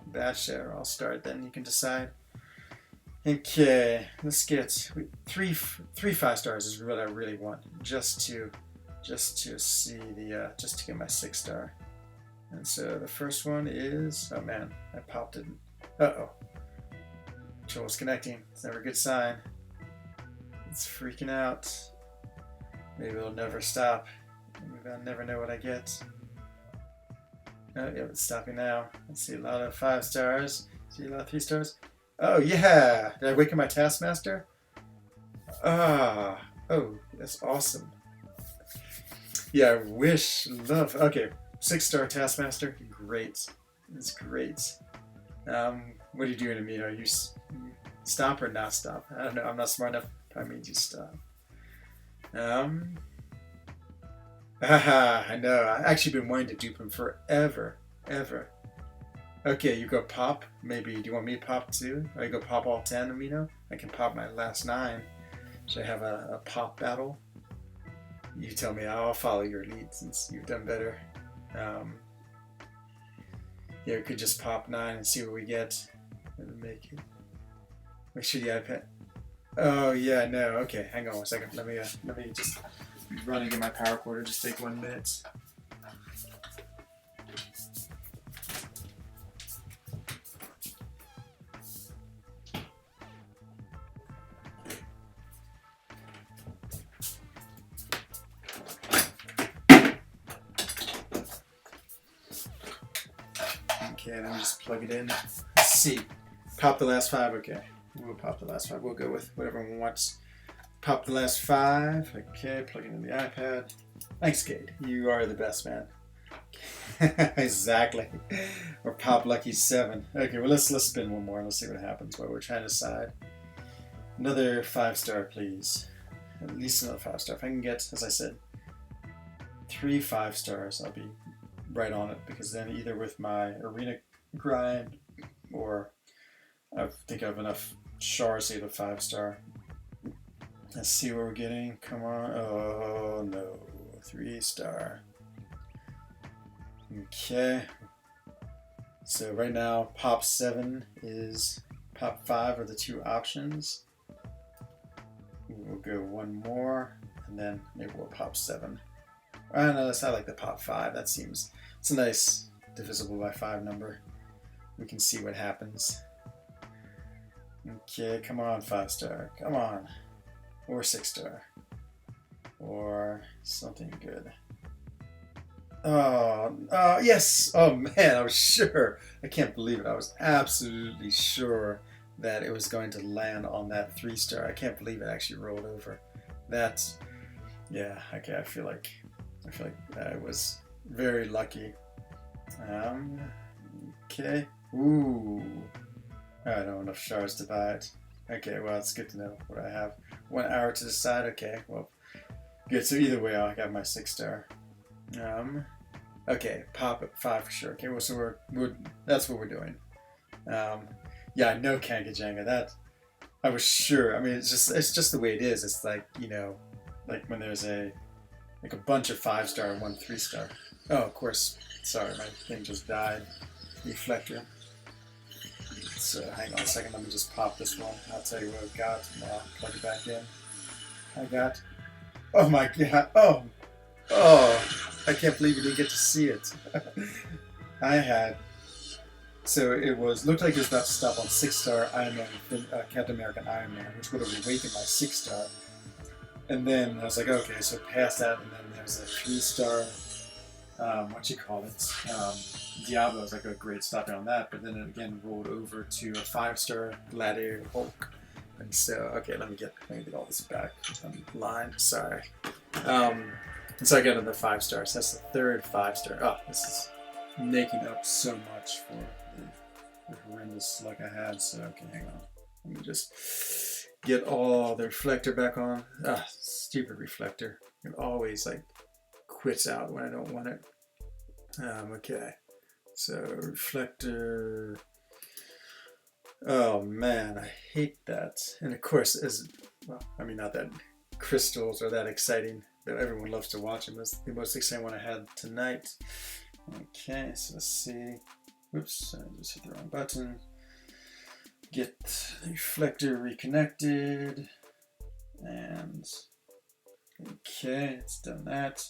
batch there. I'll start then. You can decide. Okay, let's get 3 5-stars is what I really want, just to see the just to get my 6-star. And so the first one is, oh man, I popped it. Uh-oh. Control's connecting. It's never a good sign. It's freaking out. Maybe it'll never stop. Maybe I'll never know what I get. Oh, yeah, it's stopping now. I see a lot of 5-stars. See a lot of 3-stars. Oh, yeah! Did I wake up my Taskmaster? Oh, that's awesome. Yeah, okay, 6-star Taskmaster. Great. It's great. What are you doing to me? Are you stop or not stop? I don't know. I'm not smart enough. Probably means you stop. I know. I've actually been wanting to dupe him forever. Okay, you go pop. Maybe. Do you want me to pop too? Or you go pop all 10, Amino? I can pop my last 9. Should I have a pop battle? You tell me. I'll follow your lead since you've done better. Yeah, we could just pop 9 and see what we get. And make sure the iPad. Oh yeah, no. Okay, hang on 1 second. Let me just run and get my power cord. Just take 1 minute. Okay, let me just plug it in. Let's see. Pop the last 5. Okay. We'll pop the last 5. We'll go with whatever one wants. Pop the last 5. Okay, plug it in the iPad. Thanks, Cade. You are the best, man. Exactly. Or pop lucky 7. Okay, well let's spin 1 more and let's see what happens while we're trying to decide. Another 5-star, please. At least another 5-star. If I can get, as I said, 3 5-stars, I'll be right on it, because then either with my arena grind or I think I have enough shards to get a 5-star. Let's see what we're getting. Come on. Oh no. 3-star. Okay. So right now, pop 7 is pop 5 are the 2 options. we'll go one more, and then maybe we'll pop 7. I don't know, I like the pop 5. That seems, it's a nice divisible by 5 number. We can see what happens. Okay, come on, 5-star. Come on. Or 6-star. Or something good. Oh, yes! Oh man, I was sure. I can't believe it. I was absolutely sure that it was going to land on that 3-star. I can't believe it actually rolled over. That's, yeah, okay, I feel like I was very lucky. Okay. Ooh. I don't have enough shards to buy it. Okay, well, it's good to know what I have. 1 hour to decide. Okay, well, good. So either way, I got my 6-star. Okay, pop at 5 for sure. Okay, well, so we're that's what we're doing. Yeah, no Kankajanga. That I was sure. I mean, it's just the way it is. It's like, you know, like when there's a bunch of 5-star and 1 3-star. Oh, of course. Sorry, my thing just died. Reflector. So hang on a second. Let me just pop this one. I'll tell you what I've got. And I'll plug it back in. I got. Oh my god. Oh. I can't believe you didn't get to see it. I had. So it looked like it was about to stop on 6-star Iron Man, Captain American Iron Man, which would have awakened my 6-star. And then I was like, okay, so past that, and then there's a 3-star, Diablo. I was like, oh, great, stopping on that. But then it again rolled over to a 5-star Gladiator Hulk. And so, okay, let me get all this back online. Sorry. And so I got another 5-star. So that's the 3rd 5-star. Oh, this is making up so much for the horrendous luck I had. So, okay, hang on. Let me just get all the reflector back on. Ah, stupid reflector. It always like quits out when I don't want it. Okay. So reflector. Oh man, I hate that. And of course, not that crystals are that exciting. Though everyone loves to watch them. That's the most exciting one I had tonight. Okay, so let's see. Oops, I just hit the wrong button. Get the reflector reconnected. And okay, it's done that.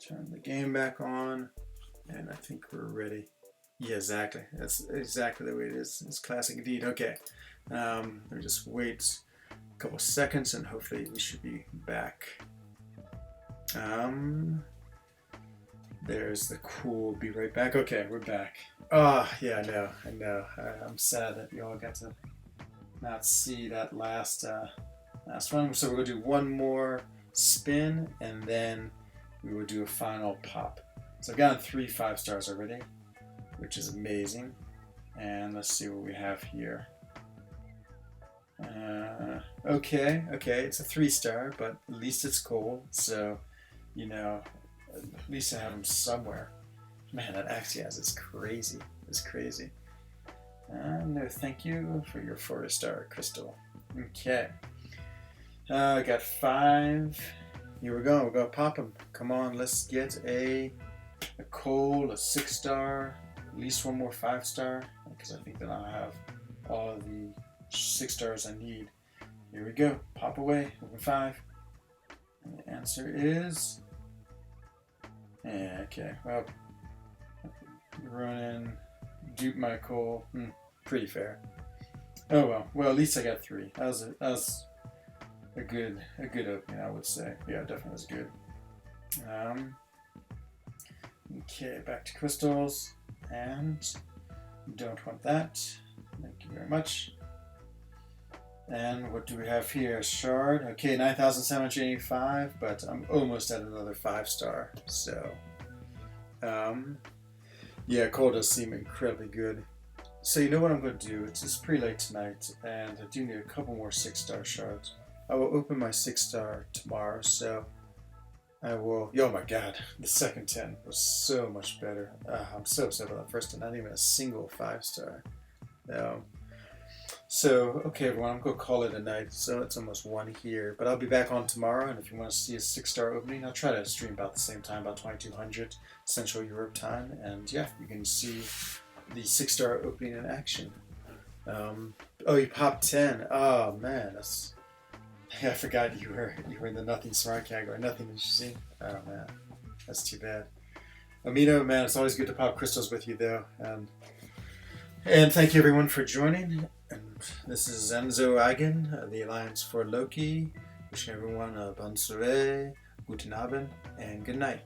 Turn the game back on. And I think we're ready. Yeah, exactly. That's exactly the way it is. It's classic indeed. Okay. Let me just wait a couple seconds and hopefully we should be back. There's the cool be right back. Okay, we're back. Oh, yeah, I know. I'm sad that you all got to not see that last one. So we're going to do one more spin and then we will do a final pop. So I've gotten 3 5-stars already, which is amazing. And let's see what we have here. Okay, it's a 3-star, but at least it's cool. So, you know, at least I have them somewhere. Man, that Axias is crazy. It's crazy. No, thank you for your 4-star crystal. Okay. I got 5. Here we go. We're going to pop them. Come on, let's get a coal, a 6-star, at least one more 5-star, because I think that I'll have all of the 6-stars I need. Here we go. Pop away. Open 5. And the answer is. Yeah, okay. Well, running, dupe my coal. Pretty fair. Oh well. Well, at least I got 3. That was a good opening, I would say. Yeah, it definitely was good. Okay, back to crystals, and don't want that. Thank you very much. And what do we have here? Shard. Okay, 9,785, but I'm almost at another 5-star. So, yeah, coal does seem incredibly good. So you know what I'm going to do? It's pretty late tonight, and I do need a couple more 6-star shards. I will open my 6-star tomorrow, so I will. Oh my god, the second 10 was so much better. I'm so upset about that first 10. Not even a single 5-star. So, okay, everyone, I'm going to call it a night. So it's almost 1 here, but I'll be back on tomorrow. And if you want to see a 6-star opening, I'll try to stream about the same time, about 2200 Central Europe time. And yeah, you can see the 6-star opening in action. Oh, you popped 10. Oh man, I forgot you were in the nothing smart category. Nothing interesting. Oh man, that's too bad. Amino, man, it's always good to pop crystals with you though. And thank you everyone for joining. And this is Zenzo Eigen, the Alliance for Loki. Wishing everyone a bonne soirée, guten Abend, and good night.